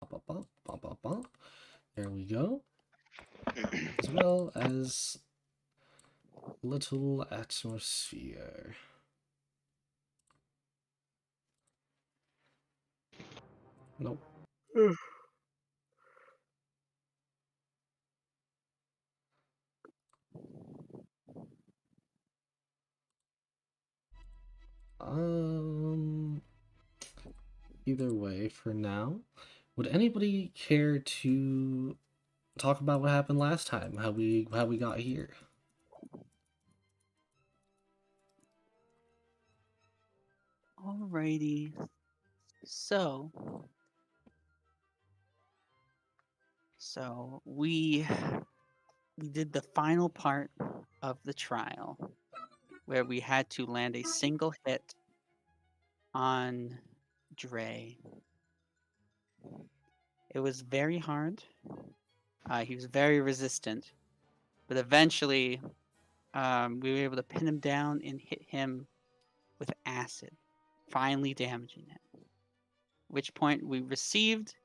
Bump, bump, bump, bump, bump. There we go. As well as little atmosphere. Nope. Um, Either way, for now, would anybody care to talk about what happened last time? How we got here? Alrighty. So, so we did the final part of the trial where we had to land a single hit on Dre. It was very hard. He was very resistant, but eventually we were able to pin him down and hit him with acid, finally damaging him. At which point we received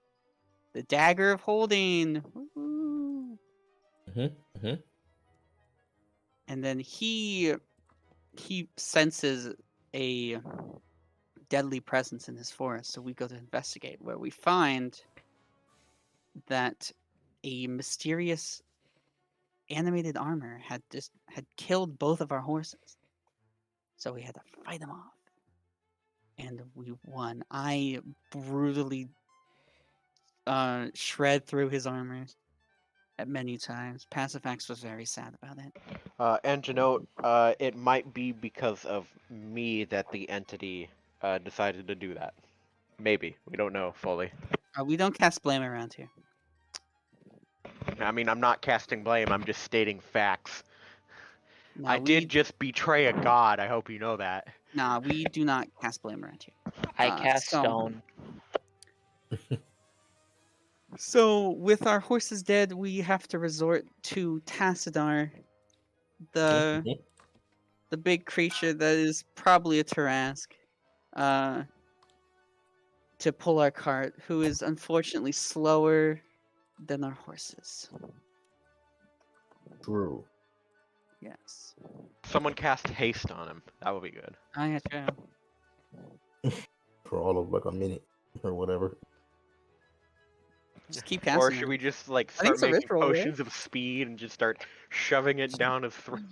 the dagger of holding. Woo-hoo. Mm-hmm. And then he senses a deadly presence in his forest, so we go to investigate, where we find that a mysterious animated armor had killed both of our horses. So we had to fight them off. And we won. I brutally shred through his armor at many times. Pacifax was very sad about it. And to note, it might be because of me that the entity decided to do that. Maybe. We don't know fully. We don't cast blame around here. I mean, I'm not casting blame, I'm just stating facts. No, I did just betray a god, I hope you know that. we do not cast blame around here. I cast So stone. So, with our horses dead, we have to resort to Tassadar, the Mhm. the big creature that is probably a Tarask, uh, to pull our cart, who is unfortunately slower than our horses. True. Yes. Someone cast haste on him. That would be good. I got you. For all of like a minute or whatever. Just keep Or casting should it. we just like I think start it's a making ritual, right? potions of speed and just start shoving it down his throat?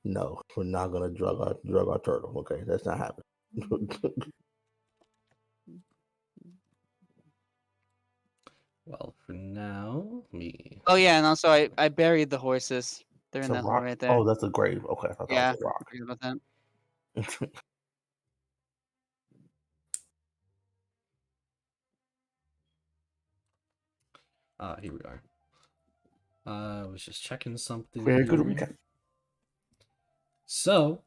No, we're not gonna drug our turtle. Okay, that's not happening. Well, for now, me. Oh yeah, and also I buried the horses. They're in It's a that hole rock. right there. Oh, that's a grave. Okay, I thought Yeah, that was I forgot about that. a rock. Here we are. I was just checking something Very good here. recap. So,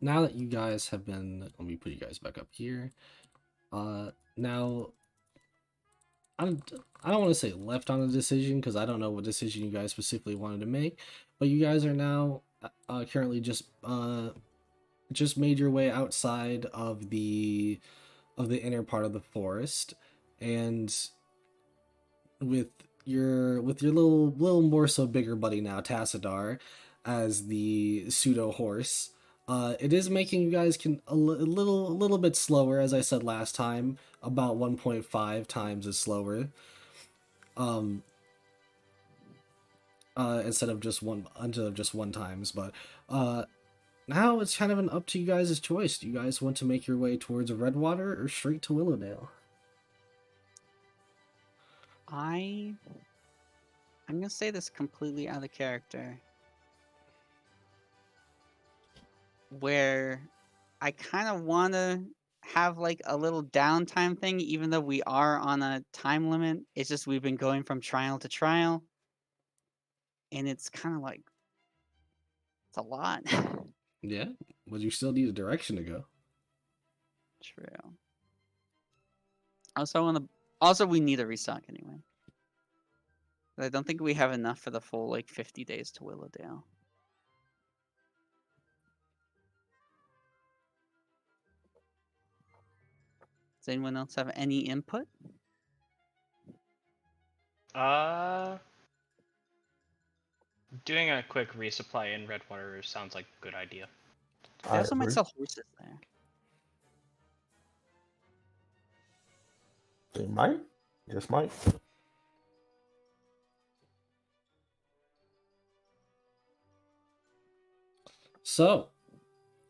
now that you guys have been, let me put you guys back up here. Now, I don't want to say left on a decision because I don't know what decision you guys specifically wanted to make, but you guys are now currently just made your way outside of the inner part of the forest, and with your little more so bigger buddy now, Tassadar, as the pseudo horse. It is making you guys a little bit slower, as I said last time, about 1.5 times as slower. Um, instead of just one times, but now it's kind of an up to you guys' choice. Do you guys want to make your way towards Redwater or straight to Willowdale? I'm gonna say this completely out of character. Where I kind of want to have like a little downtime thing, even though we are on a time limit. It's just we've been going from trial to trial, and it's kind of like it's a lot. Yeah, but you still need a direction to go. True. Also we need a restock anyway. I don't think we have enough for the full like 50 days to Willowdale. Does anyone else have any input? Doing a quick resupply in Redwater sounds like a good idea. They I also might agree. sell horses there. They might. Just might. So,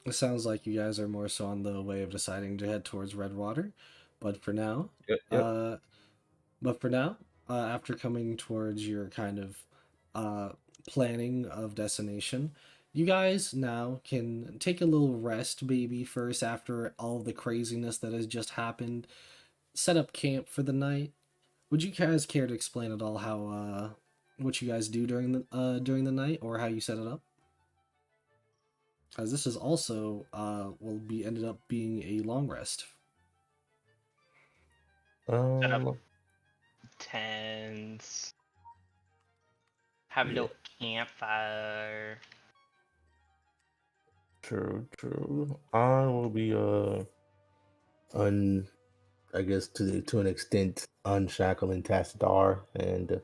it sounds like you guys are more so on the way of deciding to head towards Redwater, but for now, Yep. uh, after coming towards your kind of planning of destination, you guys now can take a little rest, maybe first after all the craziness that has just happened. Set up camp for the night. Would you guys care to explain at all how what you guys do during the night, or how you set it up? As this is also will be ended up being a long rest. Set up Um, tents. Have a Yeah. little campfire. true. I will be I guess to an extent unshackling Tassadar and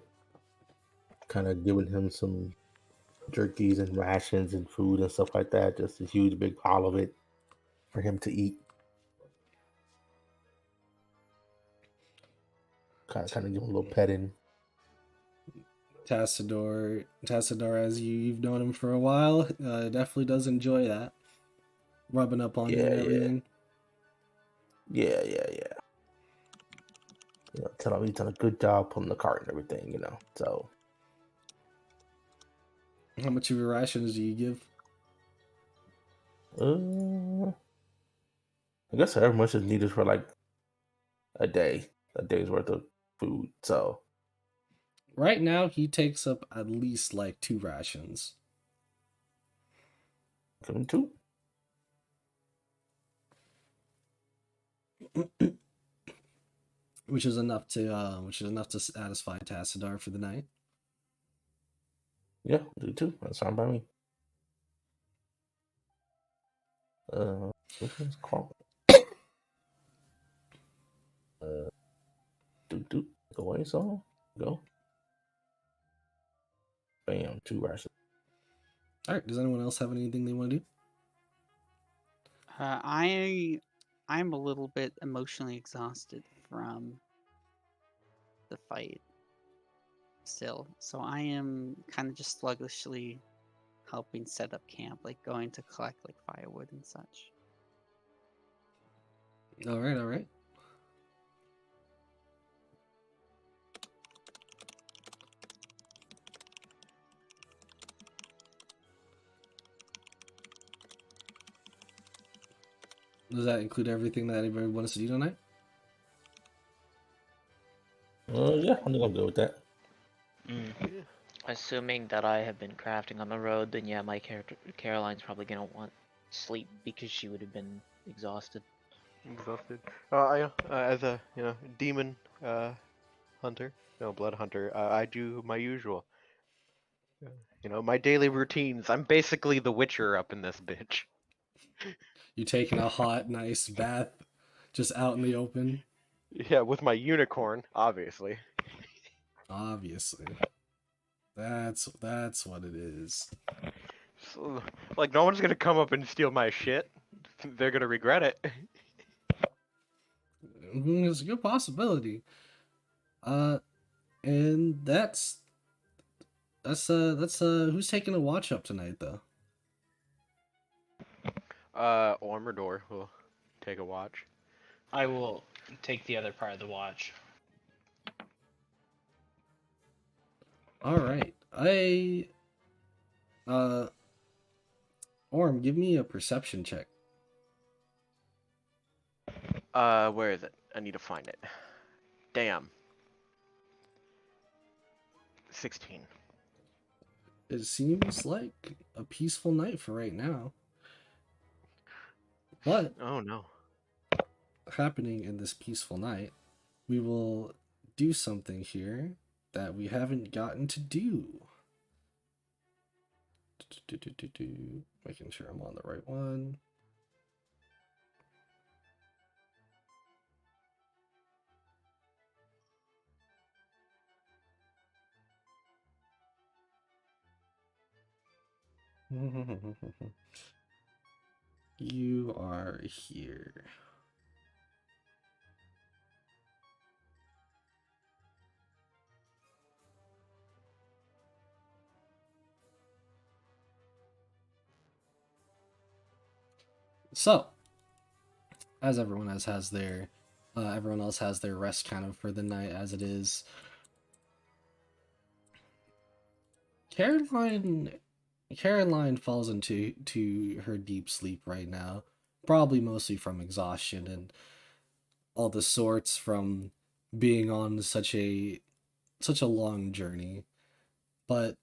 kind of giving him some jerkies and rations and food and stuff like that. Just a huge big pile of it for him to eat. Kind of give him a little petting. Tassador, as you've known him for a while, definitely does enjoy that, rubbing up on you and Yeah. everything. Yeah. Tell him he's done a good job pulling the cart and everything. So How much of your rations do you give? I guess however much is needed for like a day's worth of food. So Right now, he takes up at least like 2 rations, give him 2. which is enough to satisfy Tassadar for the night. Yeah, do 2. That's fine by me. Which one's called? Do go away, so go. Bam, 2 rations. All right. Does anyone else have anything they want to do? I'm a little bit emotionally exhausted from the fight still, so I am kind of just sluggishly helping set up camp, like going to collect like firewood and such. All right. Does that include everything that anybody wants to do tonight? Yeah, I think I'm good with that. Assuming that I have been crafting on the road, then yeah, my character Caroline's probably gonna want sleep because she would have been exhausted. Exhausted. As a demon hunter, no blood hunter, I do my usual. My daily routines. I'm basically the Witcher up in this bitch. You taking a hot, nice bath, just out in the open. Yeah, with my unicorn, obviously. Obviously, that's what it is. So, like, no one's gonna come up and steal my shit. They're gonna regret it. It's a good possibility. And that's who's taking a watch up tonight though? Ormodor will take a watch. I will take the other part of the watch. All right, Orm, give me a perception check. Where is it? I need to find it. Damn. 16. It seems like a peaceful night for right now. But Oh no. happening in this peaceful night, we will do something here that we haven't gotten to do. Making sure I'm on the right one. You are here. So, as everyone else has their rest kind of for the night as it is. Caroline Caroline falls into her deep sleep right now, probably mostly from exhaustion and all the sorts from being on such a long journey. But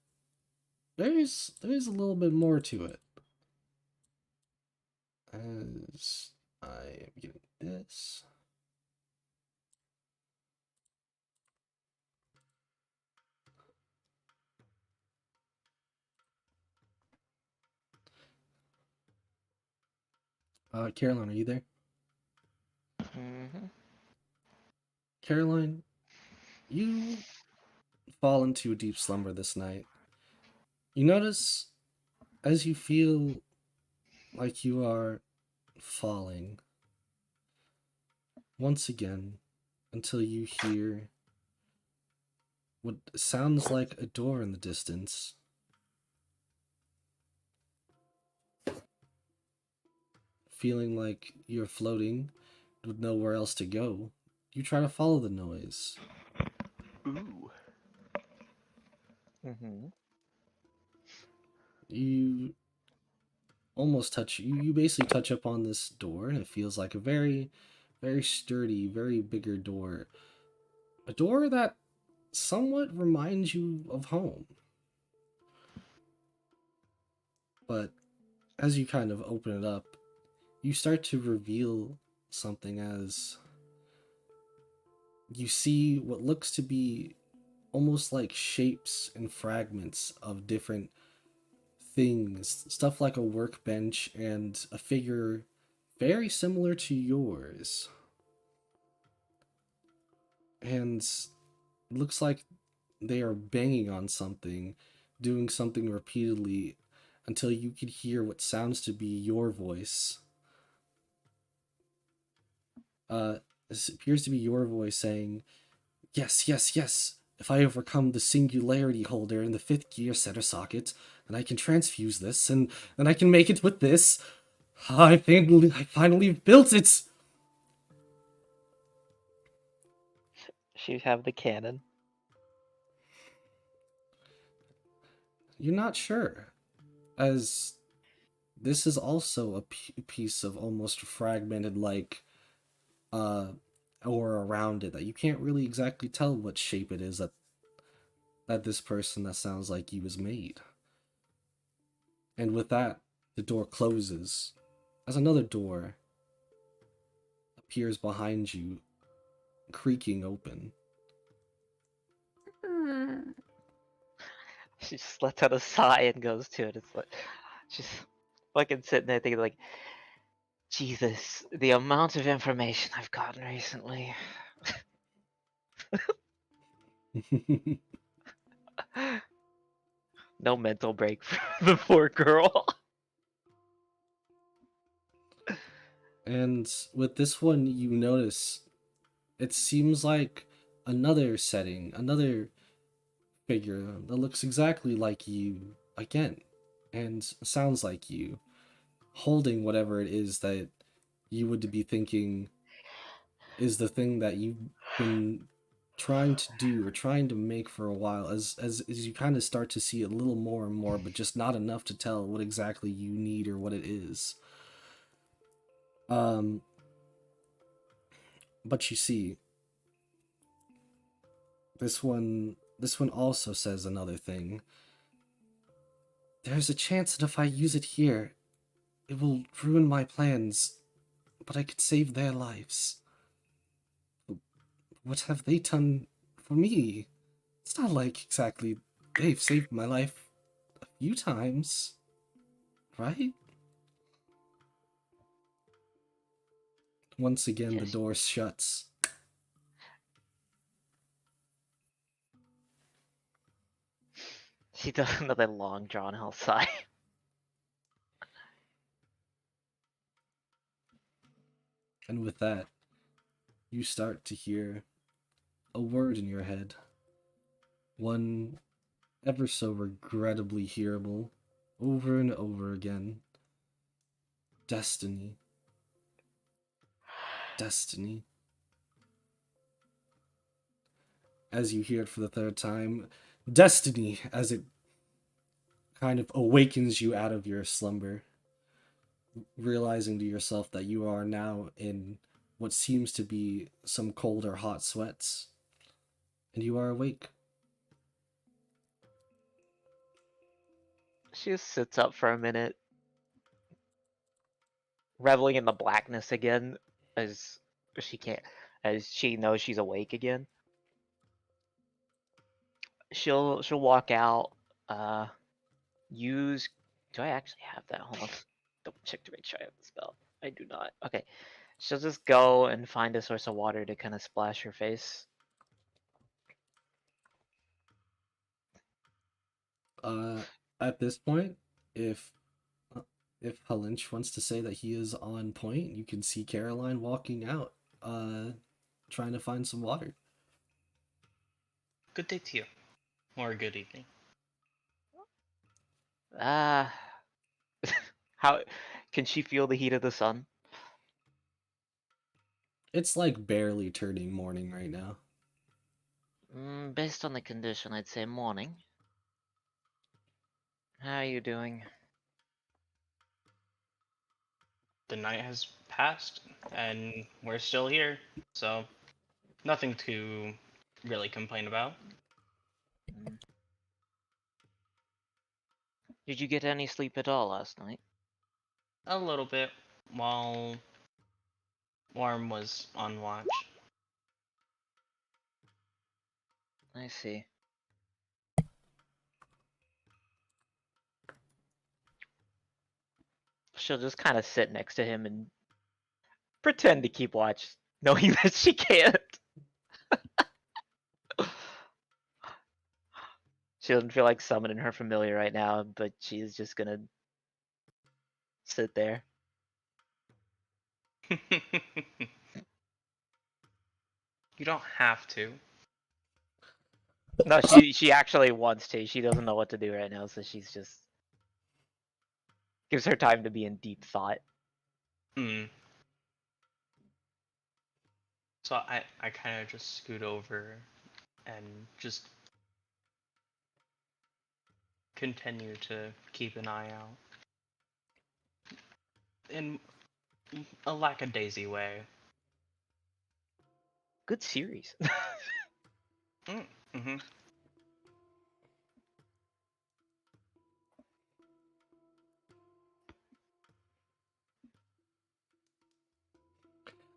there's a little bit more to it. As I am getting this. Caroline, are you there? Mm-hmm. Caroline, you fall into a deep slumber this night. You notice as you feel like you are falling once again until you hear what sounds like a door in the distance. Feeling like you're floating with nowhere else to go, you try to follow the noise. Ooh. Mm-hmm. You you basically touch up on this door and it feels like a very sturdy, very bigger door. A door that somewhat reminds you of home. But as you kind of open it up, you start to reveal something as you see what looks to be almost like shapes and fragments of different things, stuff like a workbench and a figure very similar to yours. And it looks like they are banging on something, doing something repeatedly until you can hear what sounds to be your voice. This appears to be your voice saying, "Yes, yes, yes. If I overcome the singularity holder in the fifth gear setter socket, then I can transfuse this, and then I can make it with this. I finally built it." She have the cannon. You're not sure, as this is also a piece of almost fragmented, like, aura around it that you can't really exactly tell what shape it is that this person that sounds like you is made. And with that, the door closes as another door appears behind you, creaking open. She just lets out a sigh and goes to it. It's like she's fucking sitting there thinking like, Jesus, the amount of information I've gotten recently. No mental break for the poor girl. And with this one, you notice it seems like another setting, another figure that looks exactly like you again, and sounds like you, holding whatever it is that you would be thinking is the thing that you've been trying to do or trying to make for a while, as you kind of start to see it a little more and more, but just not enough to tell what exactly you need or what it is. um but you see, this one also says another thing. There's a chance that if I use it here, it will ruin my plans, but I could save their lives. What have they done for me? It's not like exactly they've saved my life a few times, right? Once again, the Yes. door shuts. She does another long drawn out sigh. And with that, you start to hear a word in your head. One ever so regrettably hearable over and over again. Destiny. Destiny. As you hear it for the third time, destiny, as it kind of awakens you out of your slumber, realizing to yourself that you are now in what seems to be some cold or hot sweats, and you are awake. She just sits up for a minute, reveling in the blackness again, as she can't, as she knows she's awake again. She'll walk out. Use. Do I actually have that? Hold on. Double check to make sure I have the spell. I do not. Okay. She'll just go and find a source of water to kind of splash her face. At this point, if Halinch wants to say that he is on point, you can see Caroline walking out, trying to find some water. Good day to you. Or good evening. Ah. How can she feel the heat of the sun? It's like barely turning morning right now. Based on the condition, I'd say morning. How are you doing? The night has passed, and we're still here, so nothing to really complain about. Mm. Did you get any sleep at all last night? A little bit, while Worm was on watch. I see. She'll just kind of sit next to him and pretend to keep watch, knowing that she can't. She doesn't feel like summoning her familiar right now, but she's just gonna sit there. You don't have to. No, she actually wants to. She doesn't know what to do right now, so she's just gives her time to be in deep thought. Hmm. So I kind of just scoot over and just continue to keep an eye out. In a lackadaisy way. Good series. Mm-hmm.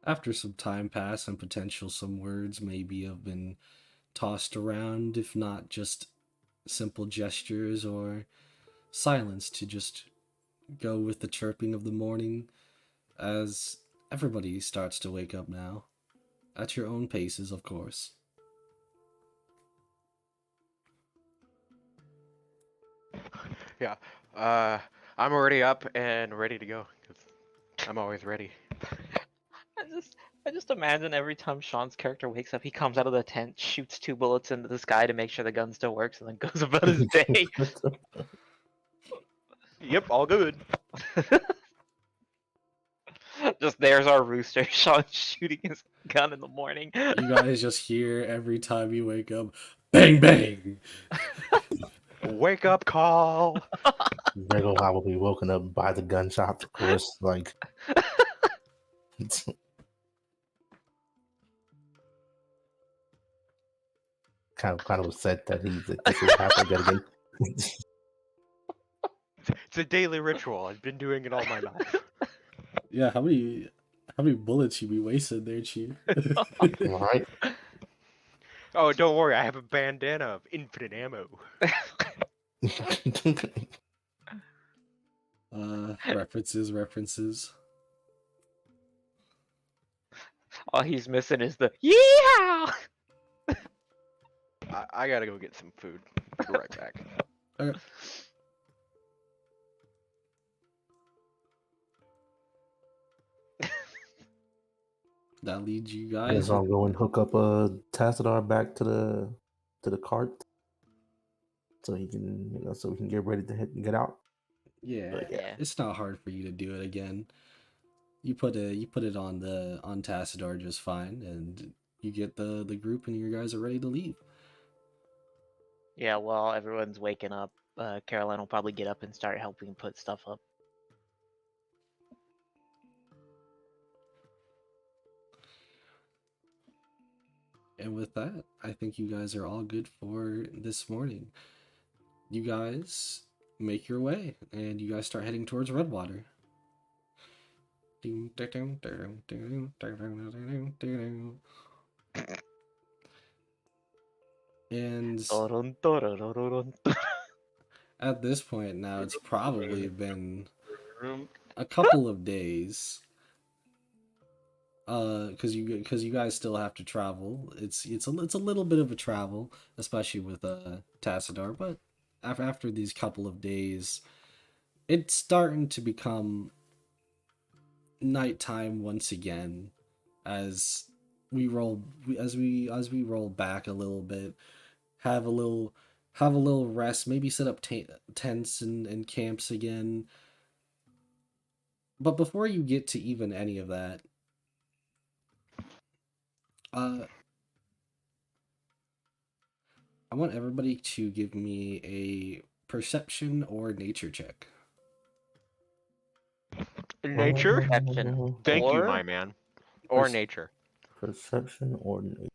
After some time pass and potential some words maybe have been tossed around, if not just simple gestures or silence to just go with the chirping of the morning, as everybody starts to wake up now, at your own paces, of course. Yeah. I'm already up and ready to go. 'Cause I'm always ready. I just imagine every time Sean's character wakes up, he comes out of the tent, shoots 2 bullets into the sky to make sure the gun still works, and then goes about his day. Yep, all good. Just there's our rooster, Sean shooting his gun in the morning. You guys just hear every time you wake up, bang bang. Wake up call. Grego will be woken up by the gunshots, of course. Like, kind of upset that this is happening again. It's a daily ritual. I've been doing it all my life. Yeah, how many bullets you be wasting there, Chief? All right. Oh, don't worry. I have a bandana of infinite ammo. References. All he's missing is the yeah. I gotta go get some food. Be right back. Okay. that leads you I guys. guess I'll go and hook up Tassadar back to the cart, so he can so we can get ready to hit and get out. Yeah, But yeah, Yeah. it's not hard for you to do it again. You put it on Tassadar just fine, and you get the group, and you guys are ready to leave. Yeah, while everyone's waking up, Caroline will probably get up and start helping put stuff up. And with that, I think you guys are all good for this morning. You guys make your way, and you guys start heading towards Redwater. And Dun, dun, dun, dun, dun, dun. at this point now, it's probably been a couple of days. Because you guys still have to travel. It's a little bit of a travel, especially with Tassadar. But after these couple of days, it's starting to become nighttime once again, as we roll back a little bit, have a little rest, maybe set up tents and camps again. But before you get to even any of that, I want everybody to give me a perception or nature check. Nature? Perception. Thank you, Or- my man. Or Perce- nature. Perception or nature.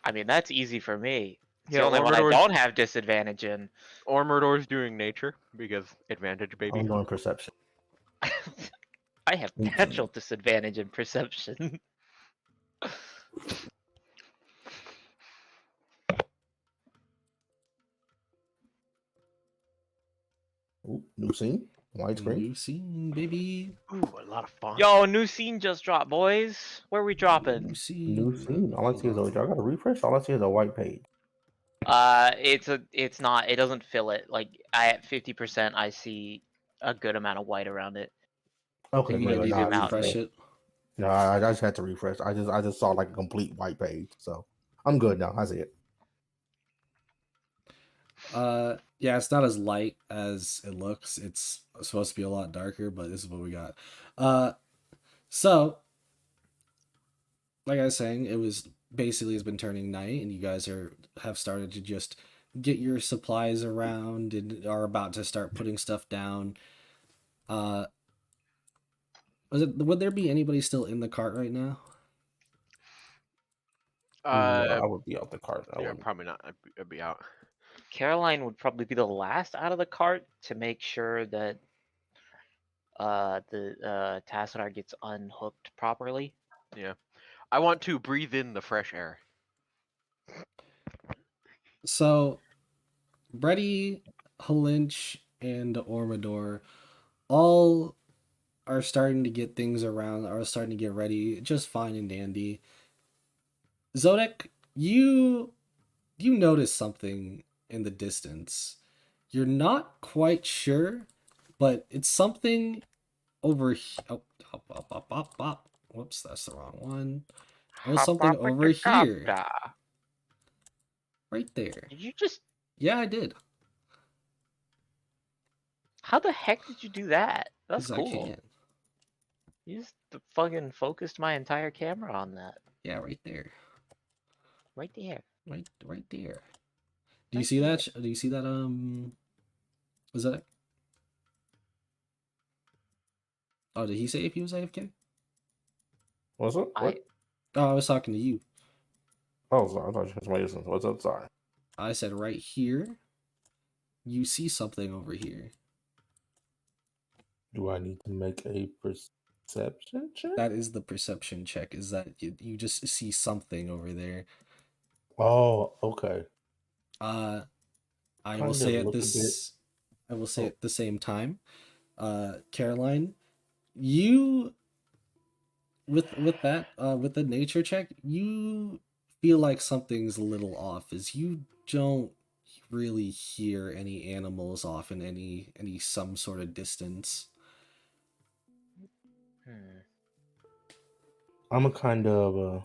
I mean, that's easy for me. It's Yeah, the only one I Ormador's, don't have disadvantage in. Ormador's doing nature because advantage, baby. I'm doing perception. I have natural disadvantage in perception. Ooh, new scene, widescreen. New scene, baby. Ooh, a lot of fun. Yo, new scene just dropped, boys. Where we New dropping? scene. New scene. All I see is Hold I got to refresh. All I see is a white page. It's not. It doesn't fill it. Like at 50%, I see a good amount of white around it. Okay, You You might can need to zoom out. refresh it. No, I just had to refresh. I just saw like a complete white page, so I'm good now. I see it. Yeah, it's not as light as it looks. It's supposed to be a lot darker, but this is what we got. So like I was saying, it was basically has been turning night, and you guys have started to just get your supplies around and are about to start putting stuff down. Uh, would there be anybody still in the cart right now? I would be out the cart. I Yeah, wouldn't. probably not. I'd be out. Caroline would probably be the last out of the cart to make sure that the Tassadar gets unhooked properly. Yeah. I want to breathe in the fresh air. So, Brady, Halinch, and Ormador all are starting to get things around, are starting to get ready, just fine and dandy. Zodek, you notice something in the distance. You're not quite sure, but it's something over here. Oh, hop, hop, hop, hop, hop. Whoops, that's the wrong one. Oh, something over here. Hop-a-da-da-da. Right there. Did you just? Yeah, I did. How the heck did you do that? That's 'Cause I cool. can. You just fucking focused my entire camera on that. Yeah, right there. Right there. Right there. Do you Right see there. that? Do you see that? Was that? Oh, did he say if he was AFK? What's up? What? Oh, I was talking to you. Oh, sorry. I thought you had somebody else. What's up? Sorry. I said right here. You see something over here. Do I need to make a perception check? That is the perception check. Is that you just see something over there? Oh, okay. I Kind will of say at look a this. I will say Oh. at the same time. Caroline, you with that with the nature check, you feel like something's a little off, as you don't really hear any animals off in any some sort of distance. Hmm. I'm gonna kind of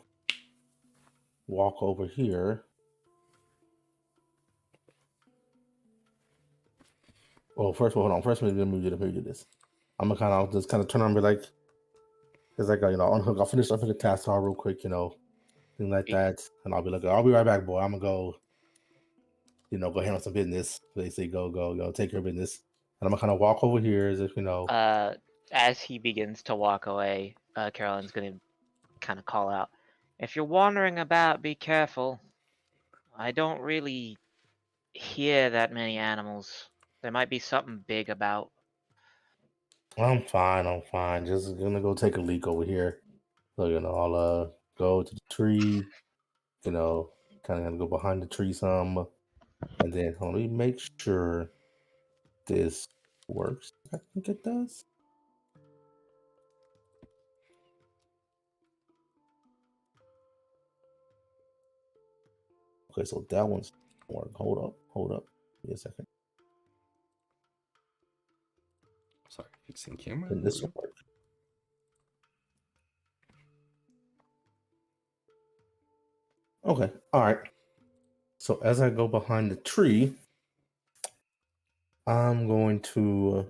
walk over here. Well, first of all, hold on. First, let me do this. I'm gonna kind of just kind of turn on and be like, it's like unhook. I'll finish the task real quick, thing like that, and I'll be like, I'll be right back, boy. I'm gonna go, go handle some business. They say go, take your business, and I'm gonna kind of walk over here as if As he begins to walk away, Carolyn's gonna kind of call out, "If you're wandering about, be careful. I don't really hear that many animals. There might be something big about." I'm fine. Just gonna go take a leak over here. So I'll go to the tree, kind of gonna go behind the tree some, and then let me make sure this works. I think it does. Okay, so that one's work. Hold up. Give me a second. Sorry, fixing camera. And There this we one go. work. Okay, all right. So as I go behind the tree, I'm going to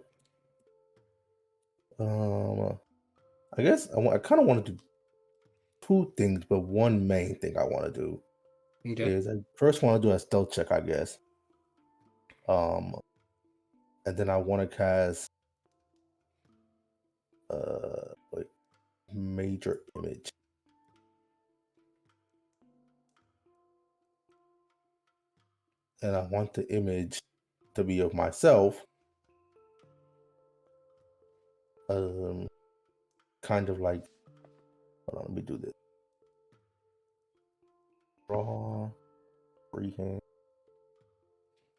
I guess I kind of want to do two things, but one main thing I want to do Okay. is I first want to do a stealth check, I guess. And then I want to cast like major image. And I want the image to be of myself. Kind of like, hold on, let me do this. Raw, freehand,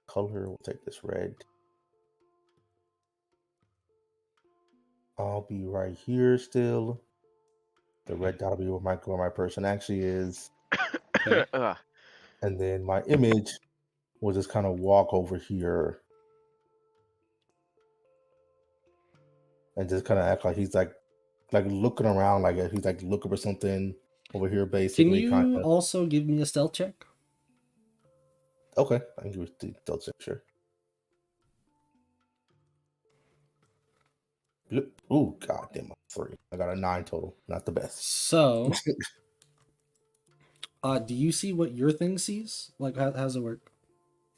color, we'll take this red. I'll be right here still. The red dot will be where my person actually is. Okay. Ugh. And then my image will just kind of walk over here and just kind of act like he's like looking around, like he's like looking for something over here, Can basically. Kind you of. also give me a stealth check? Okay, I can give you the stealth check, sure. Ooh, god damn, 3. I got a 9 total. Not the best. So, do you see what your thing sees? Like, how does it work?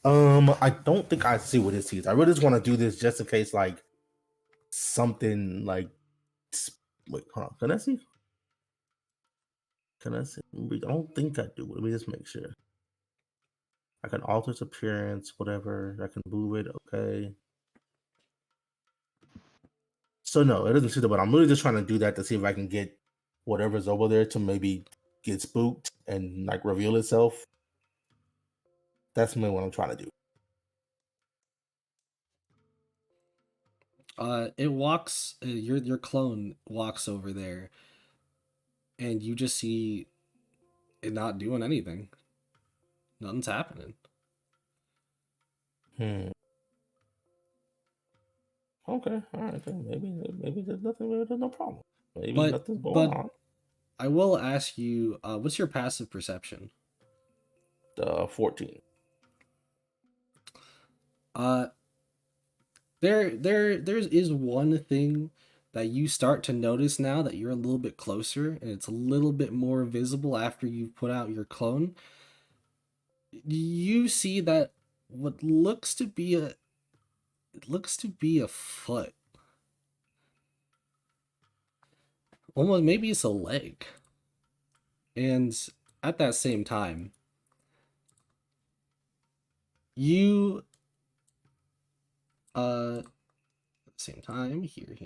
I don't think I see what it sees. I really just want to do this just in case, like something like. Wait, hold on. Can I see? I don't think I do. Let me just make sure. I can alter its appearance, whatever. I can move it. Okay. So no, it doesn't see that, but I'm really just trying to do that to see if I can get whatever's over there to maybe get spooked and like reveal itself. That's mainly what I'm trying to do. It walks. Your clone walks over there, and you just see it not doing anything. Nothing's happening. Okay, all right. Then maybe there's nothing. Maybe there's no problem. Maybe But nothing's going on. I will ask you, what's your passive perception? 14. There is one thing that you start to notice now that you're a little bit closer, and it's a little bit more visible after you've put out your clone. You see that what looks to be a foot. Almost maybe it's a leg. And at that same time, you at the same time, here,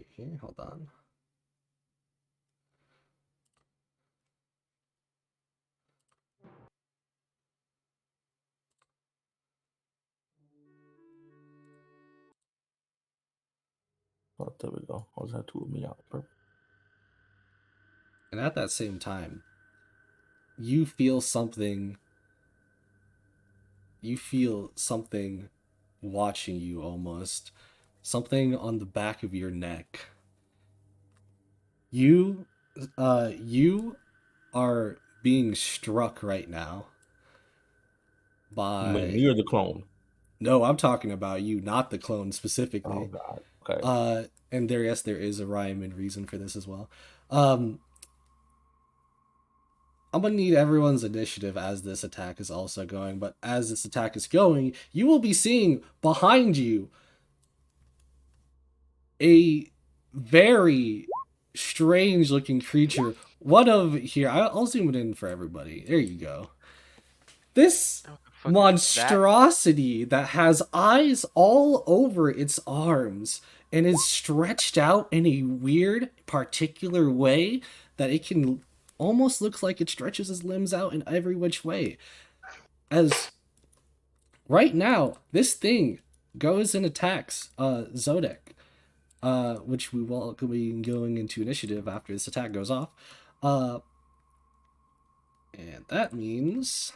hold on. Oh, there we go. I'll just have to move me out. Perfect. And at that same time, you feel something watching you, almost something on the back of your neck. You are being struck right now You mean by. me or the clone? No, I'm talking about you, not the clone Oh specifically. God. Okay. And there, yes, there is a rhyme and reason for this as well. I'm gonna need everyone's initiative as this attack is also going, but as this attack is going, you will be seeing behind you a very strange looking creature. One of here, I'll zoom it in for everybody. There you go. This What the fuck is that? monstrosity that has eyes all over its arms and is stretched out in a weird, particular way that it can almost looks like it stretches its limbs out in every which way. As right now, this thing goes and attacks Zodek, which we will be going into initiative after this attack goes off. And that means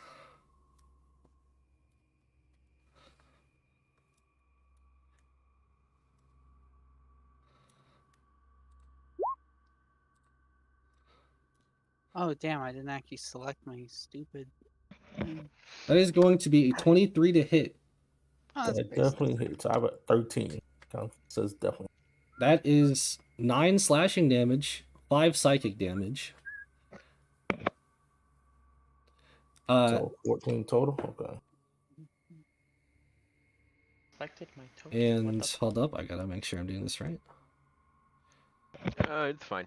Oh damn! I didn't actually select my stupid thing. that is going to be a 23 to hit. Oh, that's That pretty definitely hits. I have a 13. Says definitely. That is 9 slashing damage, 5 psychic damage. So 14 total. Okay. Selected my token. What And the hold up, I gotta make sure I'm doing this right. It's fine.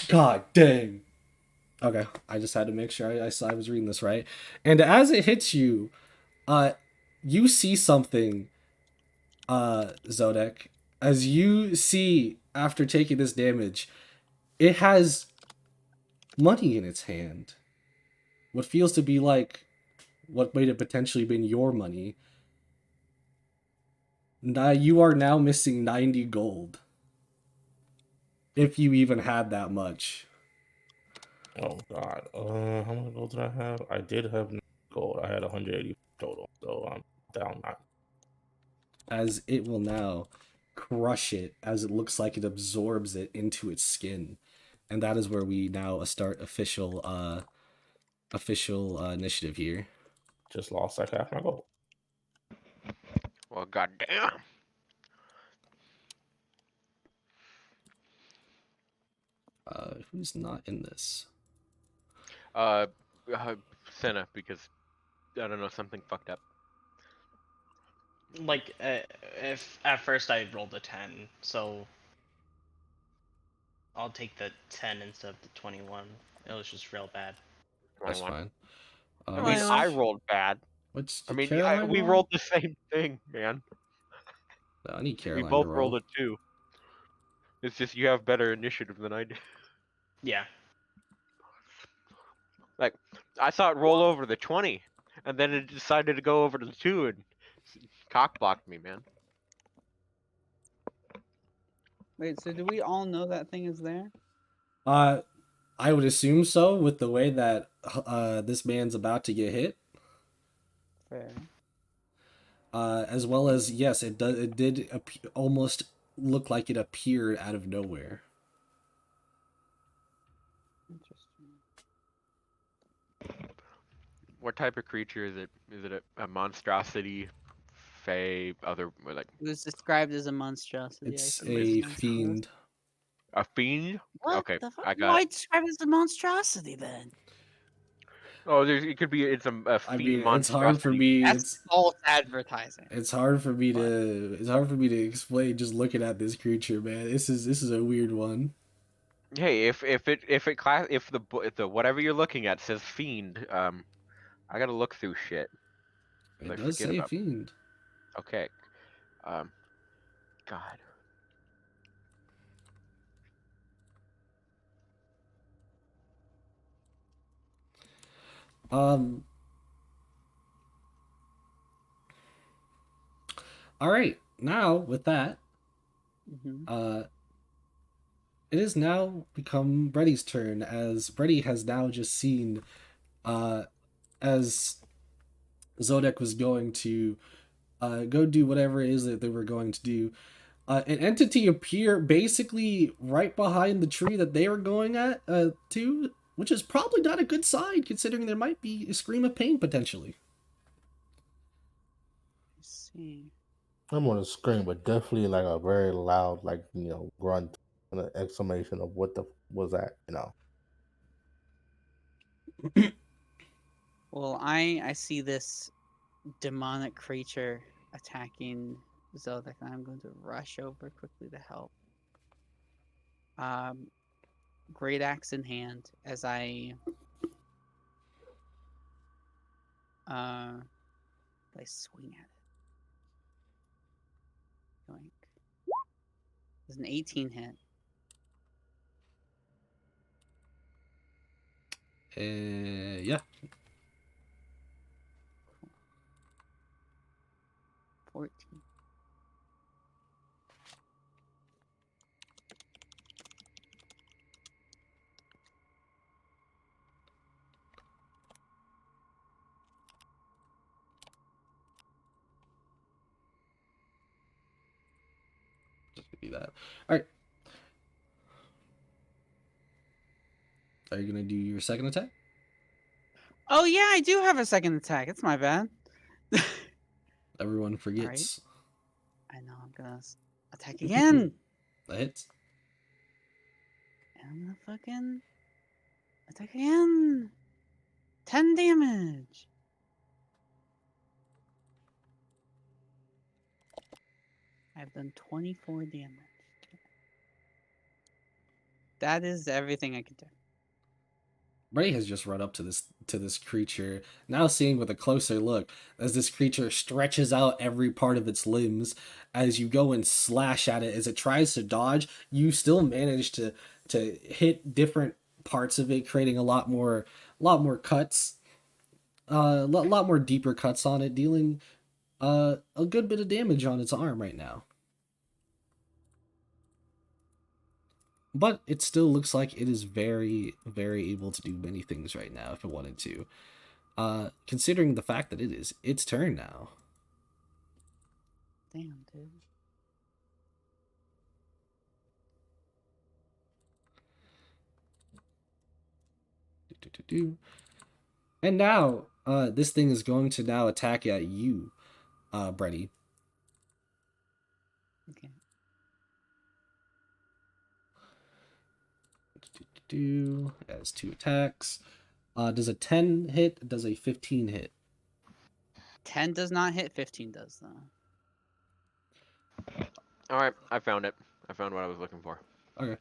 God dang. Okay, I just had to make sure I was reading this right. And as it hits you, you see something, Zodek. As you see after taking this damage, it has money in its hand. What feels to be like what might have potentially been your money. Now you are now missing 90 gold. If you even had that much. Oh God. How much gold did I have? I did have gold. I had 180 total. So I'm down 9. As it will now crush it as it looks like it absorbs it into its skin. And that is where we now start official initiative here. Just lost like half my gold. Well, goddamn. Who's not in this? Senna, because I don't know, something fucked up. Like, if at first I rolled a 10, so I'll take the 10 instead of the 21. It was just real bad. That's 21. fine. I mean, Well, I rolled bad. What's I mean, Caroline we roll? rolled the same thing, man. No, I need We Caroline both to rolled roll. a 2. It's just you have better initiative than I do. Yeah. Like, I saw it roll over the 20, and then it decided to go over to the 2 and cock blocked me, man. Wait, so do we all know that thing is there? I would assume so with the way that this man's about to get hit. Fair. As well as yes, it did almost look like it appeared out of nowhere. Interesting. What type of creature is it? Is it a monstrosity, fey, other like It was described as a monstrosity. It's I see a this monstrosity. fiend. a fiend? What Okay, the fuck? I got Why it. describe it as a monstrosity then? Oh, it could be. It's a I fiend mean, it's monstrosity. hard for me. That's false advertising. It's hard for me to explain just looking at this creature, man. This is a weird one. Hey, if the whatever you're looking at says fiend, I gotta look through shit. It I does forget say about. fiend. Okay, God. Um. All right. Now with that, Mm-hmm. it has now become Bredi's turn, as Bredi has now just seen, as Zodek was going to, go do whatever it is that they were going to do. an entity appear basically right behind the tree that they were going at to, which is probably not a good sign considering there might be a scream of pain potentially. Let's see. I'm gonna scream, but definitely like a very loud, like grunt and an exclamation of what the was that? Well, I see this demonic creature attacking Zelda, and I'm going to rush over quickly to help. Great axe in hand as I swing at it. Yoink. There's an 18 hit. Yeah. 14. Just do that. All right. Are you gonna do your second attack? Oh yeah, I do have a second attack. It's my bad. Everyone All right. forgets. I know I'm gonna attack again. That hits. And I'm gonna fucking attack again. 10 damage. I've done 24 damage. That is everything I can do. Ray has just run up to this creature, now seeing with a closer look as this creature stretches out every part of its limbs. As you go and slash at it, as it tries to dodge, you still manage to hit different parts of it, creating a lot more cuts, lot more deeper cuts on it, dealing a good bit of damage on its arm right now. But it still looks like it is very, very able to do many things right now if it wanted to. Considering the fact that it is its turn now. Damn, dude. And now, this thing is going to now attack at you, Brady. Okay. Has 2 attacks. Does a 10 hit? Does a 15 hit? 10 does not hit, 15 does, though. Alright, I found it. I found what I was looking for. Okay.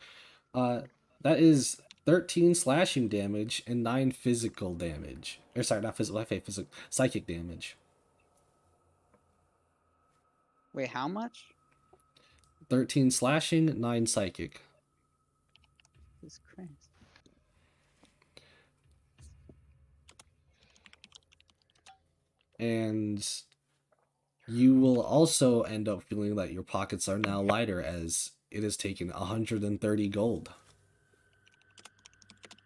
That is 13 slashing damage and 9 physical damage. Or sorry, not physical, I say physical, psychic damage. Wait, how much? 13 slashing, 9 psychic. Jesus Christ. And you will also end up feeling that your pockets are now lighter as it has taken 130 gold.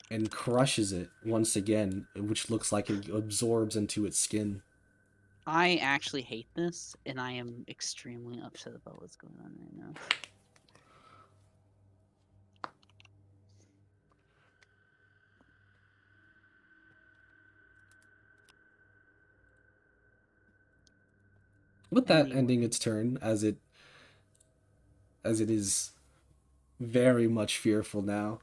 And crushes it once again, which looks like it absorbs into its skin. I actually hate this, and I am extremely upset about what's going on right now. With that Anyway. ending its turn, as it is very much fearful now,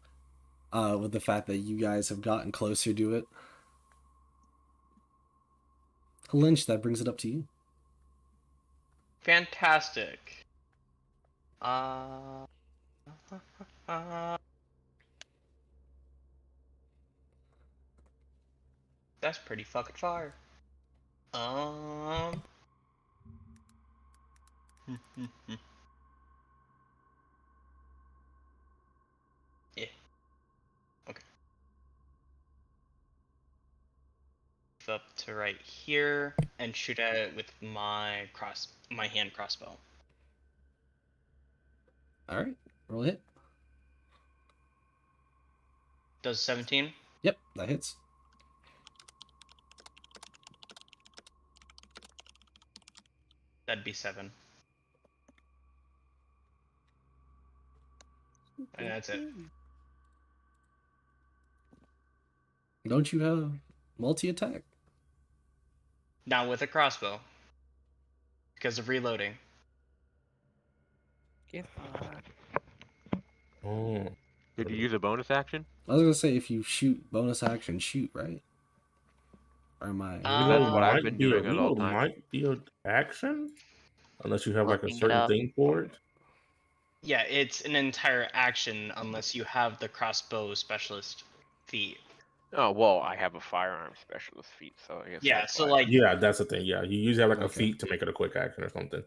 with the fact that you guys have gotten closer to it. Lynch, that brings it up to you. Fantastic. That's pretty fucking far. Yeah. Okay. Up to right here and shoot at it with my hand crossbow. Alright, roll a hit. Does 17? Yep, that hits. That'd be 7. And that's it. Don't you have multi-attack? Not with a crossbow. Because of reloading. Get fucked. Oh, Did you use a bonus action? I was gonna say if you shoot, bonus action shoot, right? Or am I? That's reload what I've might been be a doing at all reload times. might be an action, unless you have like a Looking it certain up. thing for it. Yeah, it's an entire action unless you have the crossbow specialist feat. Oh well, I have a firearm specialist feat, so I guess Yeah, that's so why. like Yeah, that's the thing. Yeah, you usually have like a Okay. feat to make it a quick action or something.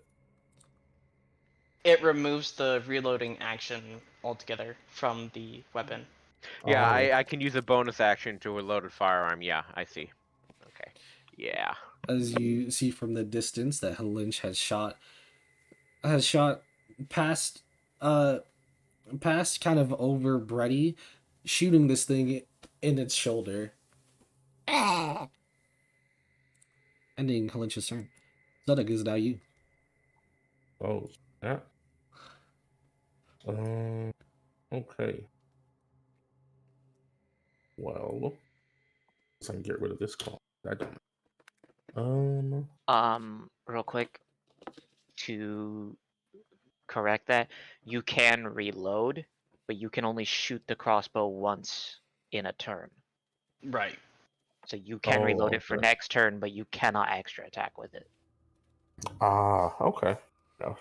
it removes the reloading action altogether from the weapon. Yeah, Oh, I can use a bonus action to a loaded firearm. Yeah, I see. Okay. Yeah. As you see from the distance, that Lynch has shot past, uh, past kind of over Brady, shooting this thing in its shoulder. Ending Lynch's turn. Zedek is now you. oh, yeah. Um, okay. Well, let's I can get rid of this call. I don't. Real quick to correct that, you can reload, but you can only shoot the crossbow once in a turn. Right. So you can reload Oh, it for okay. next turn, but you cannot extra attack with it. Ah, okay. Yeah.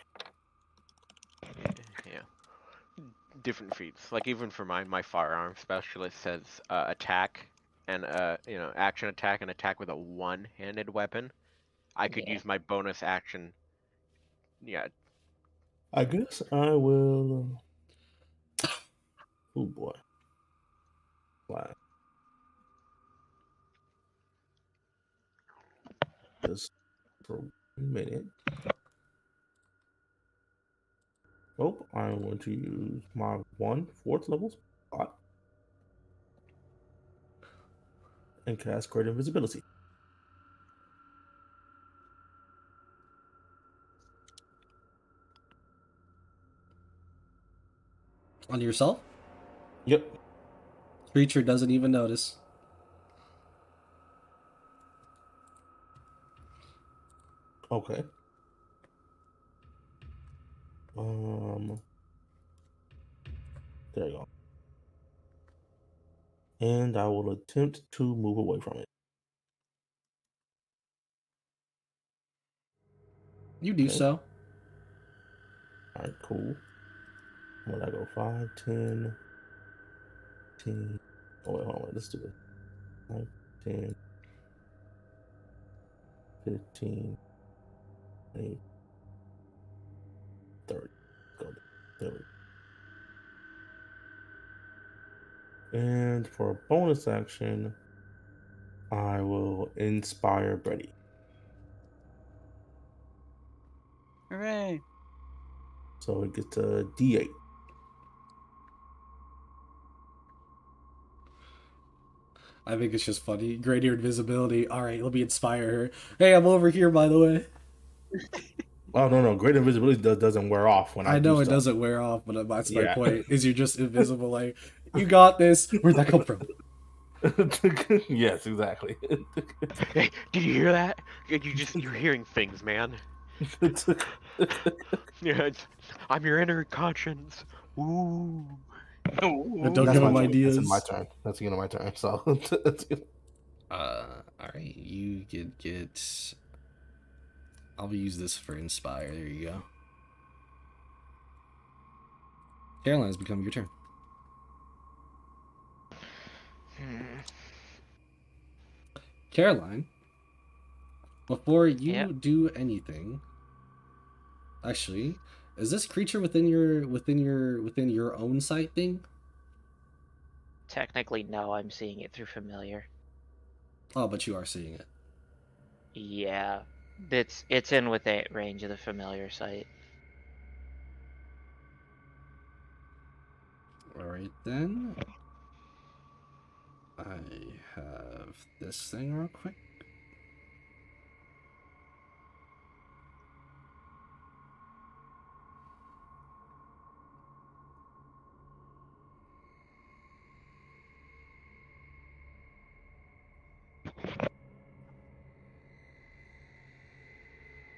Yeah. Different feats. Like even for my firearm specialist says attack and action attack and attack with a one-handed weapon. I could Yeah. use my bonus action. Yeah. I guess I will. Oh boy. Wow. Just for 1 minute. Oh, I want to use my 1/4 level spot and cast Great Invisibility. On yourself? Yep. Creature doesn't even notice. Okay. Um. There you go. And I will attempt to move away from it. You do Okay. so. All right. Cool. When I go 5, 10, 10. Oh wait, hold on. Wait, let's do it. 5, 10, 15, 20, 30. Go. There we go. And for a bonus action, I will inspire Brady. Hooray. So it gets a D8. I think it's just funny. Greater invisibility. All right, let me inspire her. Hey, I'm over here, by the way. Oh no, great invisibility doesn't wear off when I I do know it stuff. doesn't wear off, but that's my Yeah. point. Is you're just invisible. Like, you got this. Where'd that come from? Yes, exactly. Hey, did you hear that? You're hearing things, man. Yeah, I'm your inner conscience. Ooh. But don't That's give my him turn. That's in my ideas. turn. That's the end of my turn. So All right, you could get. I'll use this for inspire. There you go. Caroline's become your turn. Caroline, before you Yeah. do anything, actually, is this creature within your own sight thing? Technically, no, I'm seeing it through familiar. Oh, but you are seeing it. Yeah. It's in within range of the familiar sight. All right then. I have this thing real quick.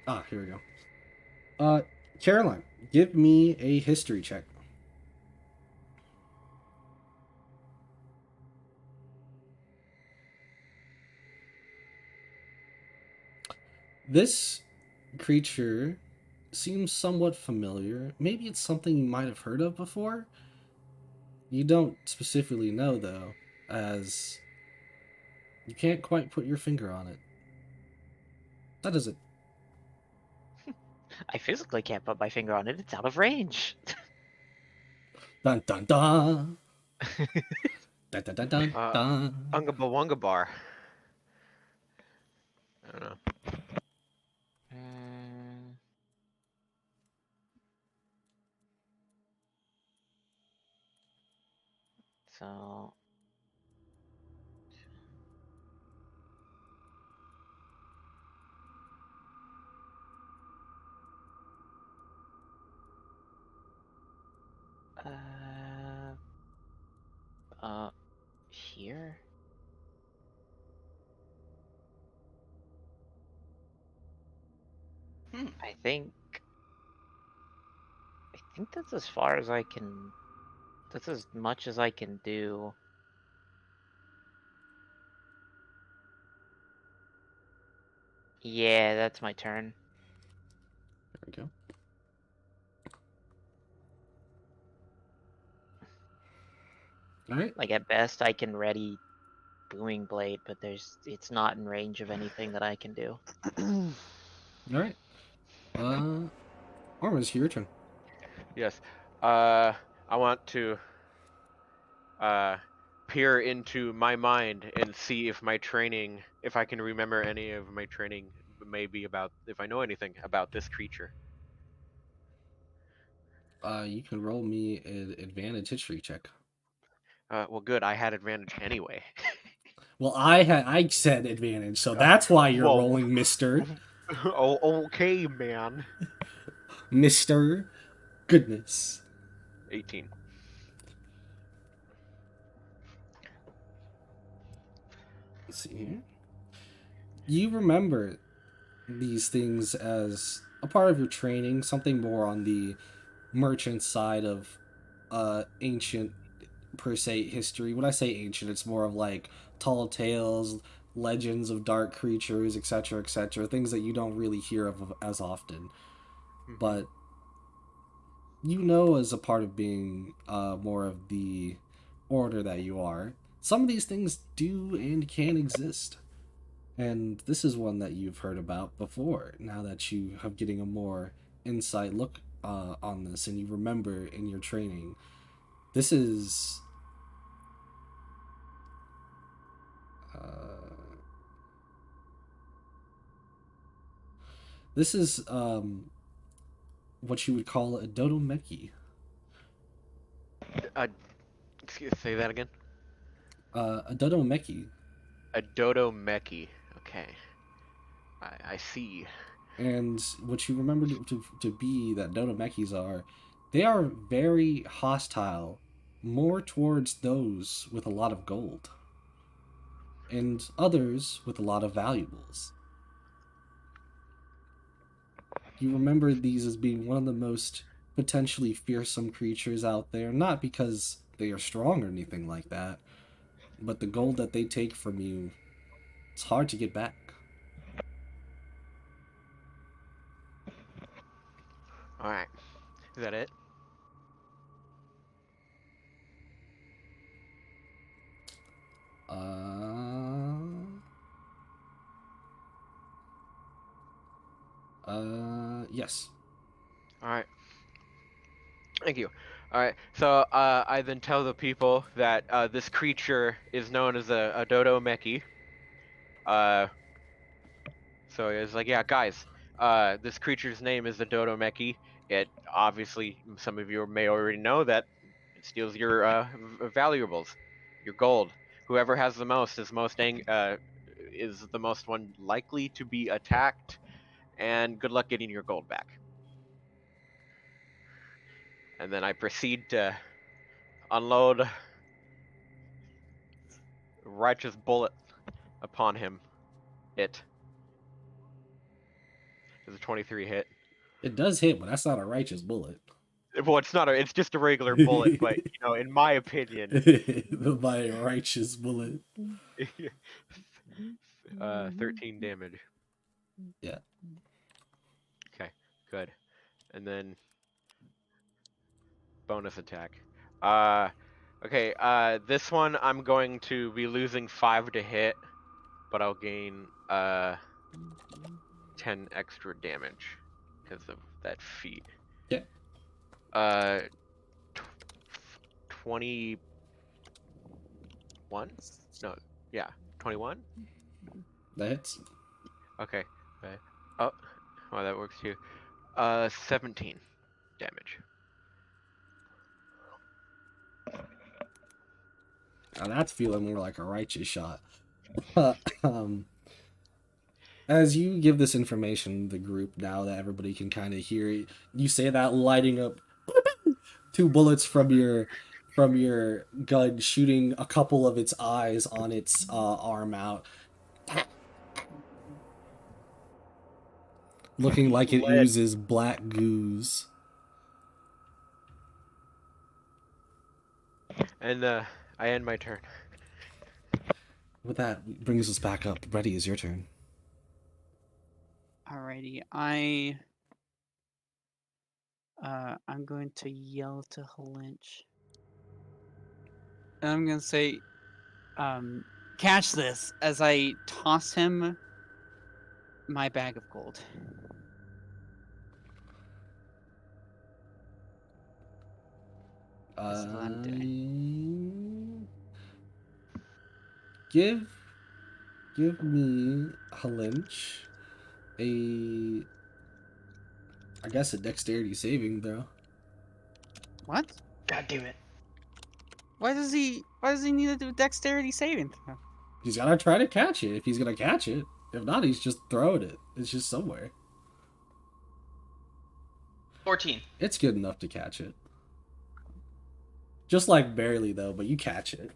Here we go. Caroline, give me a history check. This creature seems somewhat familiar. Maybe it's something you might have heard of before. You don't specifically know, though, as you can't quite put your finger on it. That is it. I physically can't put my finger on it. It's out of range. Dun dun dun. Dun dun dun dun Uh, dun. Unga Bawunga Bar. I don't know. Mm. So uh here? Hmm. I think that's as far as I can. That's as much as I can do. Yeah, that's my turn. There we go. All right. Like at best, I can ready booming blade, but it's not in range of anything that I can do. All right. Armin's your turn. Yes. I want to peer into my mind and see if my training, if I can remember any of my training, maybe about if I know anything about this creature. You can roll me an advantage history check. Well, good. I had advantage anyway. Well, I said advantage, so that's why you're Whoa. rolling, Mister. Oh, okay, man. Mister Goodness. 18. Let's see here. You remember these things as a part of your training, something more on the merchant side of ancient per se history. When I say ancient, it's more of like tall tales, legends of dark creatures, etc., things that you don't really hear of as often. But you know, as a part of being more of the order that you are, some of these things do and can exist. And this is one that you've heard about before, now that you have getting a more insight look on this and you remember in your training. This is this is what you would call a dodomeki. Say that again. A dodomeki. A dodo meki. Okay. I see. And what you remember to be that dodomekis are, they are very hostile, more towards those with a lot of gold, and others with a lot of valuables. You remember these as being one of the most potentially fearsome creatures out there, not because they are strong or anything like that, but the gold that they take from you, it's hard to get back. All right. Is that it? Yes. All right. Thank you. All right. So I then tell the people that this creature is known as a dodo meki. Uh, so it's like, yeah, guys. This creature's name is the dodo meki. It obviously, some of you may already know that it steals your valuables, your gold. Whoever has the most is the most one likely to be attacked, and good luck getting your gold back. And then I proceed to unload righteous bullet upon him. It. Does a 23 hit? It does hit, but that's not a righteous bullet. Well, it's not a. It's just a regular bullet, but in my opinion, By a righteous bullet. 13 damage. Yeah. Okay, good. And then bonus attack. Okay. This one I'm going to be losing 5 to hit, but I'll gain 10 extra damage because of that feat. Yeah. 21? No, yeah, 21? That hits. Okay. Oh, well, that works too. 17 damage. Now that's feeling more like a righteous shot. um, as you give this information, the group, now that everybody can kind of hear it, you say that lighting up 2 bullets from your gun, shooting a couple of its eyes on its arm out, looking like it Lead. oozes black goos. And I end my turn. With that, brings us back up. Ready, is your turn. Alrighty, I'm going to yell to Halinch. And I'm gonna say, catch this, as I toss him my bag of gold. This is what I'm doing. Give me Halinch I guess a dexterity saving throw. What? God damn it. Why does he need to do a dexterity saving throw? He's gotta try to catch it if he's gonna catch it. If not, he's just throwing it. It's just somewhere. 14. It's good enough to catch it. Just like barely though, but you catch it.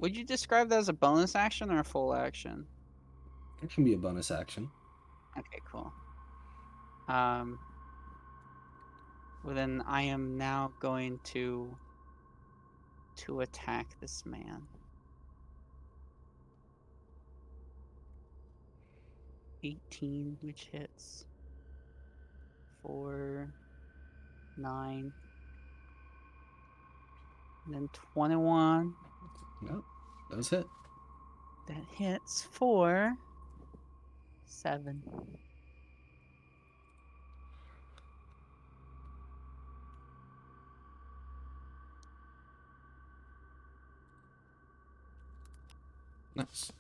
Would you describe that as a bonus action or a full action? It can be a bonus action. Okay, cool. Well then I am now going to attack this man. 18, which hits. 4, 9, and then 21. Nope. Those hit. That hits for 7. Nice.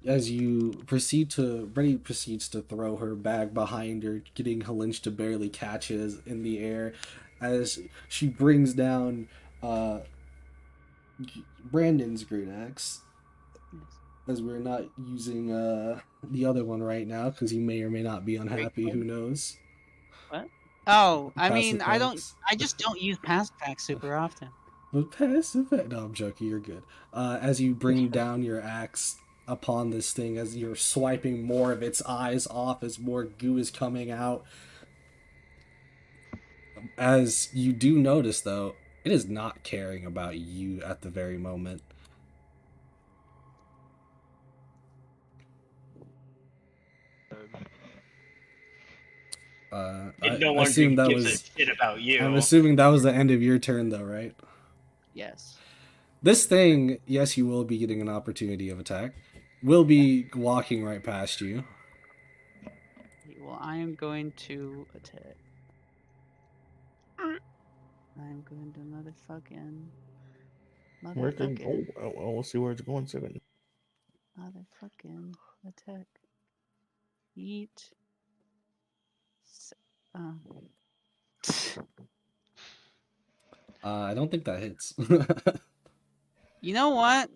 As Brady proceeds to throw her bag behind her, getting Halinch to barely catch it in the air, as she brings down Brandon's great axe. As we're not using the other one right now, because he may or may not be unhappy. Who knows? What? Oh, I mean, Pacifax. I just don't use Pacifax super often. But Pacifax. No, I'm joking. You're good. As you bring down your axe upon this thing, as you're swiping more of its eyes off, as more goo is coming out. As you do notice, though, it is not caring about you at the very moment. And no I one assume that gives was. a shit about you. I'm assuming that was the end of your turn, though, right? Yes. This thing, yes, you will be getting an opportunity of attack. Will be walking right past you. Well, I am going to attack. I'm going to Where can we'll see where it's going soon. motherfucking attack. Eat. I don't think that hits. You know what?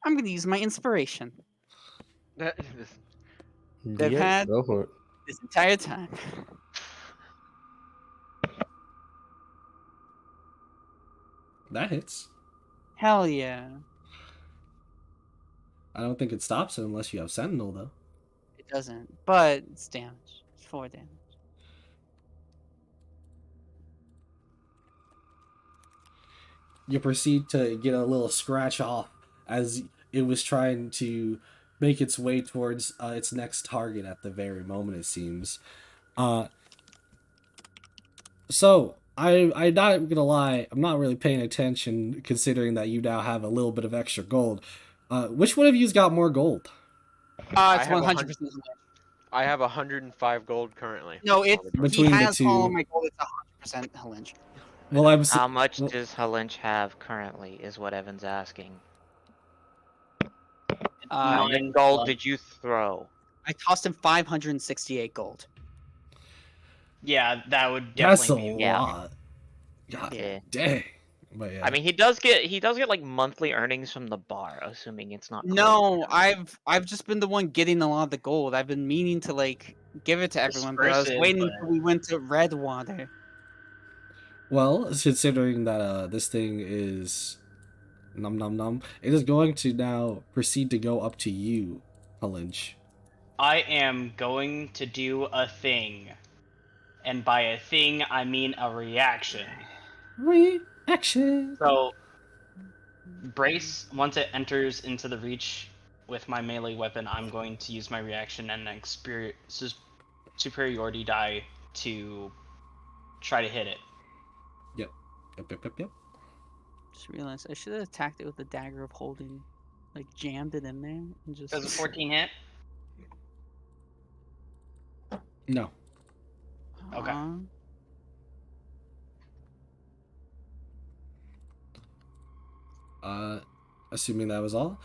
I'm going to use my inspiration that I've had Go for it. this entire time. That hits. Hell yeah. I don't think it stops it unless you have Sentinel, though. It doesn't, but it's damage. It's 4 damage. You proceed to get a little scratch off as it was trying to make its way towards its next target at the very moment, it seems. So, I'm not gonna lie, I'm not really paying attention considering that you now have a little bit of extra gold. Which one of you's got more gold? I It's have 100%. I have 105 gold currently. No, on the person. he Between the has all of two. my gold. It's 100% Helench. Well, I'm How much well, does Halinch have currently? Is what Evan's asking. How much 9 gold plus. did you throw? I tossed him 568 gold. Yeah, that would that's a definitely be. Yeah. lot. God Yeah. dang. But yeah. I mean, he does get like monthly earnings from the bar, assuming it's not. No, closed. I've just been the one getting a lot of the gold. I've been meaning to like give it to everyone, but I was Disperse it, waiting but- until we went to Redwater. Well, considering that this thing is num num num, it is going to now proceed to go up to you, Halinch. I am going to do a thing. And by a thing, I mean a reaction. Reaction. So, Brace, once it enters into the reach with my melee weapon, I'm going to use my reaction and an superiority die to try to hit it. Yep. Yep. Just realized I should have attacked it with the dagger of holding, like jammed it in there and just. Does a 14 hit? No. Okay. Assuming that was all,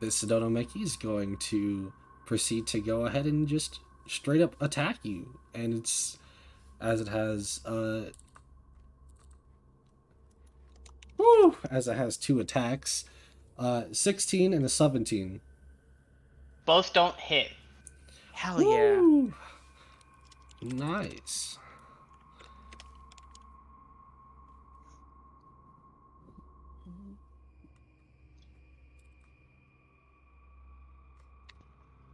this Dodomeki is going to proceed to go ahead and just straight up attack you, and it's as it has as it has 2 attacks, 16 and a 17. Both don't hit. Hell yeah! Woo! Nice.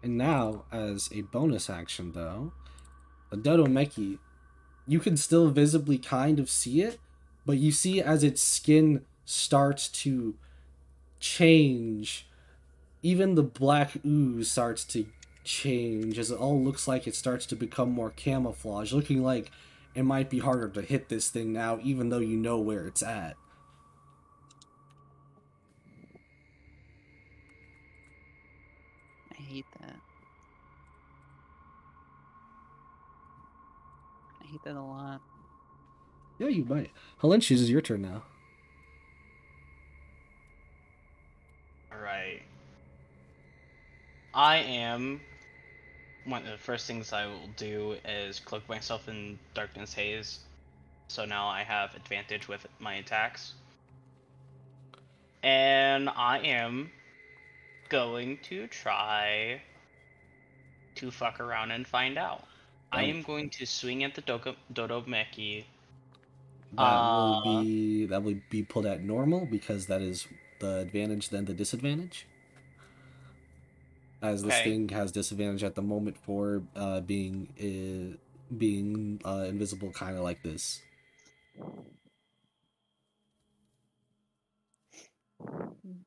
And now, as a bonus action, though, the Dodomeki, you can still visibly kind of see it, but you see as its skin starts to change, even the black ooze starts to change as it all looks like it starts to become more camouflage, looking like it might be harder to hit this thing now, even though you know where it's at. I hate that. I hate that a lot. Yeah, you might. Halench, is your turn now. Alright. I am. One of the first things I will do is cloak myself in Darkness Haze. So now I have advantage with my attacks. And I am going to try to fuck around and find out. I am going to swing at the Dodomeki. That will be put at normal because that is the advantage then the disadvantage. As this Okay. thing has disadvantage at the moment for being invisible, kind of like this.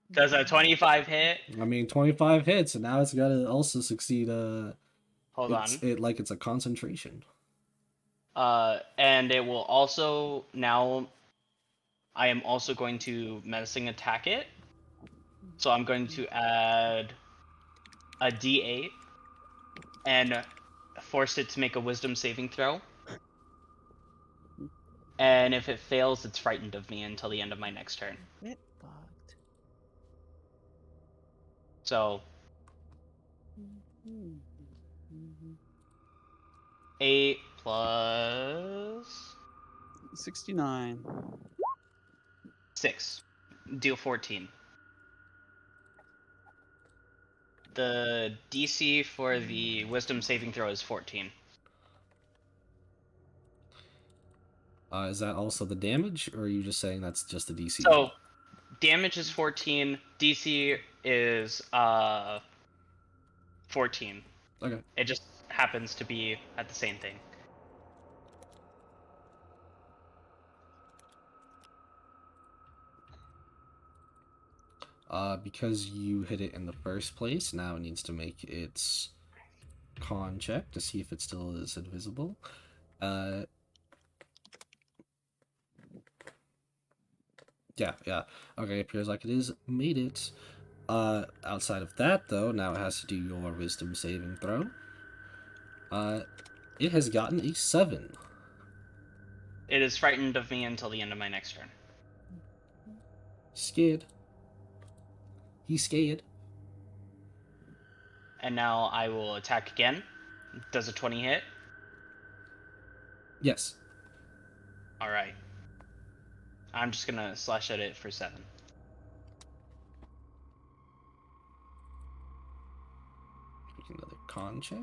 Does a 25 hit? I mean, 25 hits, and now it's got to also succeed. Hold on. It's a concentration. And it will also now. I am also going to menacing attack it. So I'm going to add a D8 and force it to make a Wisdom saving throw. And if it fails, it's frightened of me until the end of my next turn. It bugged. So 8 plus 69. 6. Deal 14. The DC for the Wisdom saving throw is 14. Is that also the damage, or are you just saying that's just the DC? So damage is 14. DC is 14. Okay. It just happens to be at the same thing. Because you hit it in the first place, now it needs to make its con check to see if it still is invisible. Yeah. Okay, appears like it is made it. Outside of that, though, now it has to do your wisdom saving throw. It has gotten a 7. It is frightened of me until the end of my next turn. Scared. He's scared. And now I will attack again. Does a 20 hit? Yes. Alright. I'm just gonna slash at it for 7. Make another con check.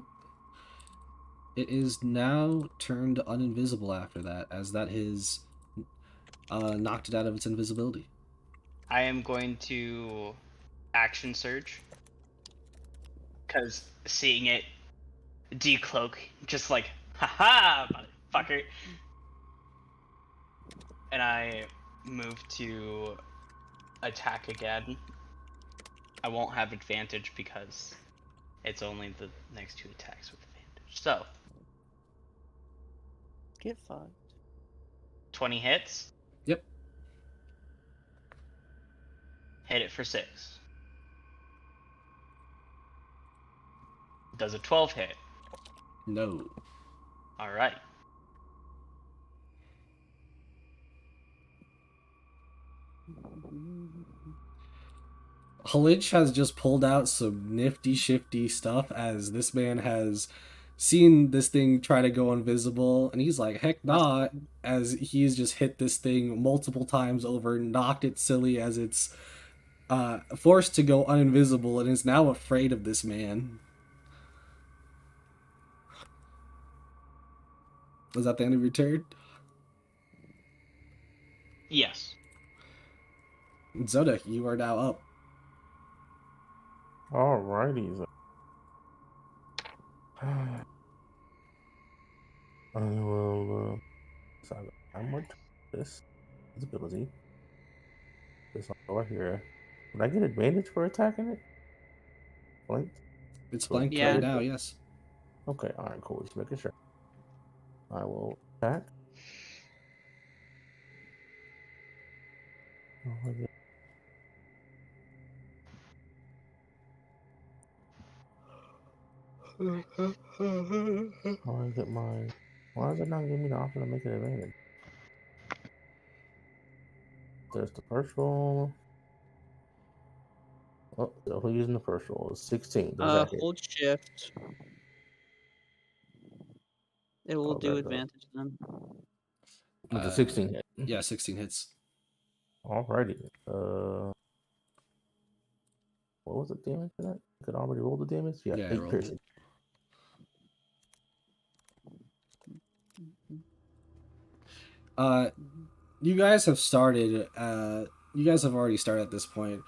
It is now turned uninvisible after that, as that has knocked it out of its invisibility. I am going to action surge. Because seeing it decloak, just like, haha, motherfucker. And I move to attack again. I won't have advantage because it's only the next 2 attacks with advantage. So, Get fucked. 20 hits. Yep. Hit it for 6. Does a 12 hit? No. Alright. Halich has just pulled out some nifty shifty stuff as this man has seen this thing try to go invisible, and he's like, heck nah, as he's just hit this thing multiple times over, knocked it silly as it's forced to go uninvisible, and is now afraid of this man. Was that the end of your turn? Yes. Zodek, you are now up. Alrighty. I will decide how much this ability. This over here. Would I get advantage for attacking it? Flanked? It's So flanked Yeah. right now, yes. Okay, alright, cool. Just making sure. I will attack. Oh, is it- How I get my. Why is it not giving me the option to make an advantage? There's the first roll. Oh, so who's using the first roll? It's 16. Does that hit? Hold shift. It will Oh, do that does. advantage then. With the 16 hit. Yeah, 16 hits. Alrighty. What was the damage for that? You could already roll the damage? Yeah, Yeah, 8 roll. piercing. You guys have started. You guys have already started at this point.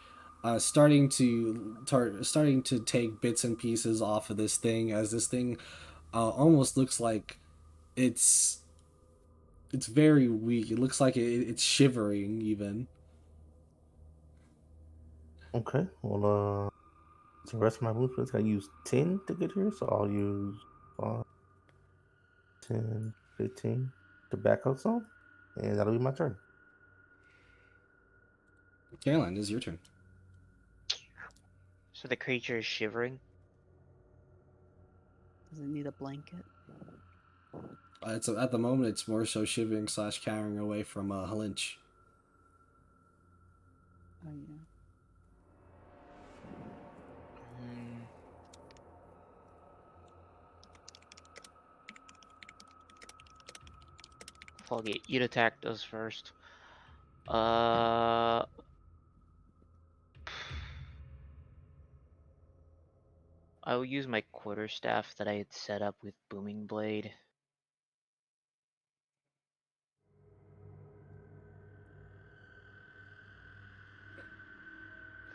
Starting to take bits and pieces off of this thing, as this thing almost looks like it's very weak. It looks like it's shivering even. Okay, well, the rest of my movements, I use 10 to get here, so I'll use 5, 10, 15 to back up some, and that'll be my turn. Caroline, is your turn. So the creature is shivering. Does it need a blanket? It's at the moment it's more so shivering / carrying away from Halinch. Oh yeah. Mm. Foggy, you'd attack us first. I will use my quarterstaff that I had set up with Booming Blade.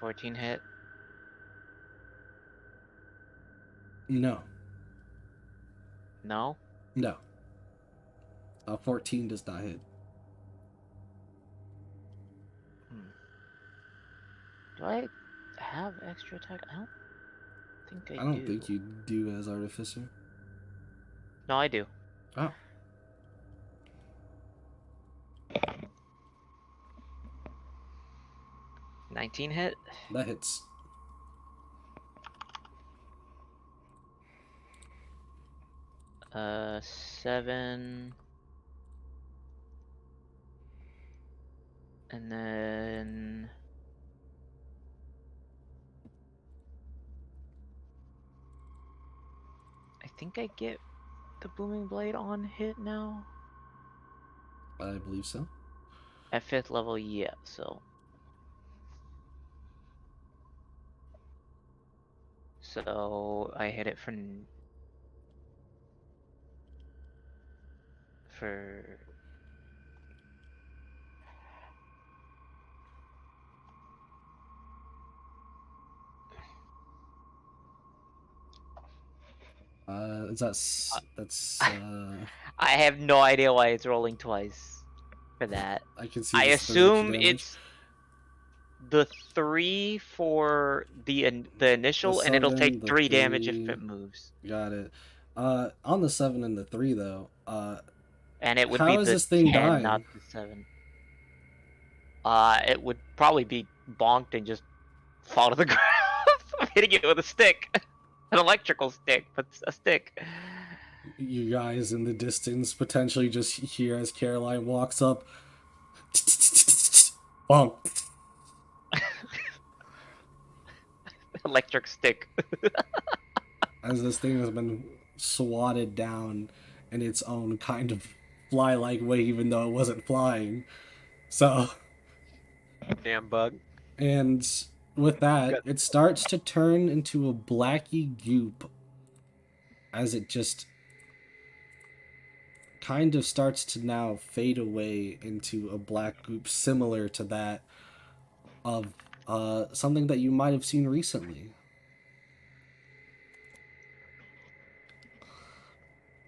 14 hit? No, No? no. 14 does not hit. Do I have extra attack? I don't think I I don't do. think you do as Artificer. No, I do. Oh, 19 hit? that hits. Uh, 7. And then... I think I get the Booming Blade on hit now? I believe so. At 5th level, yeah, so... So, I hit it for... That's I have no idea why it's rolling twice for that. I can see I this for the extra assume damage. it's the 3 for the initial, and it'll 7, take the 3 damage if 3. it moves. Got it. On the 7 and the 3 though, And it would how be is the this thing 10, not dying? the 7. It would probably be bonked and just fall to the ground. I'm hitting it with a stick. An electrical stick, but a stick. You guys in the distance potentially just hear as Caroline walks up. Bonk. Electric stick. As this thing has been swatted down in its own kind of fly-like way, even though it wasn't flying. So, Damn bug. and with that, it starts to turn into a blacky goop as it just kind of starts to now fade away into a black goop similar to that of something that you might have seen recently.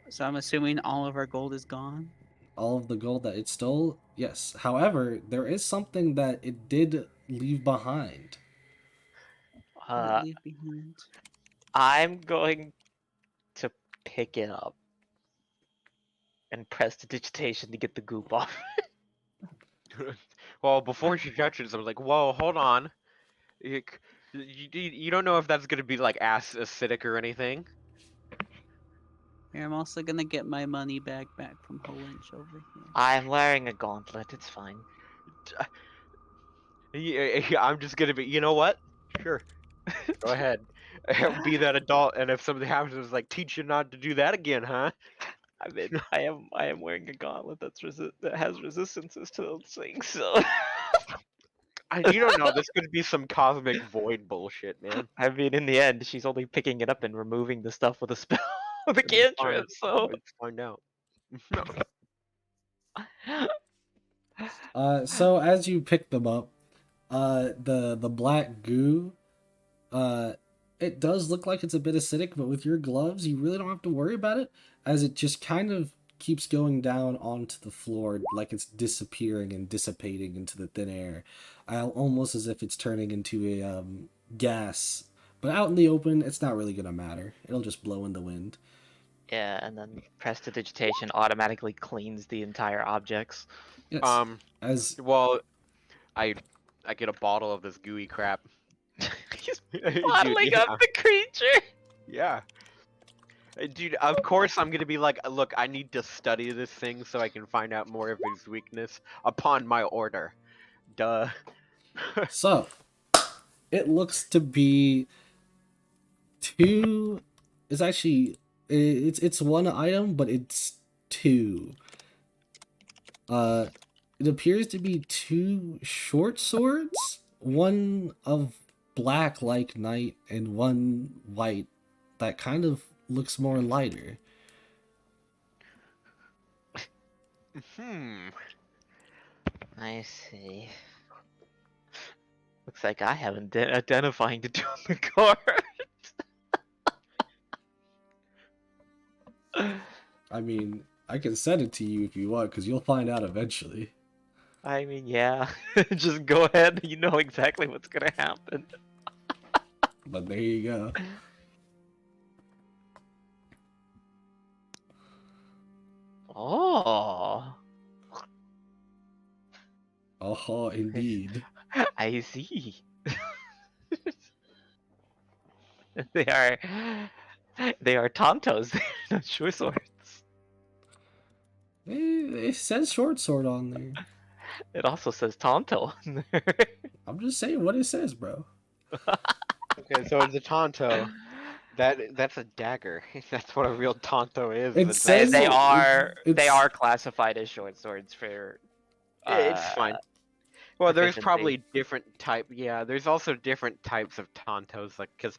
So I'm assuming all of our gold is gone. All of the gold that it stole, yes. However, there is something that it did leave behind. What did it leave behind? I'm going to pick it up and press the digitation to get the goop off. Well, before she touches, I was like, "Whoa, hold on. You don't know if that's gonna be like acidic or anything." Here, I'm also gonna get my money back from Holinch over here. I'm wearing a gauntlet, it's fine. I'm just gonna be. You know what? Sure. Go ahead. Be that adult, and if something happens, it's like teach you not to do that again, huh? I am wearing a gauntlet that has resistances to those things, so You don't know. This could be some cosmic void bullshit, man. I mean in the end she's only picking it up and removing the stuff with a spell with a cantrip, so Let's find out. So as you pick them up, the black goo, it does look like it's a bit acidic, but with your gloves, you really don't have to worry about it, as it just kind of keeps going down onto the floor, like it's disappearing and dissipating into the thin air, almost as if it's turning into a gas. But out in the open, it's not really gonna matter. It'll just blow in the wind. yeah, and then prestidigitation automatically cleans the entire objects. Yes. As Well, I get a bottle of this gooey crap. He's Dude, bottling yeah. up the creature. Yeah. Dude, of course I'm gonna be like, look, I need to study this thing so I can find out more of his weakness upon my order. Duh. so, it looks to be two. It's actually it's one item, but it's two. It appears to be two short swords, one of black like night and one white that kind of looks more lighter. Hmm. I see. Looks like I have identifying to do on the card. I mean, I can send it to you if you want, because you'll find out eventually. I mean, yeah. Just go ahead. You know exactly what's gonna happen. But there you go. Oh, Oh, indeed. I see. They are Tontos. They're not short swords. It says short sword on there. It also says Tonto on there. I'm just saying what it says, bro. Okay, so it's a Tonto. That's a dagger. That's what a real Tonto is. It It's says They it- are it's- classified as short swords for. It's fine. Well, there's proficiency. probably different type. Yeah, there's also different types of Tontos, like because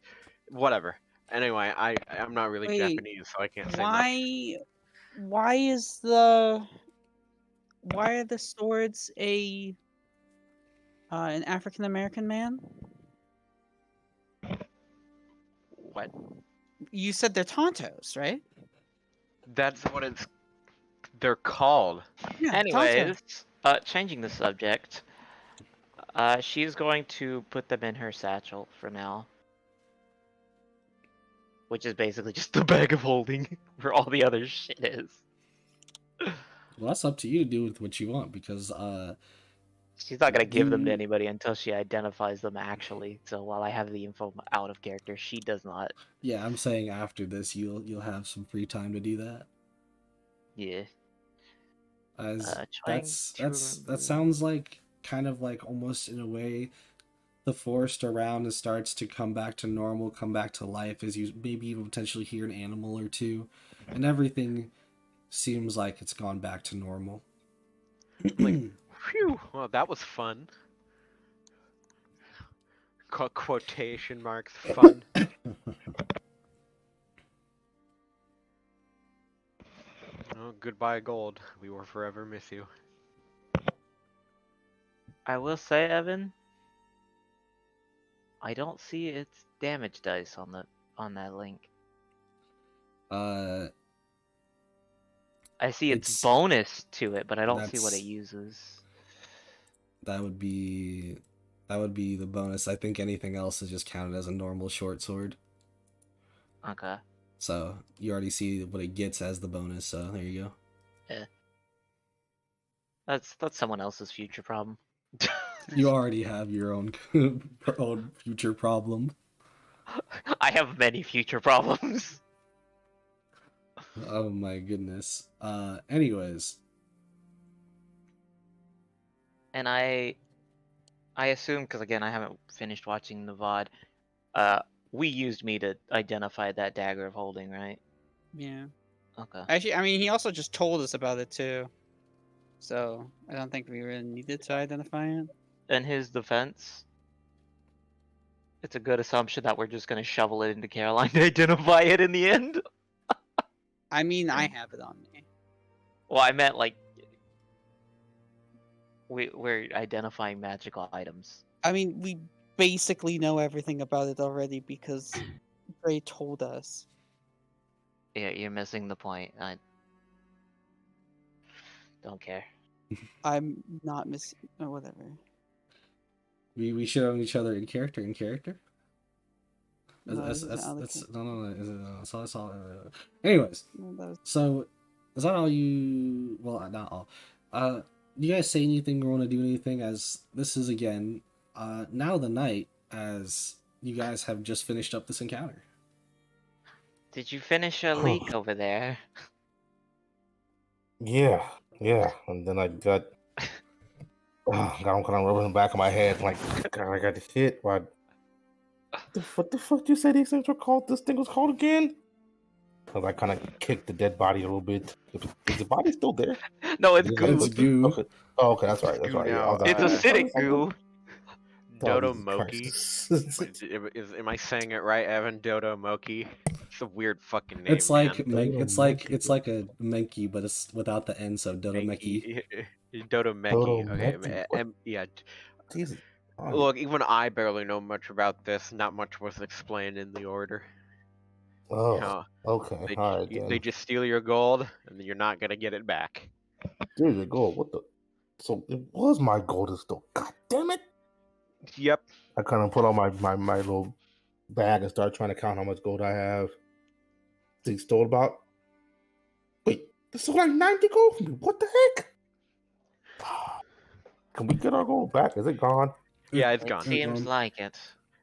whatever. Anyway, I'm not really Wait, Japanese, so I can't say much. Why are the swords an African American man? What? You said they're Tontos, right? That's what they're called. Yeah, Tonto. Anyways, changing the subject. She's going to put them in her satchel for now. Which is basically just the bag of holding where all the other shit is. Well, that's up to you to do with what you want, because She's not gonna give them to You- anybody until she identifies them actually. So while I have the info out of character, she does not. yeah, I'm saying after this you'll have some free time to do that. Yeah. As Trying to that remember. sounds like kind of like almost in a way the forest around and starts to come back to normal, come back to life, as you maybe even potentially hear an animal or two, and everything seems like it's gone back to normal. Like, phew. Well, that was fun. Quotation marks. Fun. Oh, goodbye, gold. We will forever miss you. I will say, Evan, I don't see its damage dice on that link. uh, I see its It's- bonus to it, but I don't see what it that's- uses. that would be the bonus. I think anything else is just counted as a normal short sword. Okay. So you already see what it gets as the bonus. So there you go. That's someone else's future problem. You already have your own own future problem. I have many future problems. Oh my goodness. Anyways, And I assume, because again I haven't finished watching the VOD, we used me to identify that dagger of holding, right? Yeah. Okay. Actually, I mean, he also just told us about it too. So I don't think we really needed to identify it. In his defense, it's a good assumption that we're just gonna shovel it into Caroline to identify it in the end. I mean, I have it on me. Well, I meant like we're identifying magical items. I mean, we basically know everything about it already because Gray told us. Yeah, you're missing the point. I don't care. I'm not missing. Oh, whatever. we shit on each other in character. No, this is the other That's all. Anyways, No, that was- so is that all you? Well, not all. Do you guys say anything or want to do anything? As this is again, now the night, as you guys have just finished up this encounter. Did you finish a leak over there? Yeah, and then I got him kind of rubbing the back of my head, like, God, I got hit. What the fuck did you say these things were called? This thing was called again? Because I kind of kicked the dead body a little bit. Is the body still there? No, it's Is it goo. It's goo. Okay. Oh, okay, that's right. It's goo Yeah, I now, was like, It's Uh, acidic goo. Dodo Jesus Moki. Christ. Am I saying it right, Evan? Dodo Moki. It's a weird fucking name. It's like man. it's like a Menki, but it's without the N, so Dodomeki. Dodo Meki. Dodo Okay, Meki, what? yeah. Jesus. Alright. Look, even I barely know much about this. Not much was explained in the order. Oh, How okay. they, All right they then. just steal your gold, and then you're not gonna get it back. There's the gold. What the? So it was my golden store. God damn it! Yep. I kind of put on my little bag and start trying to count how much gold I have. They stole about. Wait, they stole like 90 gold from me. What the heck? Can we get our gold back? Is it gone? Yeah, it's It gone. seems like it.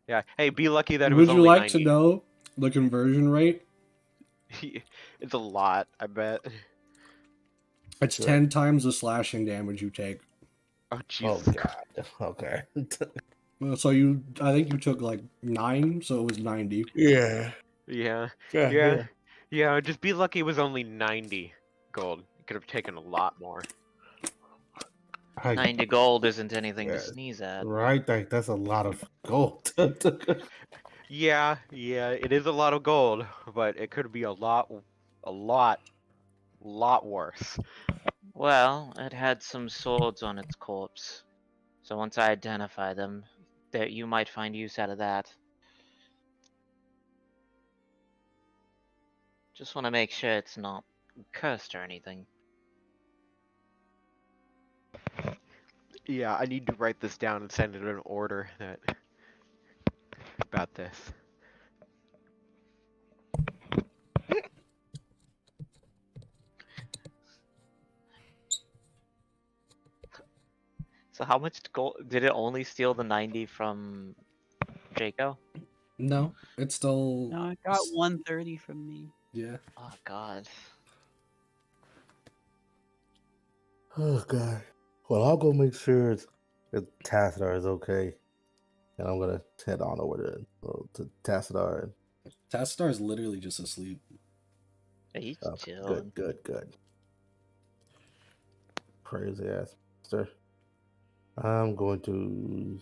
Yeah. Hey, be lucky that it Would was you only like 90. to know the conversion rate? It's a lot, I bet. It's Sure. 10 times the slashing damage you take. Oh Oh Jesus. god. Okay. So I think you took like 9, so it was 90. yeah. Yeah. Yeah. Yeah. Just be lucky it was only 90 gold. You could have taken a lot more. 90 gold isn't anything to Yes. sneeze at. Right, that's a lot of gold. Yeah, it is a lot of gold, but it could be a lot worse. Well, it had some swords on its corpse. So once I identify them, that you might find use out of that. Just want to make sure it's not cursed or anything. Yeah, I need to write this down and send it in an order that about this. So how much gold did it only steal the 90 from Jaco? No, it's still. No, it got 130 from me. Yeah. Oh god. Oh god. Well, I'll go make sure that Tassadar is okay, and I'm gonna head on over to Tassadar. Tastar is literally just asleep. He's And, chilling. good. Crazy ass monster. I'm going to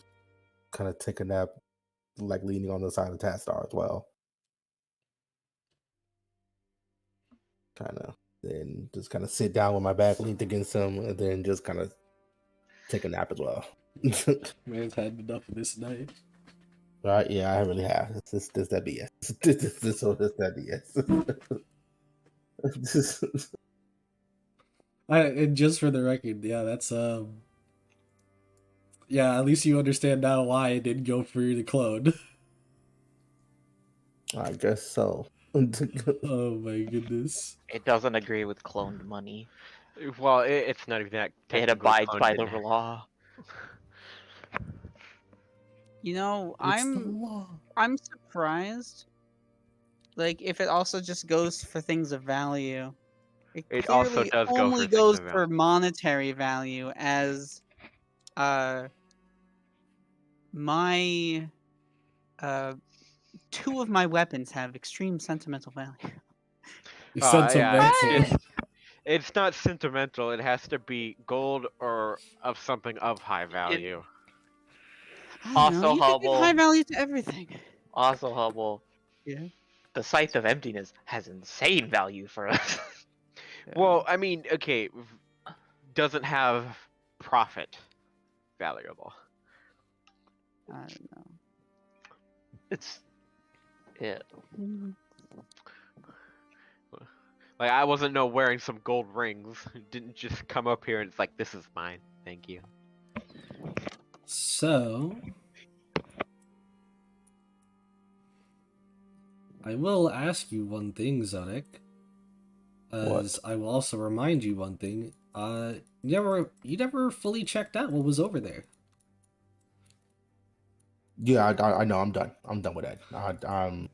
kind of take a nap, like leaning on the side of Tassadar as well. Then just kind of sit down with my back leaned against him, and then just kind of take a nap as well. Man's had enough of this night. Right? Yeah, I really have. This that BS. This that BS. And just for the record, yeah, that's yeah, at least you understand now why I didn't go for the clone. I guess so. Oh my goodness. It doesn't agree with cloned money. Well, it's not even that. It technically abides by the cloned. law. You know, It's the law. I'm surprised. Like, if it also just goes for things of value. It also clearly does go for only things goes of for value. monetary value, as my 2 of my weapons have extreme sentimental value. It's Yeah, sentimental. it's not sentimental. It has to be gold or of something of high value. I don't know, Also, you can give Hubble. high value to everything. Also, Hubble. Yeah. The Scythe of Emptiness has insane value for us. Well, I mean, okay, doesn't have profit valuable. I don't know. It's yeah. Like, I wasn't wearing some gold rings. Didn't just come up here and it's like, this is mine. Thank you. So I will ask you one thing, Zodic. As I will also remind you one thing. You never fully checked out what was over there. Yeah, I know. I'm done. I'm done with that.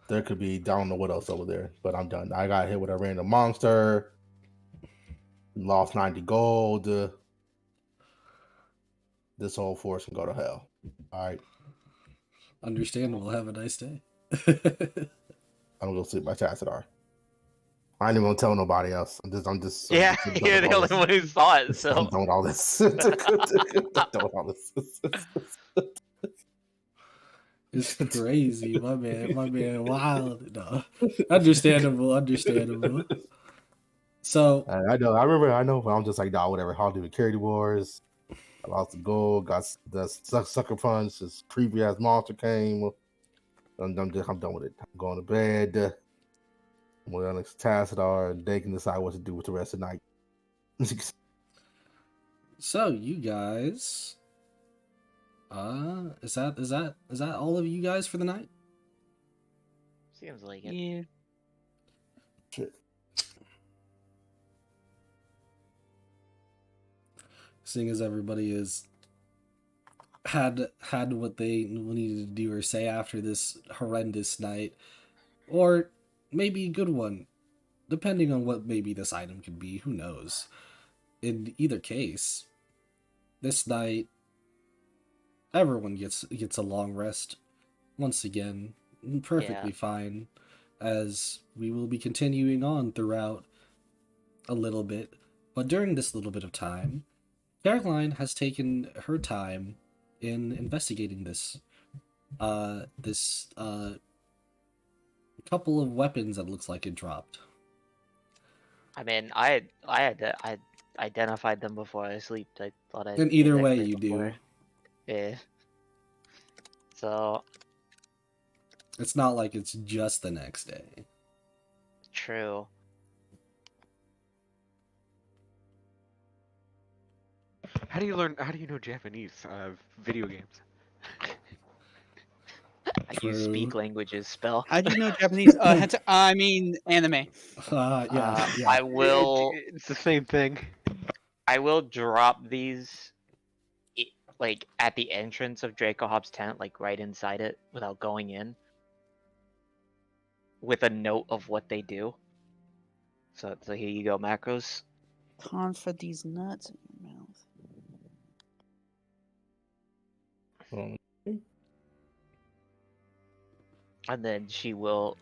There could be, I don't know what else over there, but I'm done. I got hit with a random monster. Lost 90 gold. This whole force can go to hell. All right. Understandable. Have a nice day. I'm gonna go sleep by Tassadar. I ain't even gonna tell nobody else. I'm just Yeah, I'm done you're with the all only this. one who saw it, I'm so done with all this. I'm done with all this. It's crazy, my man, wild. No, understandable. So I know. I know. But I'm just like, nah, whatever. I'll do the Carry Wars. I lost the gold, got the sucker punch. This creepy ass monster came. I'm done with it. I'm going to bed. I'm going to Tassadar, and they can decide what to do with the rest of the night. So you guys, is that all of you guys for the night? Seems like it. Yeah. Seeing as everybody is had what they needed to do or say after this horrendous night, or maybe a good one, depending on what maybe this item could be. Who knows? In either case, this night everyone gets a long rest once again, perfectly fine, as we will be continuing on throughout a little bit. But during this little bit of time, Caroline has taken her time in investigating this couple of weapons that looks like it dropped. I mean, I identified them before I slept. I thought I. And either way, you do. Yeah. So It's not like it's just the next day. true. How do you know Japanese? Video games. You speak languages, spell. How do you know Japanese? I mean anime. Yeah. I will. It's the same thing. I will drop these, like at the entrance of Draco Hop's tent, like right inside it, without going in, with a note of what they do. So here you go, macros. Con for these nuts in your mouth. And then she'll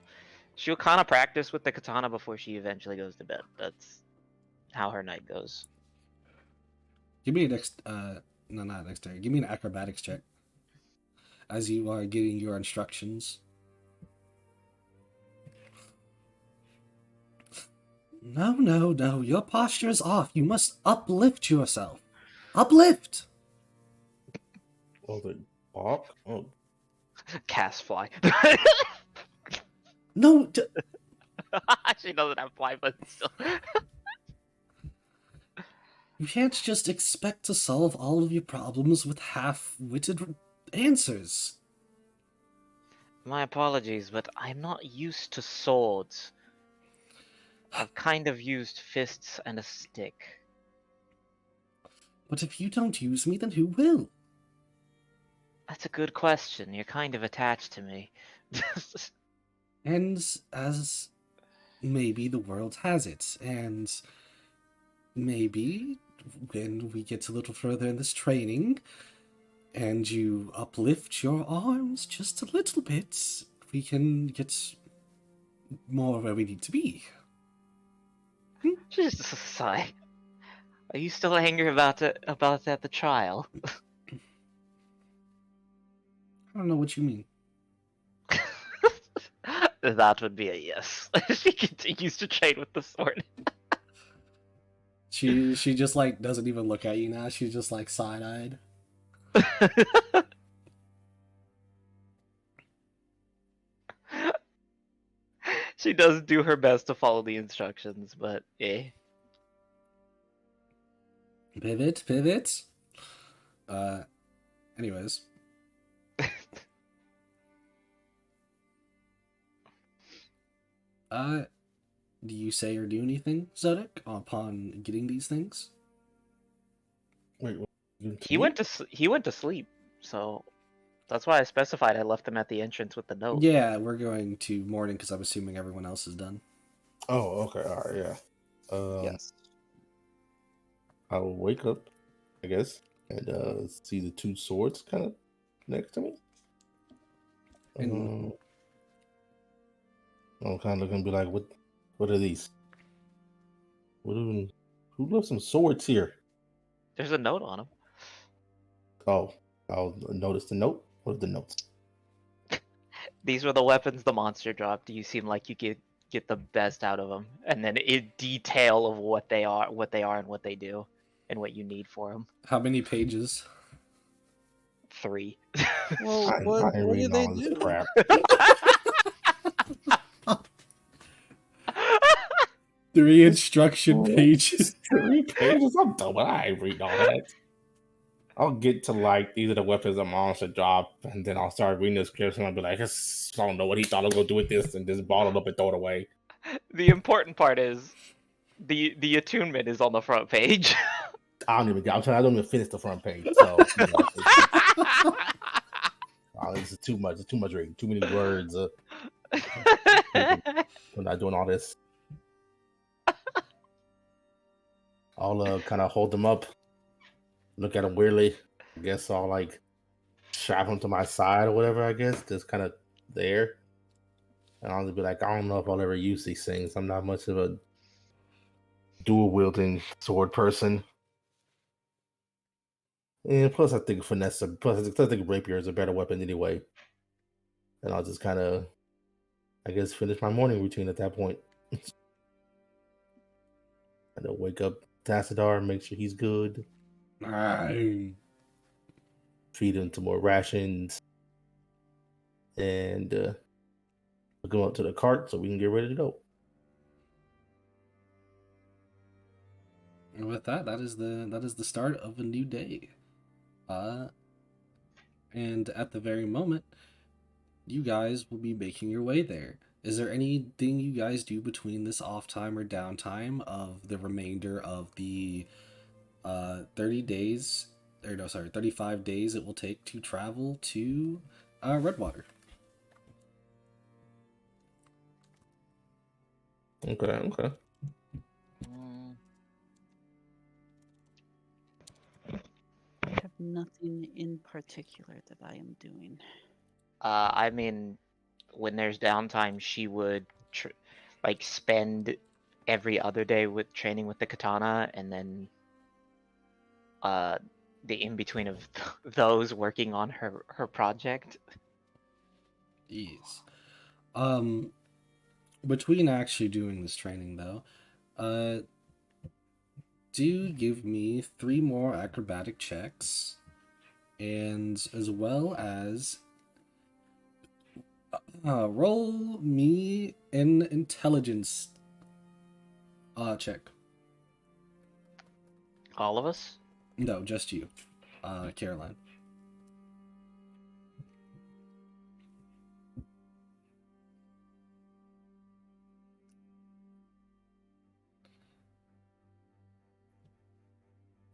kind of practice with the katana before she eventually goes to bed. That's how her night goes. Give me not dexterity. Give me an acrobatics check as you are getting your instructions. No. Your posture is off. You must uplift yourself. Uplift. Oh, the walk. Oh, Cast fly. No. She doesn't have fly, but still. You can't just expect to solve all of your problems with half-witted answers. My apologies, but I'm not used to swords. I've kind of used fists and a stick. But if you don't use me, then who will? That's a good question. You're kind of attached to me. And as maybe the world has it, and maybe when we get a little further in this training, and you uplift your arms just a little bit, we can get more where we need to be. Just a sigh. Are you still angry about the trial? I don't know what you mean. That would be a yes. She continues to train with the sword. She just like doesn't even look at you now. She's just like side-eyed. She does do her best to follow the instructions, but Pivot. Anyways. Do you say or do anything, Zodic, upon getting these things? wait. he went to sleep, so that's why I specified I left them at the entrance with the note. Yeah, we're going to morning because I'm assuming everyone else is done. Oh, okay. All right. Yeah. Yes. I'll wake up, I guess, and see the two swords kind of next to me. And- I'm kind of looking and be like, what are these? Who left some swords here? There's a note on them. Oh, I'll notice the note. What are the notes? These were the weapons the monster dropped. You seem like you get the best out of them, and then in detail of what they are, and what they do. and what you need for them. How many pages? 3. Well, I ain't what do reading they all this do? crap. 3 instruction pages. 3 pages? I'm dumb. I ain't reading all that. I'll get to like these are the weapons a monster drop, and then I'll start reading the scripts, and I'll be like, I don't know what he thought I was gonna do with this, and just bottle it up and throw it away. The important part is the attunement is on the front page. I don't even finish the front page, so you know, this is too much. It's too much reading. Too many words. We're not doing all this. I'll kind of hold them up, look at them weirdly. I guess I'll like strap them to my side or whatever. I guess just kind of there, and I'll just be like, I don't know if I'll ever use these things. I'm not much of a dual wielding sword person. And plus, I think finesse. Plus, I think rapier is a better weapon anyway. And I'll just kind of, I guess, finish my morning routine at that point. And I'll wake up Tassadar, make sure he's good, feed him to more rations, and hook him up to the cart so we can get ready to go. And with that, that is the start of a new day. And at the very moment, you guys will be making your way there. Is there anything you guys do between this off time or downtime of the remainder of the 35 days it will take to travel to Redwater? Okay. I have nothing in particular that I am doing. I mean, when there's downtime, she would like spend every other day with training with the katana, and then the in between of those working on her project. Yes. Between actually doing this training though, do give me 3 more acrobatic checks, and as well as roll me an intelligence check. All of us? No, just you, Caroline.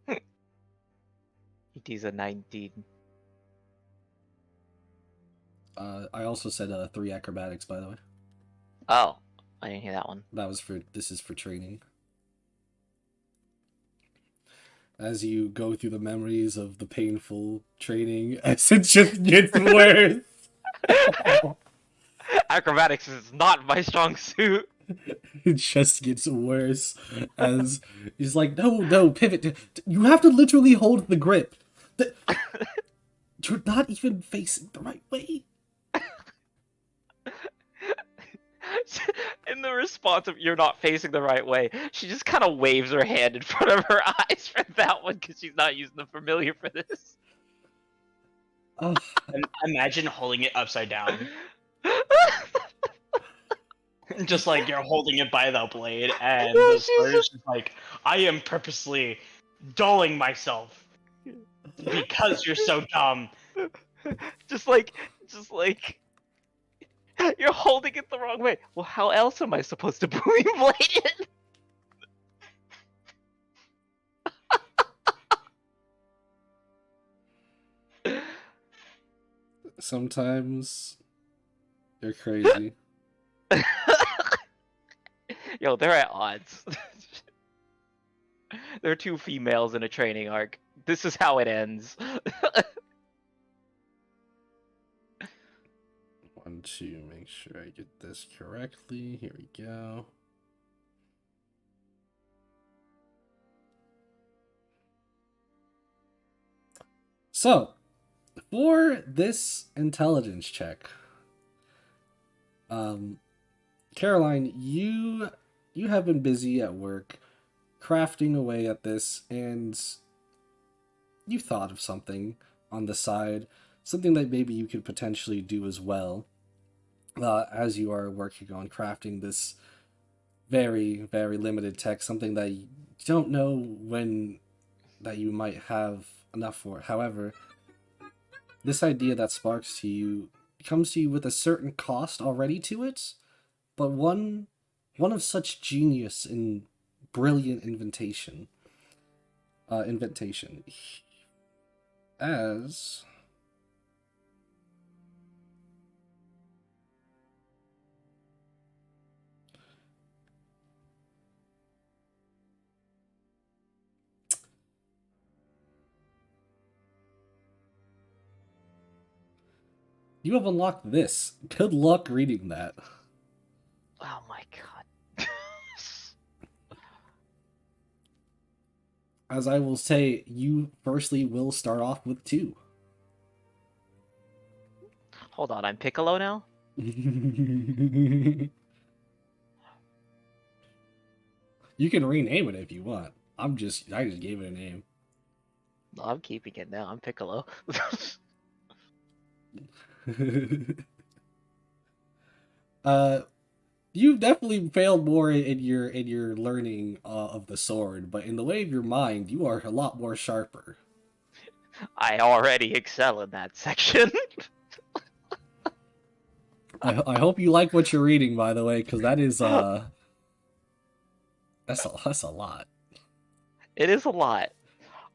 It is a 19. I also said 3 acrobatics, by the way. Oh, I didn't hear that one. This is for training. As you go through the memories of the painful training, as it just gets worse. Acrobatics is not my strong suit. It just gets worse as he's like, no, pivot. You have to literally hold the grip. You're not even facing the right way. In the response of "you're not facing the right way," she just kind of waves her hand in front of her eyes for that one because she's not using the familiar for this. Imagine holding it upside down. Just like you're holding it by the blade, and the sword is just like, I am purposely dulling myself because you're so dumb. just like you're holding it the wrong way. Well, how else am I supposed to boom blade it? Sometimes you're crazy. Yo, they're at odds. There are 2 females in a training arc. This is how it ends. 1, 2, make sure I get this correctly. Here we go. So, for this intelligence check, Caroline, you have been busy at work, crafting away at this, and you thought of something on the side, something that maybe you could potentially do as well, as you are working on crafting this very, very limited tech, something that you don't know when that you might have enough for. However, this idea that sparks to you comes to you with a certain cost already to it, but one of such genius and brilliant inventation as you have unlocked this. Good luck reading that. Oh my god. As I will say, you firstly will start off with 2. Hold on, I'm Piccolo now? You can rename it if you want. I just gave it a name. No, I'm keeping it now. I'm Piccolo. You've definitely failed more in your learning of the sword, but in the way of your mind, you are a lot more sharper. I already excel in that section. I hope you like what you're reading, by the way, because that is that's a lot. It is a lot.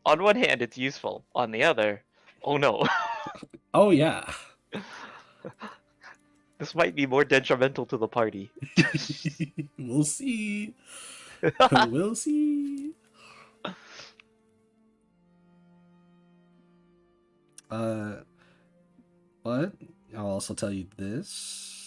On one hand, it's useful. On the other, oh no. Oh yeah. This might be more detrimental to the party. We'll see. We'll see. But I'll also tell you this.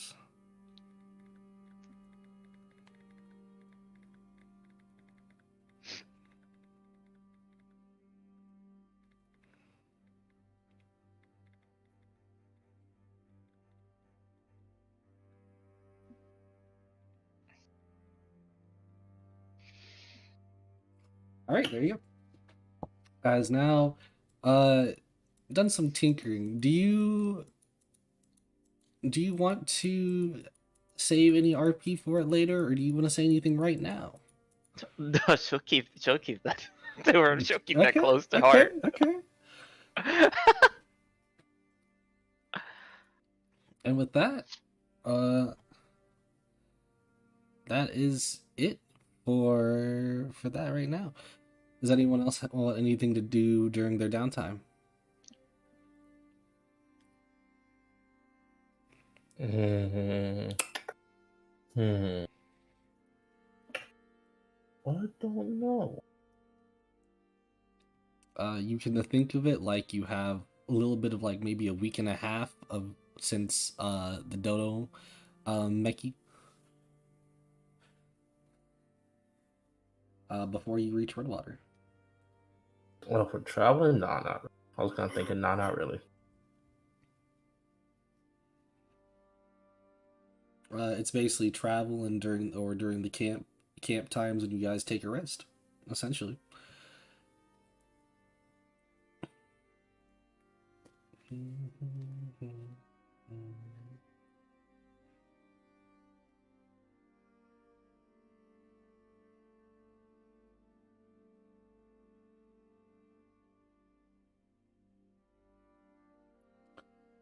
All right, there you go. As now, done some tinkering. Do you want to save any RP for it later, or do you want to say anything right now? No, she'll keep that. She'll keep that Okay, close to okay, heart. okay. And with that, that is it for that right now. Does anyone else want anything to do during their downtime? I don't know. You can think of it like you have a little bit of like maybe a week and a half of since the dodo Meki before you reach Redwater. Well, for traveling, nah, not. I was kind of thinking, nah, not really. It's basically travel and during the camp times when you guys take a rest, essentially.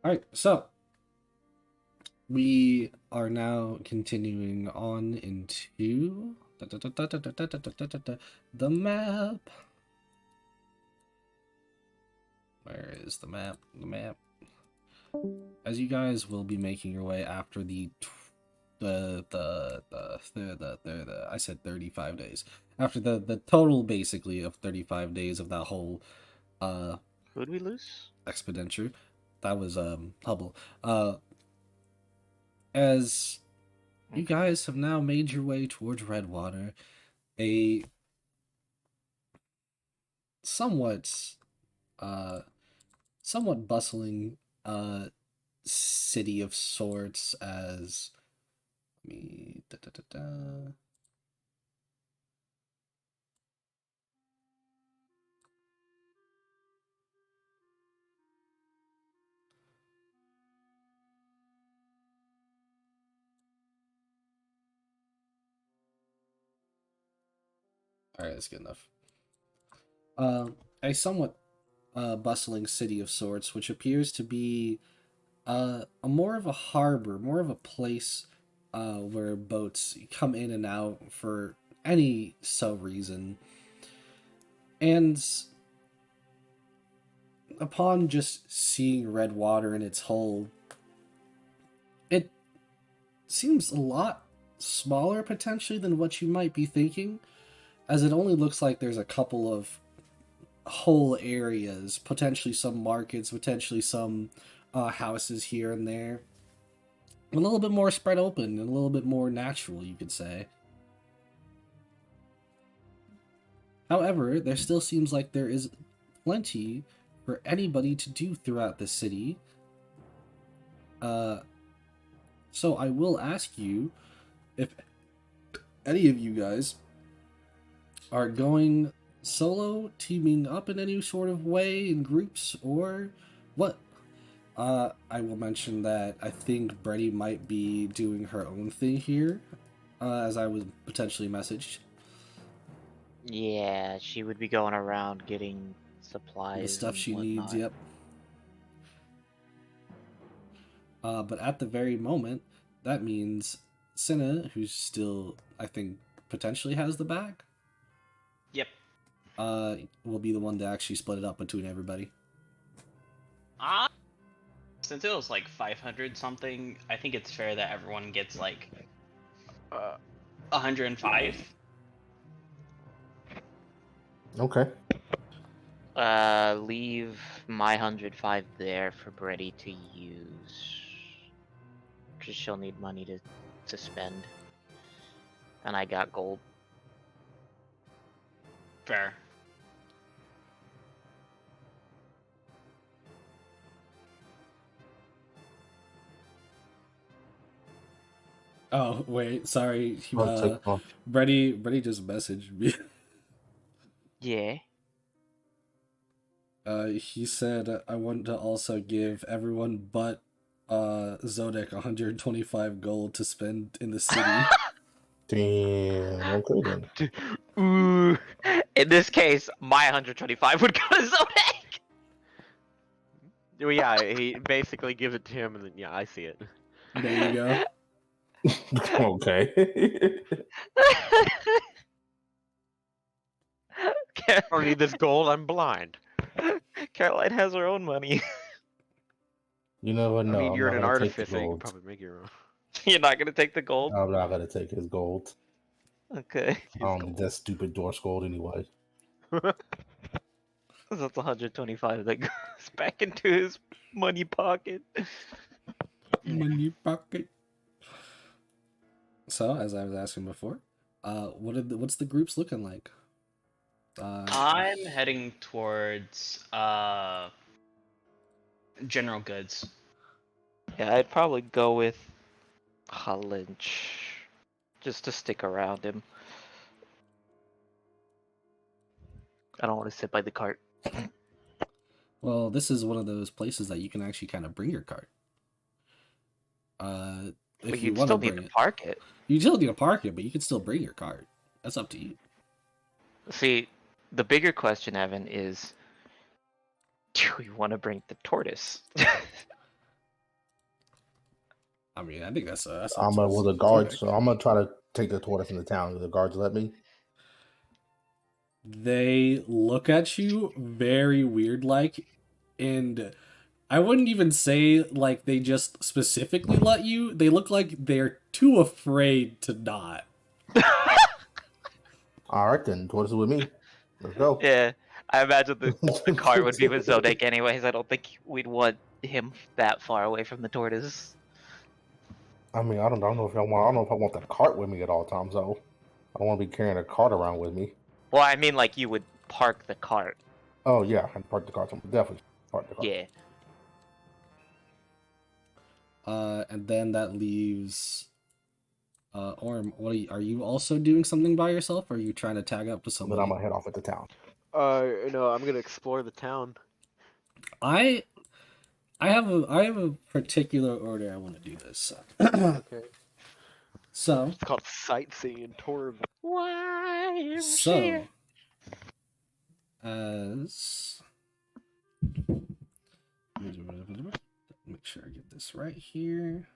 All right, so we are now continuing on into the map. Where is the map? The map. As you guys will be making your way after the I said 35 days. After the total basically of 35 days of that whole Who'd we lose? expenditure. That was Hubble. As you guys have now made your way towards Redwater, a somewhat bustling city of sorts. As Alright, that's good enough. A somewhat bustling city of sorts, which appears to be a more of a harbor, more of a place where boats come in and out for any reason. And upon just seeing red water in its hull, it seems a lot smaller potentially than what you might be thinking, as it only looks like there's a couple of whole areas, potentially some markets, potentially some houses here and there. A little bit more spread open and a little bit more natural, you could say. However, there still seems like there is plenty for anybody to do throughout the city. So I will ask you if any of you guys are going solo, teaming up in any sort of way in groups, or what? I will mention that I think Brady might be doing her own thing here, as I was potentially messaged. Yeah, she would be going around getting supplies. The stuff and she whatnot. needs, yep. But at the very moment, that means Cinna, who's still, I think, potentially has the bag, Yep. will be the one to actually split it up between everybody. Since it was like 500 something, I think it's fair that everyone gets like 105. Okay. Leave my 105 there for Brady to use. Because she'll need money to spend. And I got gold. Fair. Oh, wait, sorry. I'll take one. Brady just messaged me. Yeah. He said I want to also give everyone but Zodek 125 gold to spend in the city. Damn. Okay then. Ooh. In this case, my 125 would go to Zodek. Well, yeah, he basically gives it to him, and then yeah, I see it. There you go. Okay. I don't need this gold. I'm blind. Caroline has her own money. You know what? No, I mean, you're I'm an not gonna take the artificer. You can gold. probably make your own. You're not gonna take the gold? I'm not gonna take his gold. Okay. I don't need that stupid Dorse gold anyway. That's 125 that goes back into his money pocket. Money pocket. So, as I was asking before, what's the groups looking like? I'm heading towards general goods. Yeah, I'd probably go with Lynch. Just to stick around him. I don't want to sit by the cart. Well, this is one of those places that you can actually kind of bring your cart. If But you you'd want to still bring need to it, park it. you still need to park it, but you can still bring your cart. That's up to you. See, the bigger question, Evan, is do we want to bring the tortoise? I mean, I think that's I'm with the guards, so I'm gonna try to take the tortoise into town. Will the guards let me? They look at you very weird like, and I wouldn't even say like they just specifically let you. They look like they're too afraid to not. All right then, tortoise is with me. Let's go. Yeah, I imagine the cart would be with Zodek anyways. I don't think we'd want him that far away from the tortoise. I mean, I don't know if I don't know if I want the cart with me at all times though. I don't want to be carrying a cart around with me. Well, I mean, like you would park the cart. Oh yeah, I park the cart. Definitely park the cart. Yeah. And then that leaves. Orm, what are you also doing something by yourself, or are you trying to tag up with So then somebody? I'm gonna head off at the town. No, I'm gonna explore the town. I have a particular order I want to do this. Okay. So, It's called sightseeing tour. so as make sure I get this right here.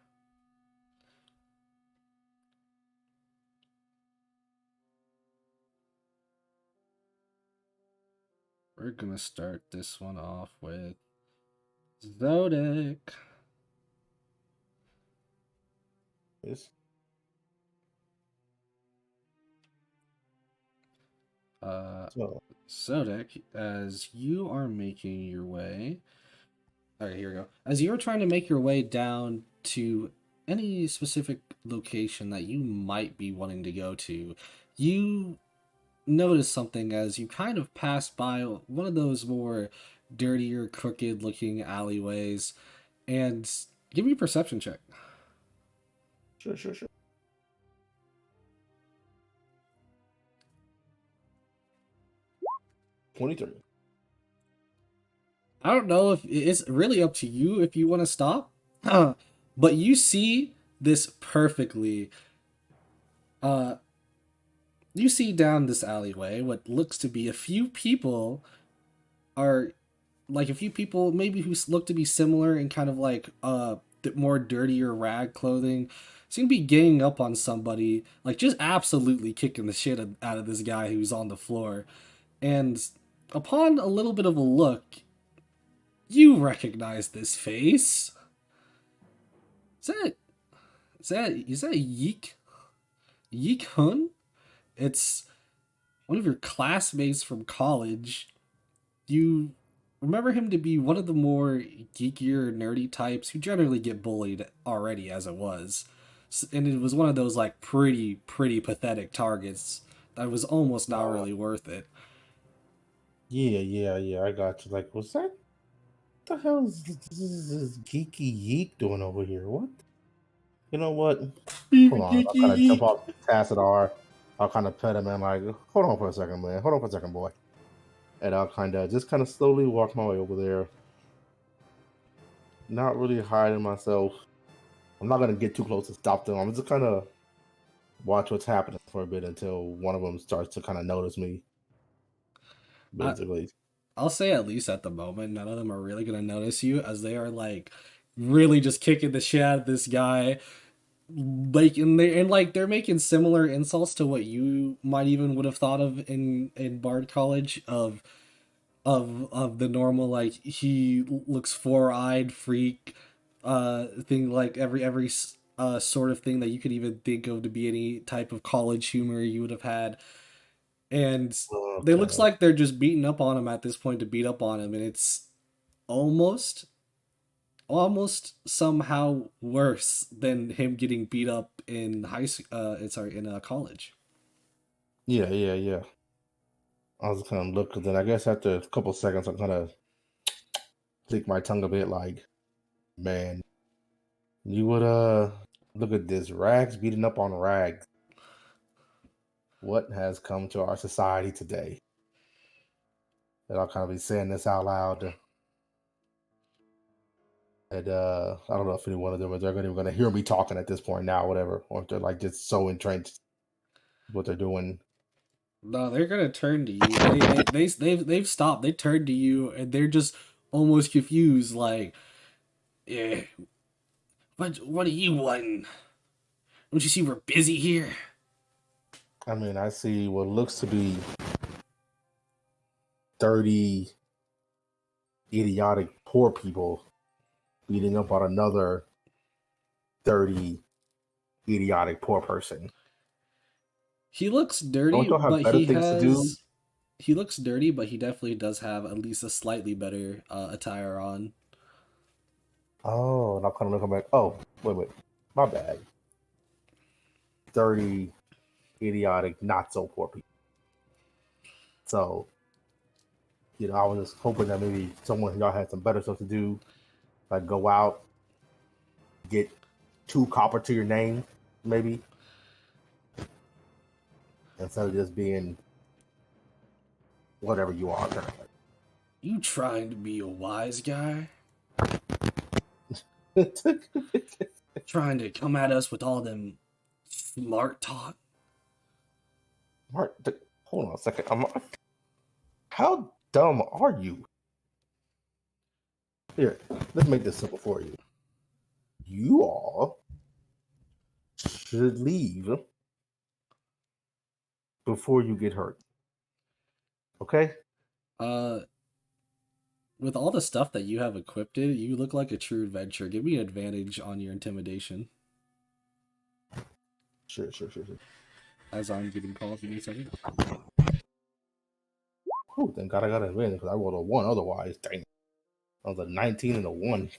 We're gonna start this one off with Zodic. Yes. So, Zodic, as you are making your way. Alright, here we go. As you're trying to make your way down to any specific location that you might be wanting to go to, you notice something as you kind of pass by one of those more dirtier, crooked looking alleyways. And give me a perception check. sure. 23. I don't know if it's really up to you if you want to stop, but you see this perfectly. You see down this alleyway what looks to be a few people are like a few people maybe who look to be similar in kind of like more dirtier rag clothing seem to be ganging up on somebody, like just absolutely kicking the shit out of this guy who's on the floor. And upon a little bit of a look, you recognize this face. Is that Yeek? Yeek Hun? It's one of your classmates from college. You remember him to be one of the more geekier, nerdy types who generally get bullied already as it was. And it was one of those like pretty pathetic targets that was almost not really worth it. Yeah. I got you. Like, what's that? What the hell is this geeky yeek doing over here? What? You know what? Hold on. I'll kind of jump off Tassadar. I'll kind of pet him and like, hold on for a second, man. Hold on for a second, boy. And I'll kind of slowly walk my way over there. Not really hiding myself. I'm not gonna get too close to stop them. I'm just kind of watch what's happening for a bit until one of them starts to kind of notice me. Basically. I'll say at least at the moment, none of them are really gonna notice you as they are like really just kicking the shit out of this guy. Like they're making similar insults to what you might even would have thought of in Bard College of the normal like he looks four-eyed freak thing, like every sort of thing that you could even think of to be any type of college humor you would have had. And Okay. it looks like they're just beating up on him at this point to beat up on him, and it's almost somehow worse than him getting beat up in college. Yeah. I was kind of looking. Then I guess after a couple seconds, I kind of click my tongue a bit, like, man, you would look at this, rags beating up on rags. What has come to our society today? And I'll kind of be saying this out loud. And I don't know if any one of them is even going to hear me talking at this point now, whatever, or if they're like just so entrenched what they're doing. No, they're gonna turn to you. They've stopped. They turned to you, and they're just almost confused. Like, yeah, what do you want? Don't you see we're busy here? I mean, I see what looks to be 30 idiotic poor people beating up on another 30 idiotic poor person. He looks dirty, Don't y'all have but better things to do? he looks dirty, but he definitely does have at least a slightly better attire on. Oh, and I'm kind of looking back. Oh, wait, my bad. 30 idiotic, not so poor people. So, I was just hoping that maybe someone y'all had some better stuff to do, like go out, get 2 copper to your name, maybe, instead of just being whatever you are currently. You trying to be a wise guy? Trying to come at us with all them Smart talk. Hold on a second. How dumb are you? Here, let's make this simple for you. You all should leave before you get hurt. Okay? With all the stuff that you have equipped, you look like a true adventurer. Give me an advantage on your intimidation. Sure. As I'm getting calls, give me a second. Oh, thank God I got an advantage because I rolled a 1 otherwise. Dang. I was a 19 and a 1.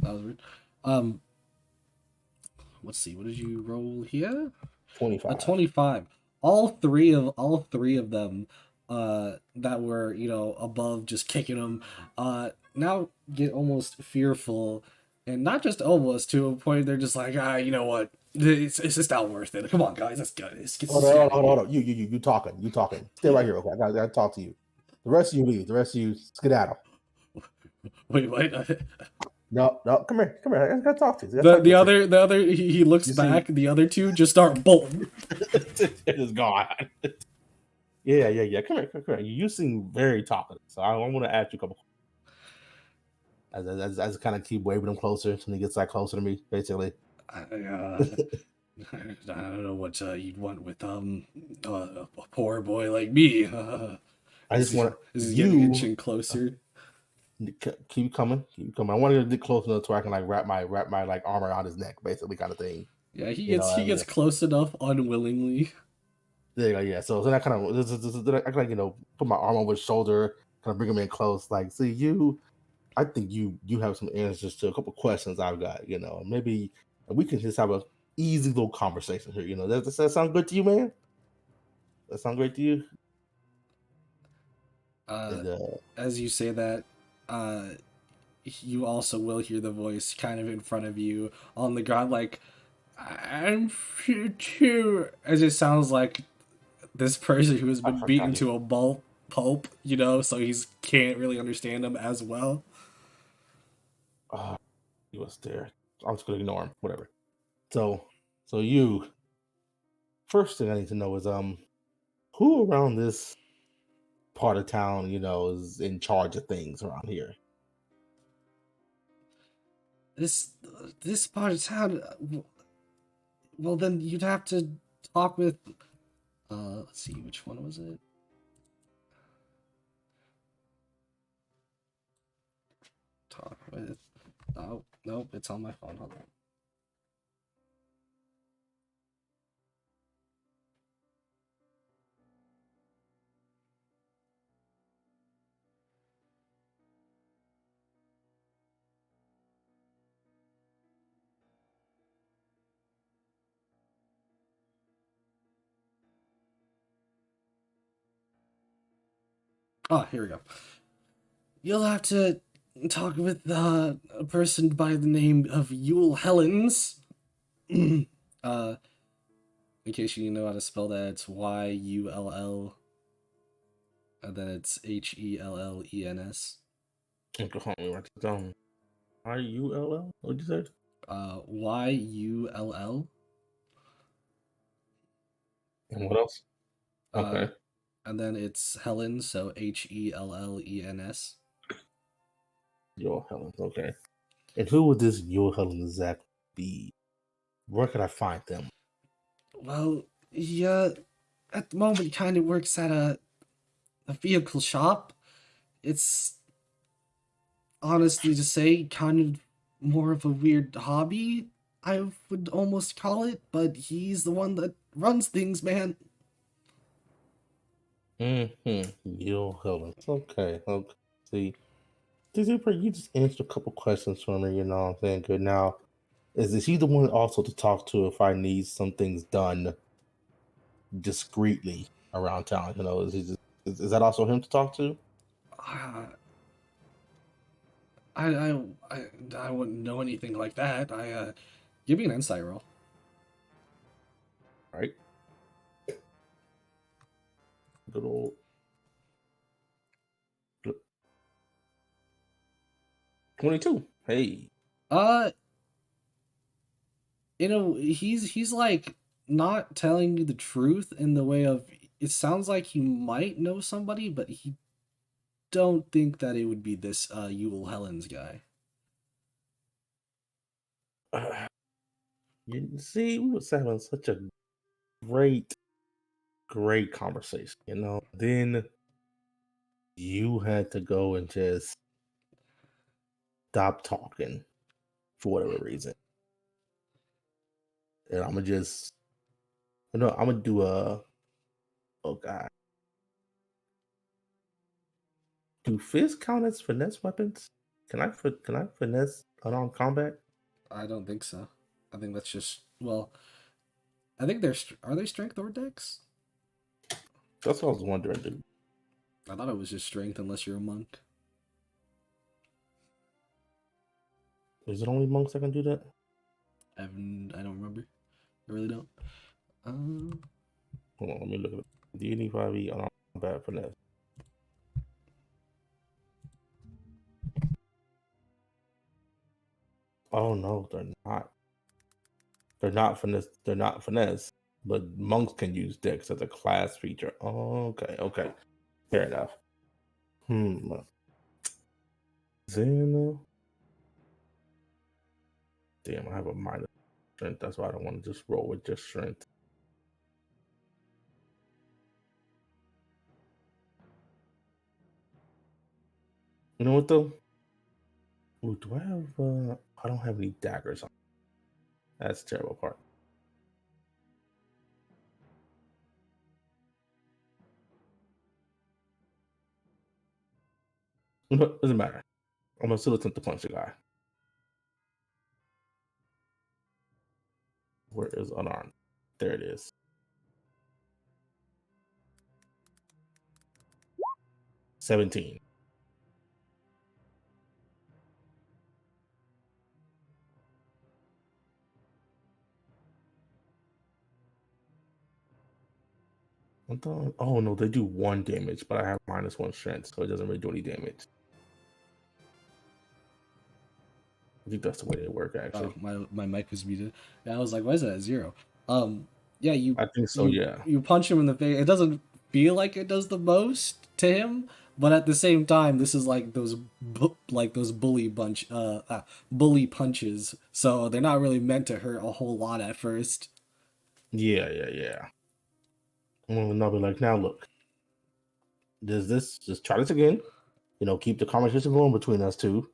That was weird. Let's see. What did you roll here? 25. A 25. All three of them that were, above just kicking them now get almost fearful, and not just almost, to a point they're just like, you know what? It's just not worth it. Come on, guys, let's go. Hold on. You talking. Stay right here, okay? I gotta talk to you. The rest of you leave. The rest of you skedaddle. Wait, wait. No, come here. I gotta talk to you. The other he looks back. The other two just start bolting. It's gone. Yeah. Come here. You seem very talkative, so I want to ask you a couple. As I kind of keep waving him closer until he gets like closer to me, basically. I don't know what you'd want with a poor boy like me. I just want this is getting inching closer. Keep coming. I want to get close enough so I can like wrap my like arm around his neck, basically, kind of thing. Yeah, he gets close enough unwillingly. There you go. Yeah. So then I kind of I kind of put my arm over his shoulder, kind of bring him in close. Like, see you. I think you have some answers to a couple questions I've got. Maybe we can just have a easy little conversation here. Does that sound good to you, man? That sound great to you? As you say that, you also will hear the voice kind of in front of you on the ground, like, I'm too, as it sounds like this person who has been beaten to a pulp, so he can't really understand him as well. He was there. I'm just gonna ignore him. Whatever. So you. First thing I need to know is who around this part of town, is in charge of things around here? This part of town. Well, then you'd have to talk with. Let's see, which one was it? Talk with. Oh, nope, it's on my phone. Hold on. Oh, here we go. You'll have to talk with a person by the name of Yule Helens. In case you know how to spell that, it's Yull, and then it's Hellens. Okay, hold on, write it down. Yull? What'd you say? Yull. And what else? Okay. And then it's Helen, so Hellens. Yule Helens, okay. And who would this Yule Helens exactly be? Where could I find them? Well, yeah, at the moment, kind of works at a vehicle shop. It's honestly to say kind of more of a weird hobby, I would almost call it, but he's the one that runs things, man. Yule Helens. Okay. See, you just answered a couple questions for me, you know what I'm saying? Good. Now, is he the one also to talk to if I need some things done discreetly around town? Is Is that also him to talk to? Uh, I, I, I wouldn't know anything like that. Give me an insight roll. All right. Good old. 22. Hey. Uh, he's like not telling you the truth in the way of it sounds like he might know somebody, but he don't think that it would be this Yule Helens guy. You see, we was having such a great, great conversation. Then you had to go and just stop talking for whatever reason. And I'm gonna do oh god. Do fists count as finesse weapons? Can I finesse unarmed combat? I don't think so. I think that's just well. I think are they strength or dex? That's what I was wondering, dude. I thought it was just strength unless you're a monk. Is it only monks that can do that? I don't remember. I really don't. Hold on, let me look at it. D&D 5e unarmed combat finesse. Oh no, they're not. They're not finesse. They're not finesse. But monks can use dex as a class feature. Oh, okay. Fair enough. Then, damn, I have a minus strength. That's why I don't want to just roll with just strength. You know what though? Ooh, do I have? I don't have any daggers on. That's the terrible part. Doesn't matter. I'm gonna still attempt to punch the guy. Where is unarmed? There it is. 17. Oh no, they do 1 damage, but I have -1 strength, so it doesn't really do any damage. I think that's the way they work, actually. Oh, my mic was muted. Yeah, I was like, why is that at 0? Yeah, I think so, yeah. You punch him in the face. It doesn't feel like it does the most to him, but at the same time, this is like those bully punches. So they're not really meant to hurt a whole lot at first. Yeah. And I'll be like, now look, just try this again. Keep the conversation going between us two.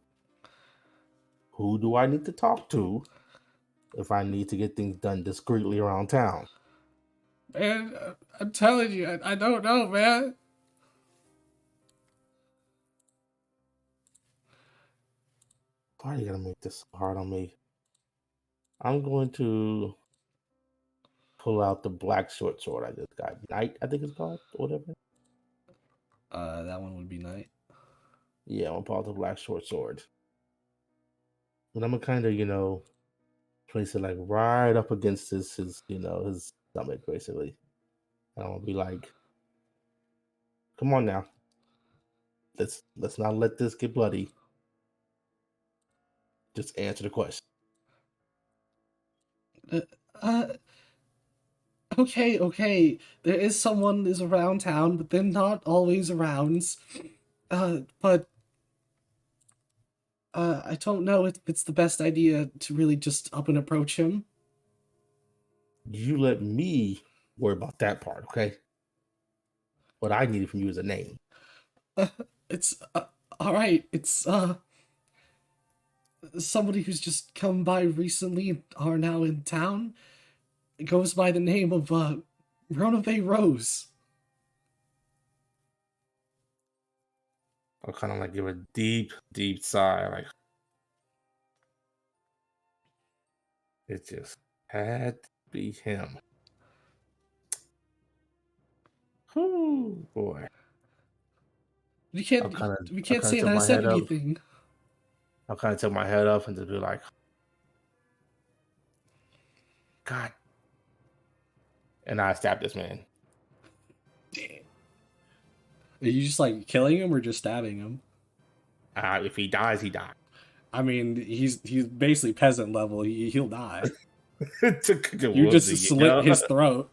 Who do I need to talk to if I need to get things done discreetly around town? Man, I'm telling you, I don't know, man. Why are you gonna make this so hard on me? I'm going to pull out the black short sword I just got. Knight, I think it's called, or whatever. That one would be night. Yeah, I'm gonna pull out the black short sword. And I'm gonna kind of, place it like right up against his stomach, basically. And I'm gonna be like, come on now. Let's not let this get bloody. Just answer the question. Okay. There is someone is around town, but they're not always around. But I don't know if it's the best idea to really just up and approach him. You let me worry about that part, okay? What I needed from you is a name. It's all right. It's somebody who's just come by recently and are now in town. It goes by the name of Ronave Rose. I'll kind of like give a deep, deep sigh, like it just had to be him. Whew, boy. We I'll can't. kind We of can't say tilt that I my said head up. anything. I'll kind of tilt my head up and just be like, God. And I stab this man. Are you just like killing him or just stabbing him? If he dies, he dies. I mean, he's basically peasant level. He'll die. You Well, just then, you slit know. his throat.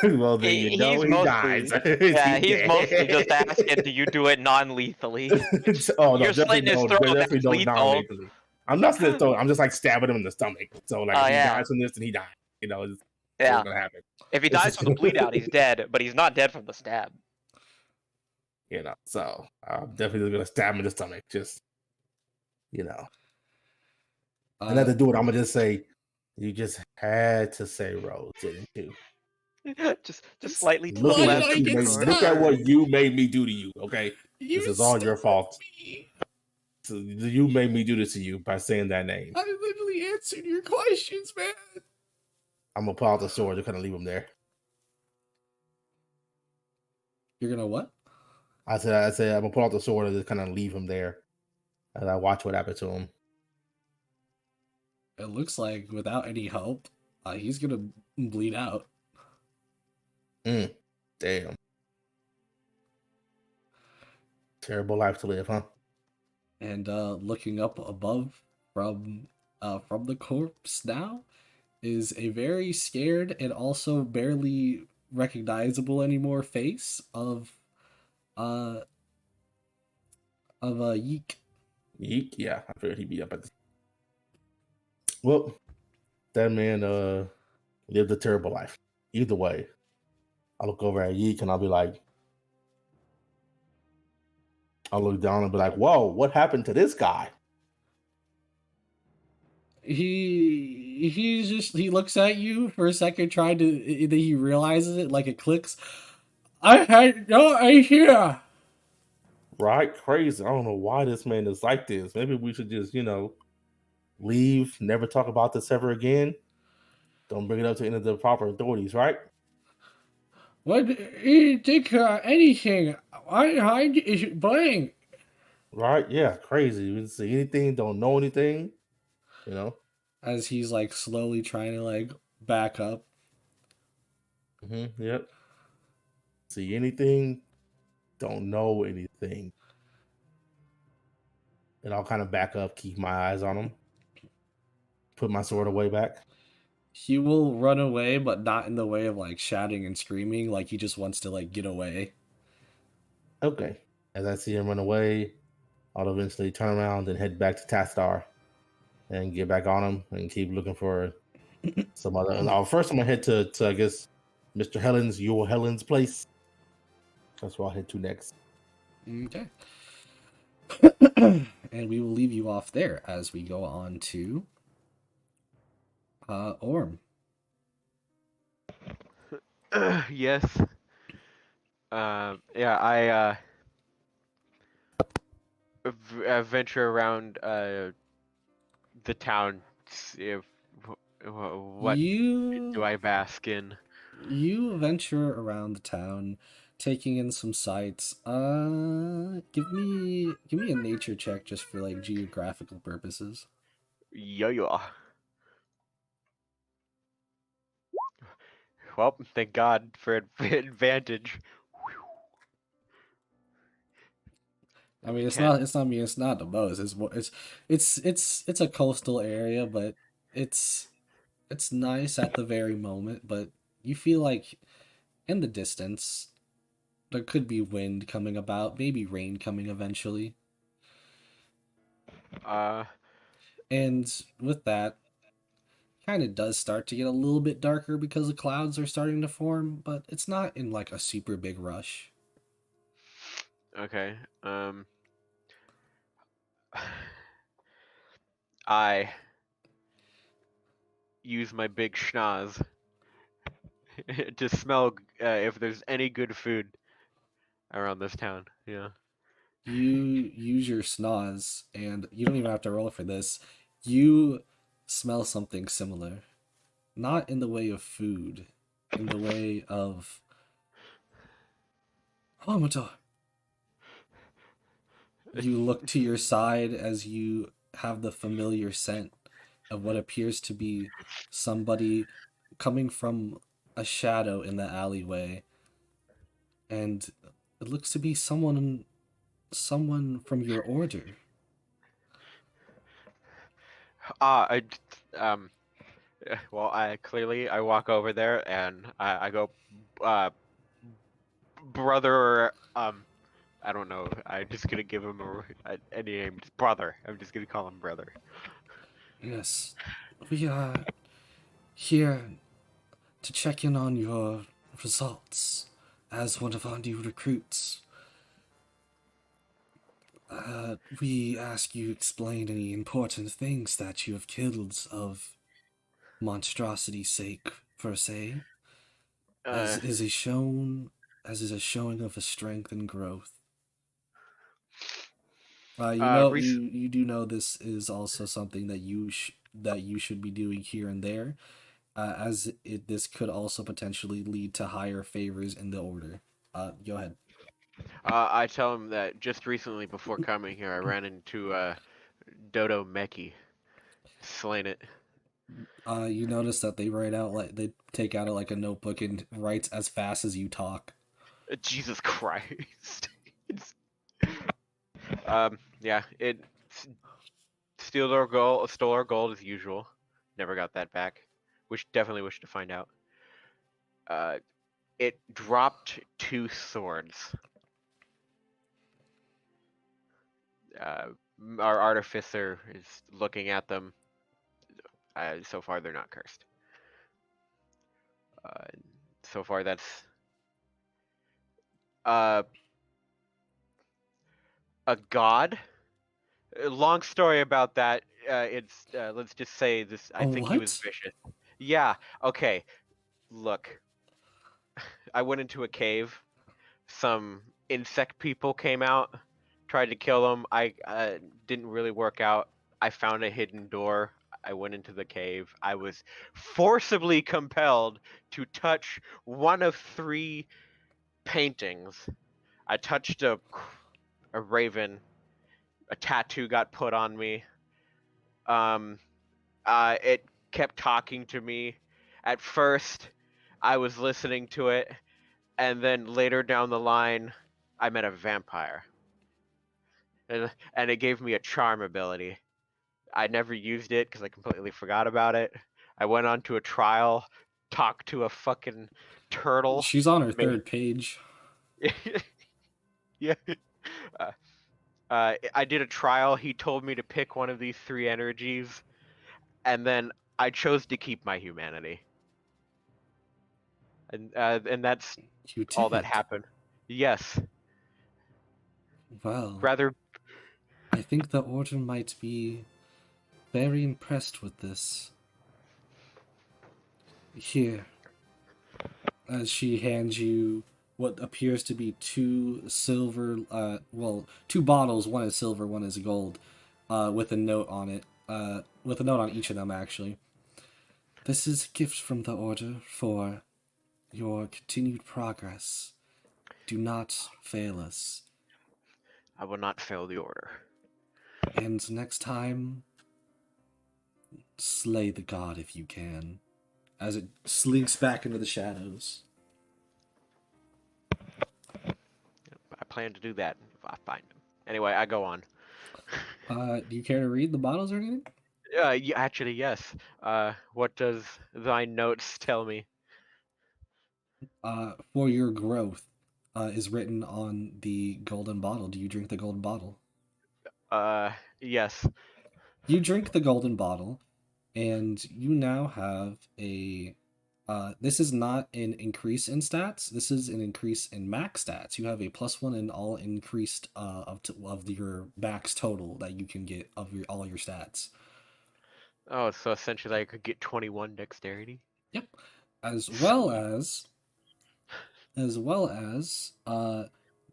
Well, then you know He's he dies. mostly, yeah, he's mostly just asking, do you do it non-lethally? Oh no, You're definitely slitting his no, throat, definitely that's don't lethal. non-lethally. I'm not slitting his throat. I'm just like stabbing him in the stomach. So like, Oh, if he yeah. dies from this, then he dies. You know, it's Yeah. what's gonna happen. If he dies from the bleed out, he's dead, but he's not dead from the stab. You know, so I'm definitely gonna stab him in the stomach. Just, you know, and then to do it, I'm gonna just say, you just had to say Rose, didn't you? just slightly to the Look at left. what I you get made. stabbed? Look at what you made me do to you. Okay, You this is all your stabbed fault. me. So you made me do this to you by saying that name. I literally answered your questions, man. I'm gonna pull out the sword to kind of leave him there. You're gonna what? I said, I'm gonna pull out the sword and just kind of leave him there, and I watch what happens to him. It looks like without any help, he's gonna bleed out. Damn, terrible life to live, huh? And looking up above from the corpse now is a very scared and also barely recognizable anymore face of Yeek. Yeek, yeah, I figured he'd be up at this. Well, that man lived a terrible life. Either way, I look over at Yeek and I'll be like, I'll look down and be like, whoa, what happened to this guy? He looks at you for a second, trying to. Then he realizes it, like it clicks. I had no idea. Right? Crazy. I don't know why this man is like this. Maybe we should just, leave, never talk about this ever again. Don't bring it up to any of the proper authorities, right? What you think anything? I is blank. Right? Yeah, crazy. We didn't see anything, don't know anything, you know? As he's like slowly trying to like back up. Yep. See anything, don't know anything. And I'll kind of back up, keep my eyes on him, put my sword away back. He will run away, but not in the way of like shouting and screaming. Like he just wants to like get away. Okay. As I see him run away, I'll eventually turn around and head back to Tastar and get back on him and keep looking for some other. And first, I'm gonna head to I guess Mr. Your Helen's place. That's where I'll head to next. Okay. And we will leave you off there as we go on to Orm. Yes. Yeah, I venture around the town. See if what do I bask in? You venture around the town, taking in some sights. Give me a nature check just for like geographical purposes. Yeah. Well, thank God for advantage. I mean, it's 10. not the most. It's a coastal area, but it's nice at the very moment. But you feel like in the distance there could be wind coming about, maybe rain coming eventually. And with that, kind of does start to get a little bit darker because the clouds are starting to form, but it's not in like a super big rush. Okay. I use my big schnoz to smell if there's any good food around this town. Yeah. You use your snoz, and you don't even have to roll for this. You smell something similar. Not in the way of food, in the way of... Oh my god. You look to your side as you have the familiar scent of what appears to be somebody coming from a shadow in the alleyway, and it looks to be someone from your order. I well, I walk over there and I go, uh, brother. I don't know. I'm just gonna give him a name. Just brother. I'm just gonna call him brother. Yes, we are here to check in on your results as one of our new recruits. We ask you explain any important things that you have killed of monstrosity's sake, per se, Uh, as is a shown as is a showing of a strength and growth. You do know this is also something that you should be doing here and there, this could also potentially lead to higher favors in the order. Go ahead. I tell him that just recently before coming here, I ran into Dodo Meki, slain it. You notice that they take out like a notebook and writes as fast as you talk. Jesus Christ. Yeah, it stole our gold as usual. Never got that back. Definitely wish to find out. Uh, it dropped 2 swords. Uh, our artificer is looking at them. So far, they're not cursed. Uh, so far, that's uh, a god. Long story about that. It's let's just say this. I A think he was what? vicious. Yeah. Okay. Look, I went into a cave. Some insect people came out, tried to kill them. I didn't really work out. I found a hidden door. I went into the cave. I was forcibly compelled to touch one of 3 paintings. I touched a raven. A tattoo got put on me. Um, it kept talking to me. At first, I was listening to it, and then later down the line, I met a vampire, and it gave me a charm ability. I never used it because I completely forgot about it. I went on to a trial, talked to a fucking turtle. She's on her Made, third page. yeah. Uh, I did a trial. He told me to pick one of these 3 energies, and then I chose to keep my humanity. And that's You all that did. happened. Yes, Well, rather. I think the order might be very impressed with this. Here, as she hands you what appears to be 2 bottles. One is silver, one is gold, with a note on it. With a note on each of them, actually. This is a gift from the order for your continued progress. Do not fail us. I will not fail the order. And next time, slay the god if you can. As it slinks back into the shadows. I plan to do that if I find him. Anyway, I go on. Do you care to read the bottles or anything? Yeah, actually, yes. What does thy notes tell me? For your growth, is written on the golden bottle. Do you drink the golden bottle? Yes. You drink the golden bottle, and you now have a. This is not an increase in stats. This is an increase in max stats. You have a +1 in all increased of your max total that you can get of all your stats. Oh, so essentially I could get 21 dexterity? Yep, as well Sweet. as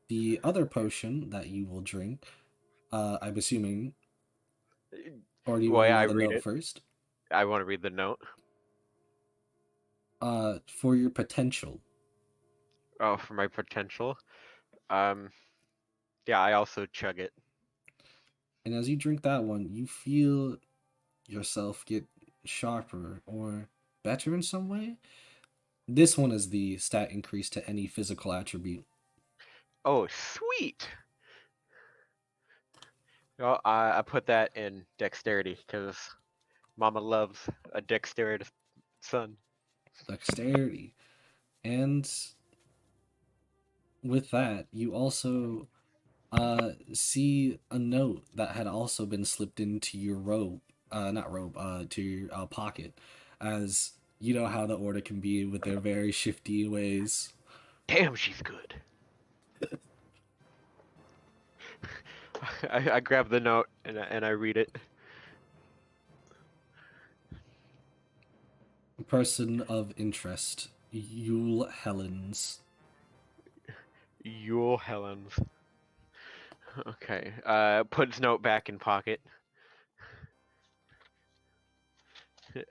the other potion that you will drink. I'm assuming, or do you want Well, to yeah, I know the read note it. first? I want to read the note. For your potential. Oh, for my potential. Um, yeah, I also chug it. And as you drink that one, you feel yourself get sharper or better in some way. This one is the stat increase to any physical attribute. Oh, sweet. Oh, I put that in dexterity because Mama loves a dexterous son. Dexterity. And with that, you also see a note that had also been slipped into your robe, not robe, to your pocket, as you know how the order can be with their very shifty ways. Damn, she's good. I grab the note and I read it. Person of interest, Yule Helens. Yule Helens. Okay. Puts note back in pocket.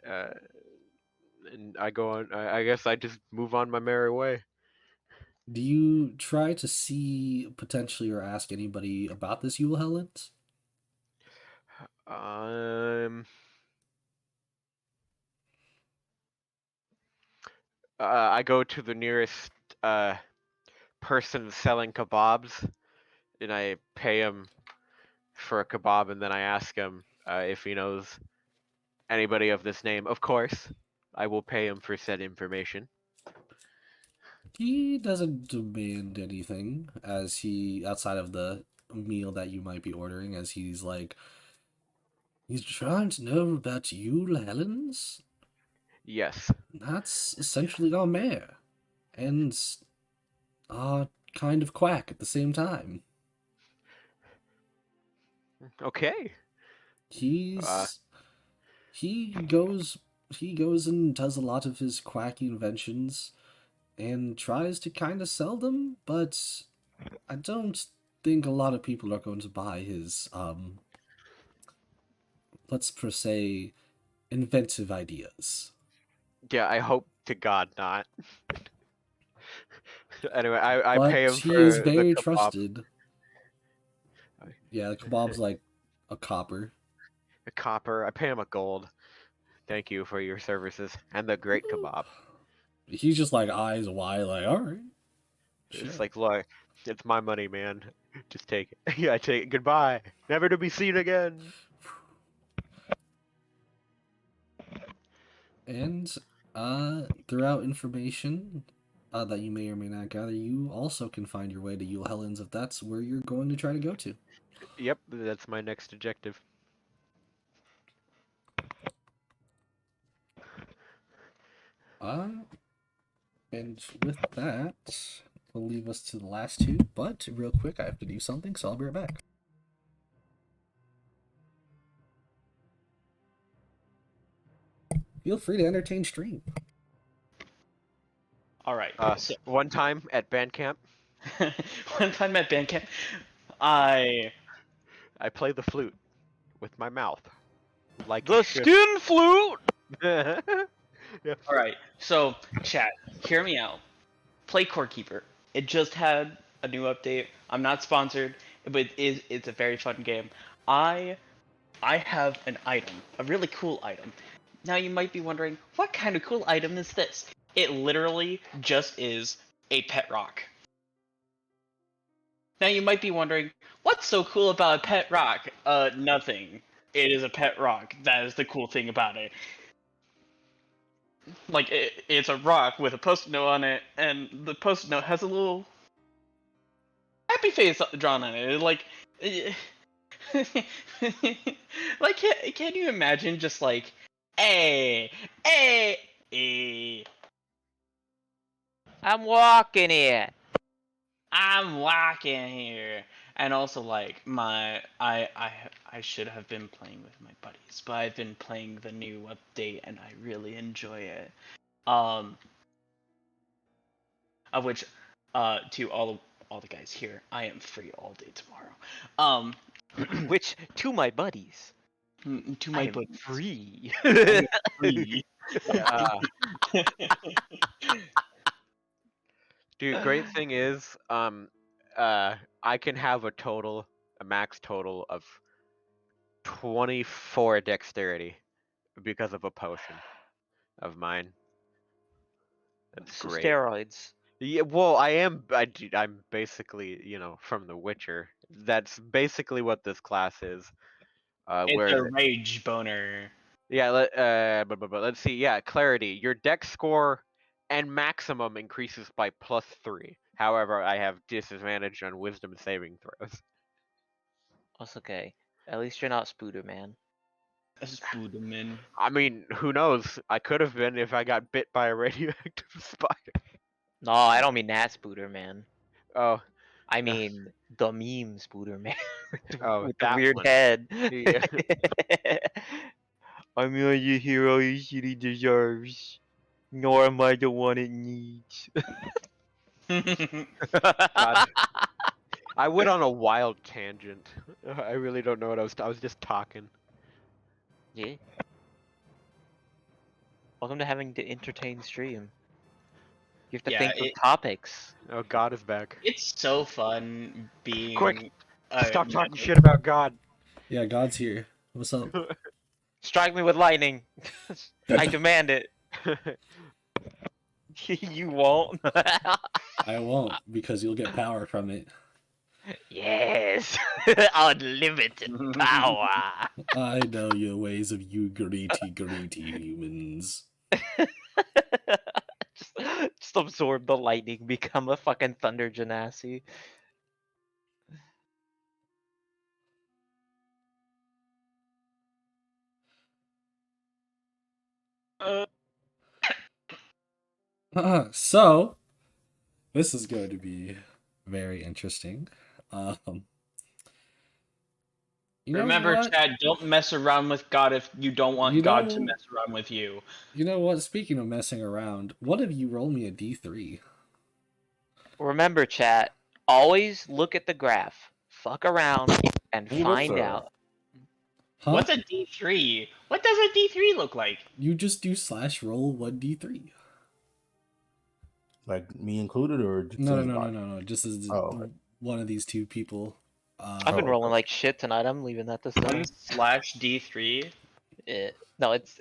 Uh, and I go on. I guess I just move on my merry way. Do you try to see potentially or ask anybody about this Yule Helens? Um. I go to the nearest person selling kebabs, and I pay him for a kebab, and then I ask him if he knows anybody of this name. Of course, I will pay him for said information. He doesn't demand anything as he outside of the meal that you might be ordering, as he's trying to know about Yule Helens. Yes. That's essentially our mayor, and our kind of quack at the same time. Okay. He's he goes and does a lot of his quacky inventions and tries to kind of sell them, but I don't think a lot of people are going to buy his let's per se inventive ideas. Yeah, I hope to God not. Anyway, I pay But him he is for the very kebab. trusted. Yeah, the kebab's like a copper. A copper. I pay him a gold. Thank you for your services and the great kebab. He's just like eyes wide, like, all right, It's sure. like, look, it's my money, man. Just take it. Yeah, take it. Goodbye. Never to be seen again. And throughout information that you may or may not gather, you also can find your way to Yule Helens if that's where you're going to try to go to. Yep, that's my next objective. Uh, and with that, will leave us to the last two. But real quick, I have to do something, so I'll be right back. Feel free to entertain stream. All right. So One time at band camp, one time at band camp, I I play the flute with my mouth, like The you should. skin flute! Yeah. All right. So chat, hear me out. Play Core Keeper. It just had a new update. I'm not sponsored, but it's a very fun game. I have an item, a really cool item. Now you might be wondering, what kind of cool item is this? It literally just is a pet rock. Now you might be wondering, what's so cool about a pet rock? Nothing. It is a pet rock. That is the cool thing about it. Like, it's a rock with a post-it note on it, and the post-it note has a little happy face drawn on it. Like, like, can you imagine just like, hey, hey, hey, I'm walking here. I'm walking here. And also, like, I should have been playing with my buddies, but I've been playing the new update, and I really enjoy it. Of which, to all the guys here, I am free all day tomorrow. Which, to my buddies, To I my am buddies, free. I am free. Dude, great thing is, I can have a max total of 24 dexterity because of a potion of mine. That's So great. steroids. Yeah, well, I'm basically, from The Witcher. That's basically what this class is. It's a Where rage boner. Yeah, but let's see. Yeah, clarity. Your dex score and maximum increases by +3. However, I have disadvantage on wisdom saving throws. That's okay. At least you're not Spooder, man. Spooderman. I mean, who knows? I could have been if I got bit by a radioactive spider. No, I don't mean that Spooder, man. Oh, I mean the meme Spooder, man. oh, With the that weird one. head. Yeah. I'm not the hero your city deserves. Nor am I the one it needs. God, I went on a wild tangent. I really don't know what I was just talking. Yeah. Welcome to having to entertain stream. You have to Yeah, think of topics. Oh, God is back. it's so fun being. Quick, Stop talking magic. shit about God. Yeah, God's here. What's up? Strike me with lightning. I demand it. You won't. I won't, because you'll get power from it. Yes. Unlimited power. I know your ways of you greedy humans. just absorb the lightning, become a fucking thunder genasi. So, this is going to be very interesting. You know Remember, what? Chad, don't mess around with God if you don't want You God to know- mess around with you. You know what? Speaking of messing around, what if you roll me a d3? Remember, chat, always look at the graph, fuck around, and Ooh, that's find a- out. Huh? What's a D3? What does a D3 look like? You just do / roll 1d3. Like me included, or just No. anybody? Just as Oh, okay. one of these two people. I've been Oh, rolling okay. like shit tonight. I'm leaving that to One Sunny. / D3? No, it's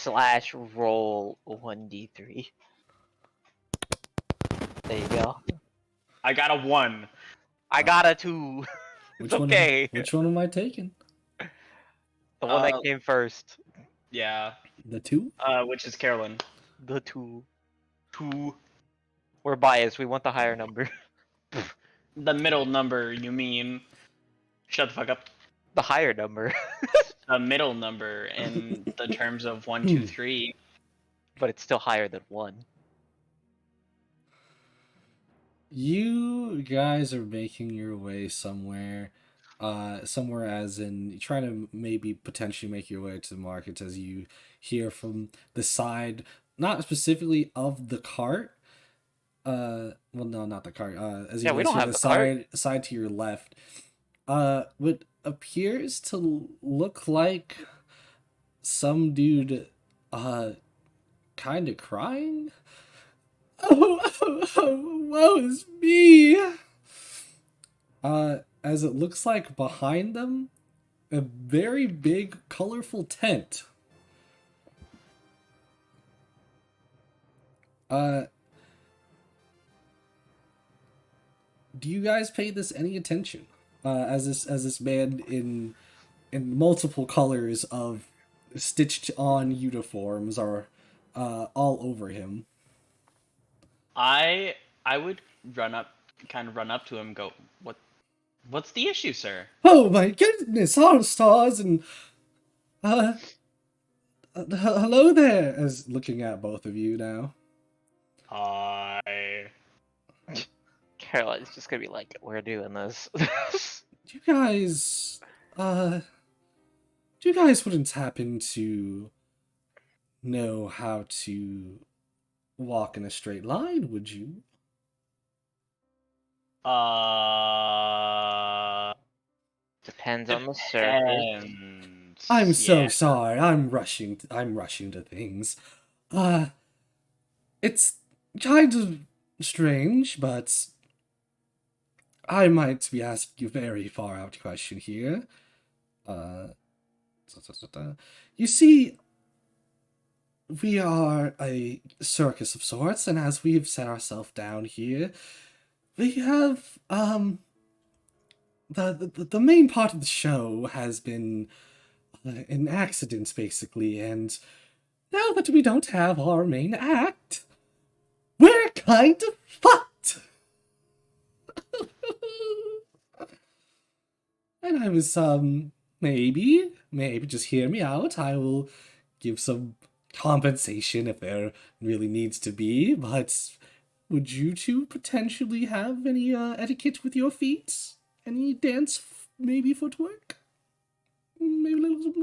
/ roll 1d3. There you go. I got a 1. I got a 2. It's okay. Which one am I taking? The one that Uh, came first. Yeah. The 2? Which is Carolyn. The 2. 2. We're biased. We want the higher number. The middle number, you mean? Shut the fuck up. The higher number. The middle number in the terms of 1, 2, 3. But it's still higher than 1. You guys are making your way somewhere. Somewhere as in trying to maybe potentially make your way to the markets as you hear from the side, not specifically of the cart. Well, no, not the cart. As you Yeah, we guys don't hear have the the cart. side to your left, what appears to look like some dude, kind of crying. Woe is me. As it looks like behind them, a very big, colorful tent. Do you guys pay this any attention? As this man in multiple colors of stitched on uniforms are all over him. I would run up to him and go, what's the issue, sir? Oh my goodness, all stars and hello there, as looking at both of you now. Hi. Caroline's just gonna be like, we're doing this. Do you guys wouldn't happen to know how to walk in a straight line, would you? Depends on the surface. Depends. I'm so Yeah. sorry. I'm rushing to things. It's kind of strange, but I might be asking you a very far out question here. You see, we are a circus of sorts, and as we've set ourselves down here, we have the main part of the show has been an accident, basically, and now that we don't have our main act, we're kind of fucked. And I was maybe just hear me out. I will give some compensation if there really needs to be, but would you two potentially have any etiquette with your feet? Any dance, maybe footwork? Maybe a little.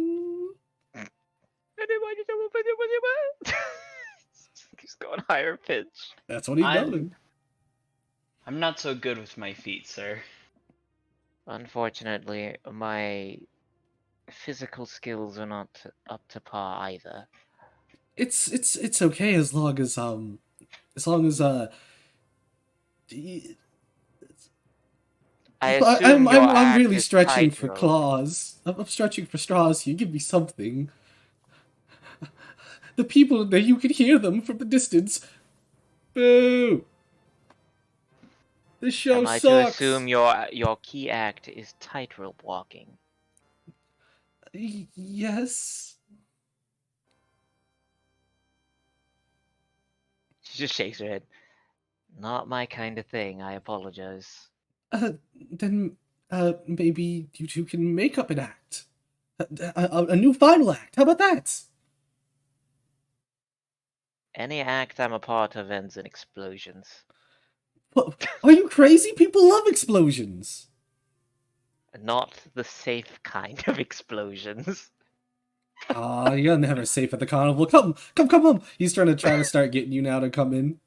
He's going higher pitch. That's what he's done. I'm not so good with my feet, sir. Unfortunately, my physical skills are not up to par either. It's okay as long as I assume your I'm act really is stretching for tightrope. claws. I'm stretching for straws. You give me something. The people that you can hear them from the distance. Boo! This show Am I sucks. to assume your key act is tightrope walking? Yes. She just shakes her head. Not my kind of thing. I apologize. Then maybe you two can make up an act. A new final act. How about that? Any act I'm a part of ends in explosions. What? Are you crazy? People love explosions. Not the safe kind of explosions. You're never safe at the carnival. Come. He's trying to start getting you now to come in.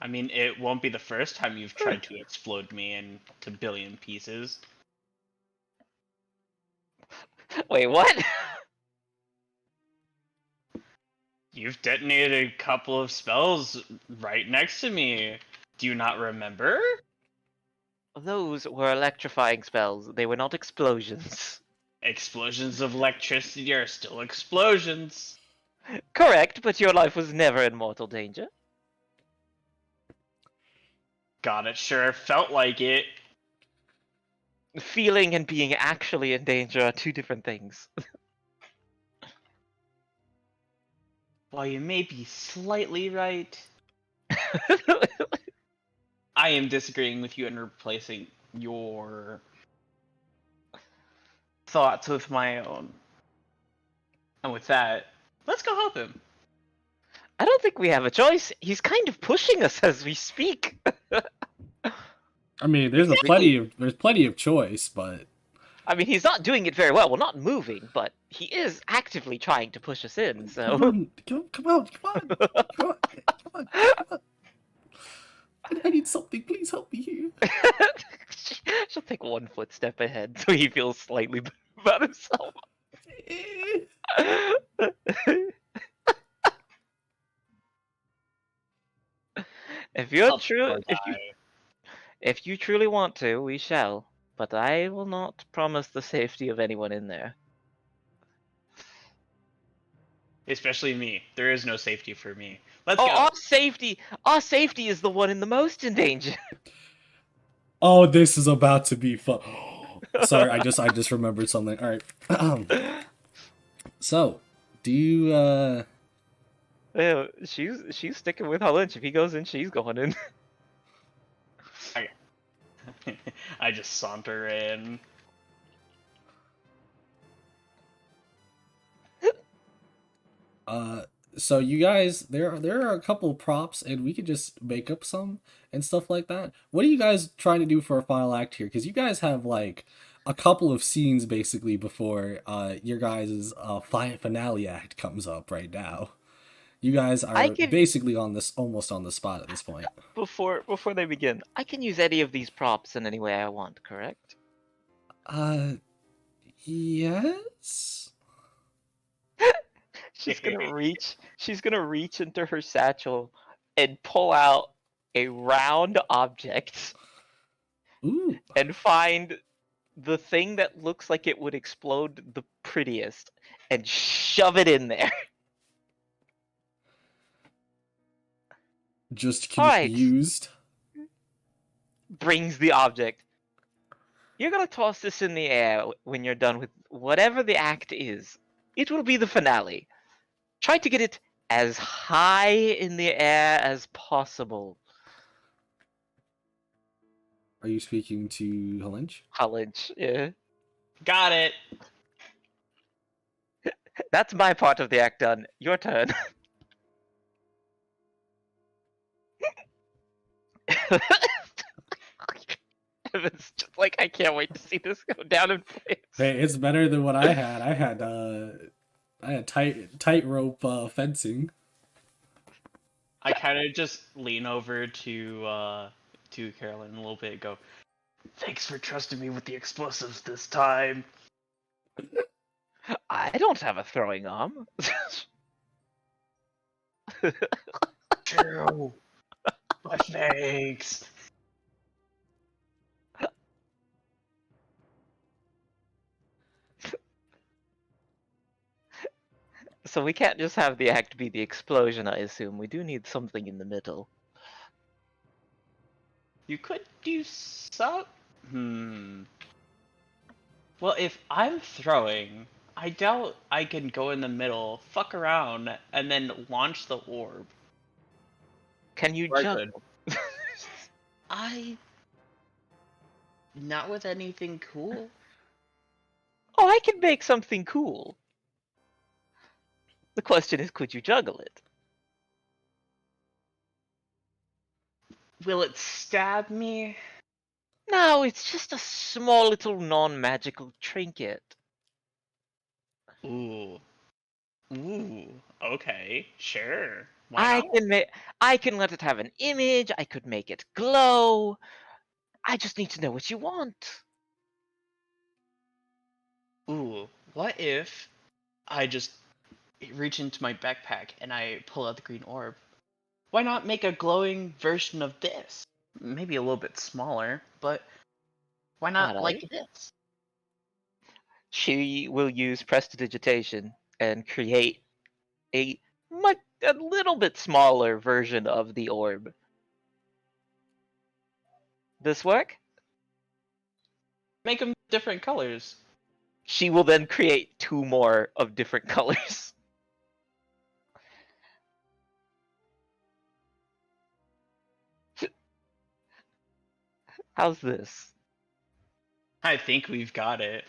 I mean, it won't be the first time you've tried to explode me into billion pieces. Wait, what? You've detonated a couple of spells right next to me. Do you not remember? Those were electrifying spells. They were not explosions. Explosions of electricity are still explosions. Correct, but your life was never in mortal danger. God, it sure felt like it. Feeling and being actually in danger are two different things. While you may be slightly right, I am disagreeing with you and replacing your thoughts with my own. And with that, let's go help him. I don't think we have a choice. He's kind of pushing us as we speak. I mean, there's plenty of choice, but I mean, he's not doing it very well. Well, not moving, but he is actively trying to push us in. So come on. I need something. Please help me here. she'll take one footstep ahead, so he feels slightly better about himself. If you truly want to, we shall. But I will not promise the safety of anyone in there. Especially me. There is no safety for me. Let's go. Our safety is the one in the most in danger. Oh, this is about to be fun. Sorry, I just remembered something. All right. So, do you Yeah, she's sticking with Lynch. If he goes in, she's going in. I just saunter in. So you guys, there are a couple props, and we could just make up some and stuff like that. What are you guys trying to do for a final act here? Because you guys have like a couple of scenes basically before your guys' finale act comes up right now. You guys are basically almost on the spot at this point. Before they begin, I can use any of these props in any way I want, correct? Yes. She's gonna reach into her satchel and pull out a round object. Ooh. And find the thing that looks like it would explode the prettiest and shove it in there. Just All right. confused. Brings the object. You're gonna toss this in the air when you're done with whatever the act is. It will be the finale. Try to get it as high in the air as possible. Are you speaking to Helench? College, yeah. Got it. That's my part of the act done. Your turn. It's just like, I can't wait to see this go down in flames. Hey, it's better than what I had. I had tightrope fencing. I kind of just lean over to Carolyn a little bit and go, "Thanks for trusting me with the explosives this time." I don't have a throwing arm. True. But thanks. So we can't just have the act be the explosion, I assume. We do need something in the middle. You could do Well, if I'm throwing, I doubt I can go in the middle, fuck around, and then launch the orb. Can you Right, juggle? Not with anything cool. Oh, I can make something cool. The question is, could you juggle it? Will it stab me? No, it's just a small little non-magical trinket. Ooh. Ooh. Okay. Sure. I Why can make. I can let it have an image. I could make it glow. I just need to know what you want. not? Ooh. What if I just reach into my backpack and I pull out the green orb? Why not make a glowing version of this? Maybe a little bit smaller, but why not like Alright. this? She will use prestidigitation and create a a little bit smaller version of the orb. This work? Make them different colors. She will then create 2 more of different colors. How's this? I think we've got it.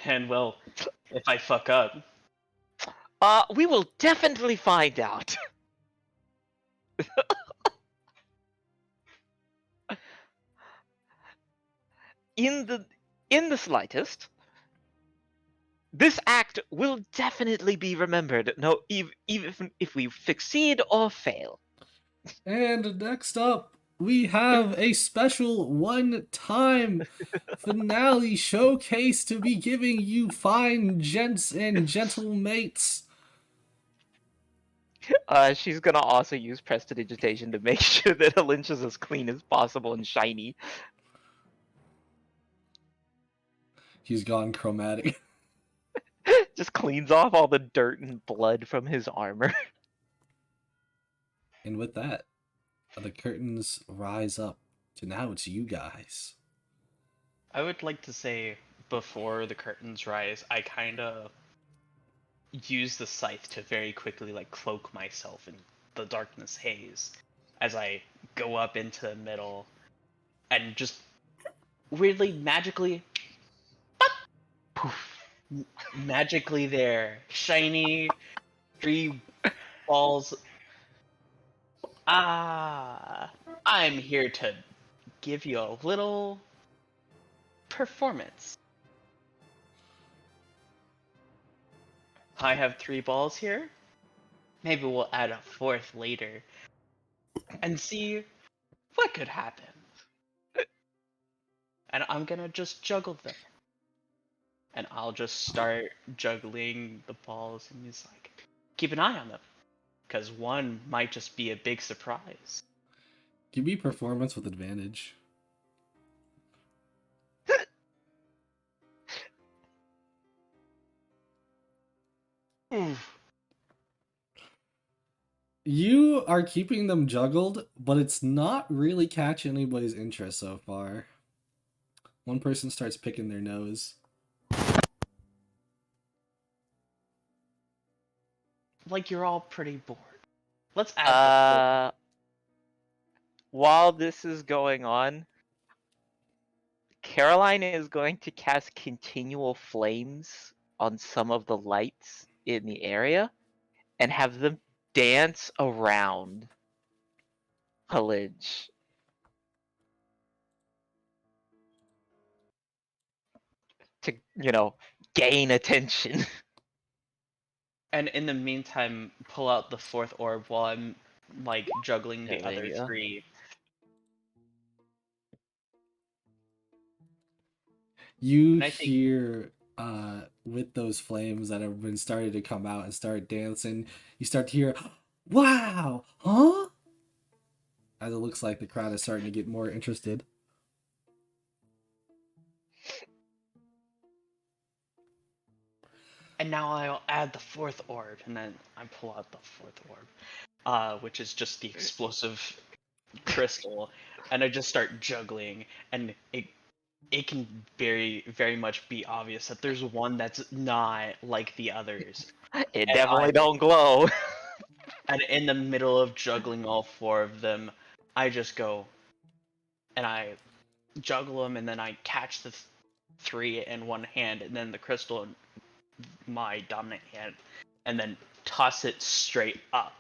And well, if I fuck up, We will definitely find out. in the slightest, this act will definitely be remembered. No, even if we succeed or fail. And next up, we have a special one-time finale showcase to be giving you fine gents and gentlemates. She's gonna also use prestidigitation to make sure that a lynch is as clean as possible and shiny. He's gone chromatic. Just cleans off all the dirt and blood from his armor. And with that, the curtains rise up to now it's you guys. I would like to say before the curtains rise, I kind of use the scythe to very quickly like cloak myself in the darkness haze as I go up into the middle and just weirdly magically poof, magically there, shiny 3 balls. I'm here to give you a little performance. I have 3 balls here. Maybe we'll add a 4th later and see what could happen. And I'm gonna just juggle them. And I'll just start juggling the balls, and he's like, keep an eye on them. Because one might just be a big surprise. Give me performance with advantage. Oof. You are keeping them juggled, but it's not really catching anybody's interest so far. One person starts picking their nose. Like you're all pretty bored. Let's add. While this is going on, Caroline is going to cast continual flames on some of the lights in the area and have them dance around Pillage. To, gain attention. And in the meantime, pull out the fourth orb while I'm like juggling the Yeah, there other you go. 3. You And I think- hear with those flames that have been starting to come out and start dancing, you start to hear, "Wow, huh?" As it looks like the crowd is starting to get more interested. And now I'll add the fourth orb, and then I pull out the fourth orb, which is just the explosive crystal, and I just start juggling, and it can very much be obvious that there's one that's not like the others. It And definitely don't glow. And in the middle of juggling all 4 of them, I just go and I juggle them, and then I catch the 3 in one hand, and then the crystal in my dominant hand, and then toss it straight up.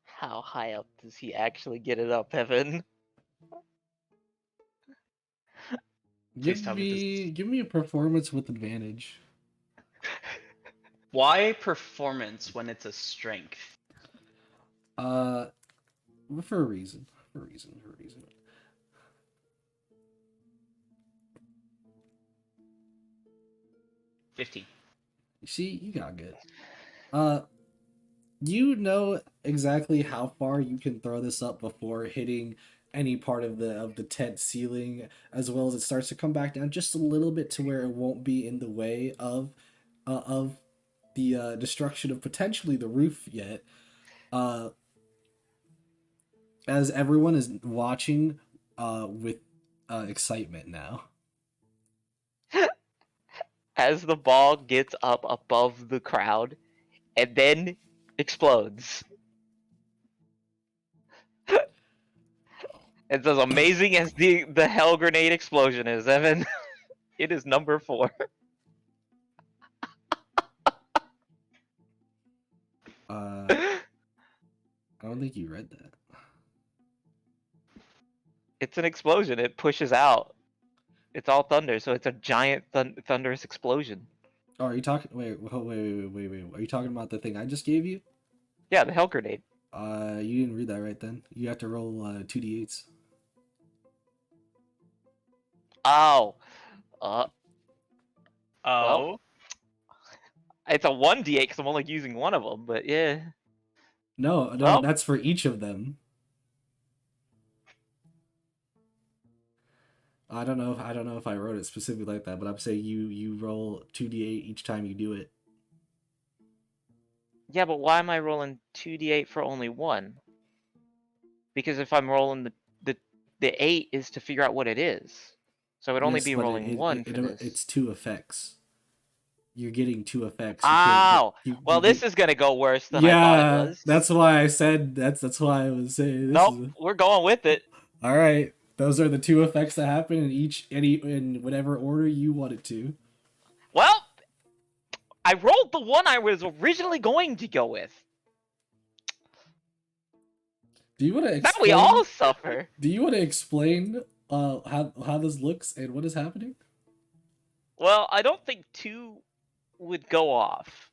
How high up does he actually get it up, Evan? Please tell me this. Give me a performance with advantage. Why performance when it's a strength? For a reason. For a reason. 15. You see, you got good. You know exactly how far you can throw this up before hitting any part of the tent ceiling, as well as it starts to come back down just a little bit to where it won't be in the way of the destruction of potentially the roof yet. As everyone is watching with excitement now. As the ball gets up above the crowd and then explodes. It's as amazing as the hell grenade explosion is, Evan. It is number 4. I don't think you read that. It's an explosion. It pushes out. It's all thunder, so it's a giant thunderous explosion. Oh, are you talking? Wait. Are you talking about the thing I just gave you? Yeah, the hell grenade. You didn't read that right then. You have to roll 2d8s. Oh. Oh. Well, it's a 1d8 because I'm only using one of them, but yeah. No, Well. that's for each of them. I don't know if I wrote it specifically like that, but I'm saying you roll 2d8 each time you do it. Yeah, but why am I rolling 2d8 for only one? Because if I'm rolling the 8 is to figure out what it is. So it'd only Yes, be but rolling one for this. it's 2 effects. You're getting 2 effects. Oh, well, this get... is gonna go worse than I thought it was. That's why I said that's why I was saying this. Nope, we're going with it. All right, those are the 2 effects that happen in whatever order you want it to. Well, I rolled the one I was originally going to go with. Do you want to Now explain? we all suffer. Do you want to explain how this looks and what is happening? Well, I don't think 2 would go off.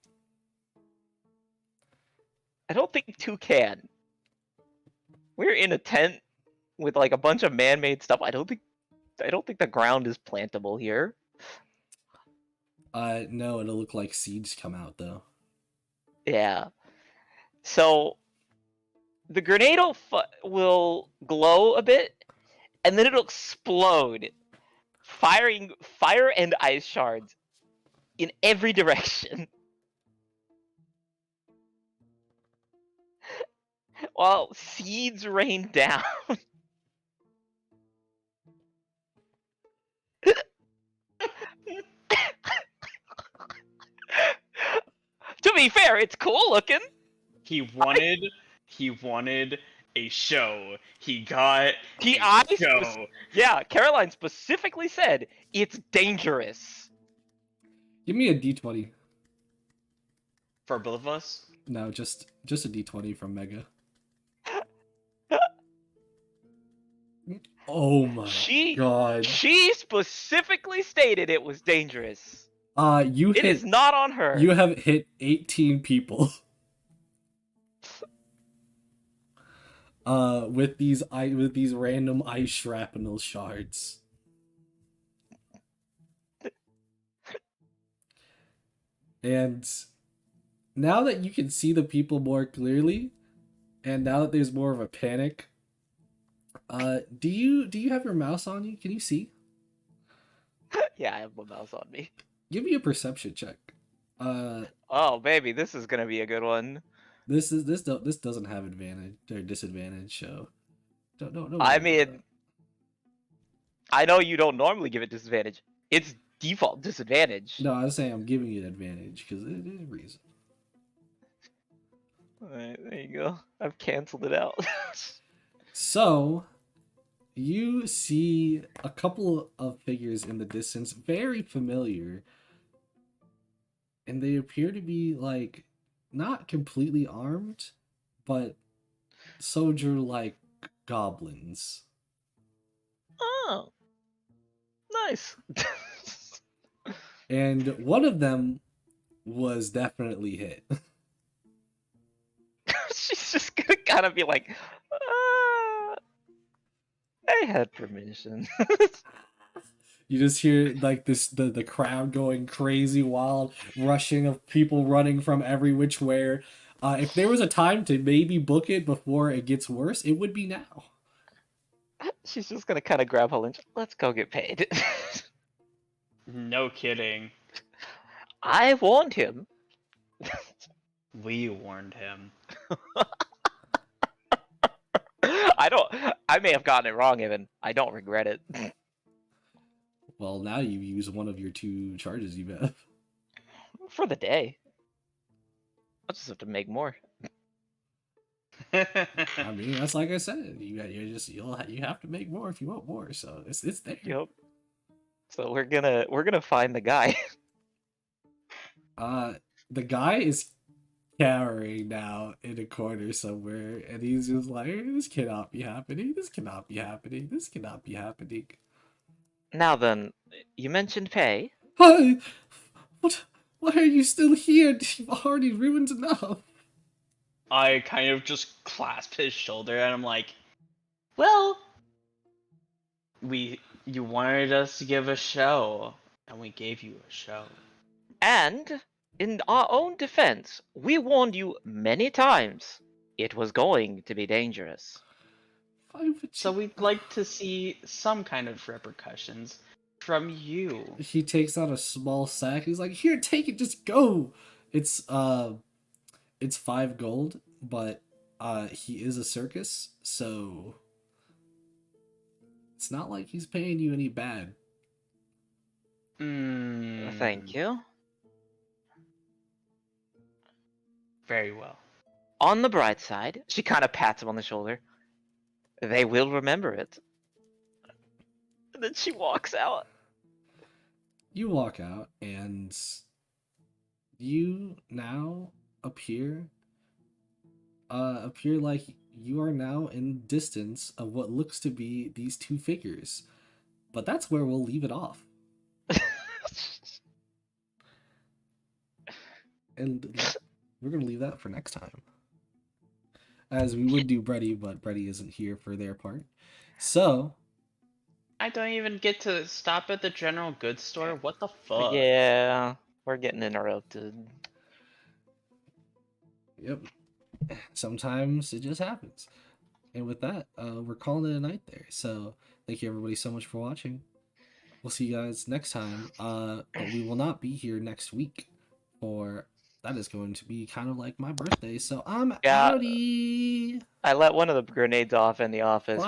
I don't think 2 can. We're in a tent with like a bunch of man-made stuff. I don't think the ground is plantable here. No, it'll look like seeds come out though. Yeah. So the grenade will glow a bit, and then it'll explode firing fire and ice shards in every direction. While seeds rain down. To be fair, it's cool looking. He wanted a show. He got He a I show. Yeah, Caroline specifically said it's dangerous. Give me a d20. For both of us. No, just a d20 from Mega. Oh my god. She specifically stated it was dangerous. You It hit. is not on her. You have hit 18 people. With these random ice shrapnel shards. And now that you can see the people more clearly, and now that there's more of a panic, do you have your mouse on you? Can you see? Yeah, I have my mouse on me. Give me a perception check. Oh baby, this is gonna be a good one. This doesn't have advantage or disadvantage, so don't I worry about mean, that. I know you don't normally give it disadvantage. It's default disadvantage. No, I was saying I'm giving you an advantage because there's a reason. Alright, there you go. I've canceled it out. So, you see a couple of figures in the distance, very familiar, and they appear to be like not completely armed, but soldier-like goblins. Oh, nice. And one of them was definitely hit. She's just gonna kind of be like, I had permission. You just hear like the crowd going crazy, wild rushing of people running from every which way. If there was a time to maybe book it before it gets worse, it would be now. She's just gonna kind of grab her lunch. Let's go get paid. No kidding. I warned him. We warned him. I may have gotten it wrong, Evan. I don't regret it. Well, now you've used one of your 2 charges you have. For the day. I'll just have to make more. I mean, that's like I said. You have to make more if you want more. So it's there. Yep. So we're gonna find the guy. The guy is cowering now in a corner somewhere, and he's just like, "This cannot be happening. This cannot be happening. This cannot be happening." Now then, you mentioned pay. Hi, what? Why are you still here? You've already ruined enough. I kind of just clasp his shoulder and I'm like, well, you wanted us to give a show, and we gave you a show. And, in our own defense, we warned you many times it was going to be dangerous. So we'd like to see some kind of repercussions from you. He takes out a small sack. He's like, "Here, take it. Just go." It's 5 gold, but he is a circus, so it's not like he's paying you any bad. Thank you. Very well. On the bright side, she kind of pats him on the shoulder. They will remember it. And then she walks out. You walk out, and you now appear like you are now in distance of what looks to be these 2 figures. But that's where we'll leave it off. And we're gonna leave that for next time. As we would do Brady, but Brady isn't here for their part. So I don't even get to stop at the general goods store. What the fuck? Yeah, we're getting interrupted. yep. Sometimes it just happens. And with that, we're calling it a night there. So thank you everybody so much for watching. We'll we'll see you guys next time. But we will not be here next week for that is going to be kind of like my birthday. So I'm Yeah. outie. I let one of the grenades off in the office.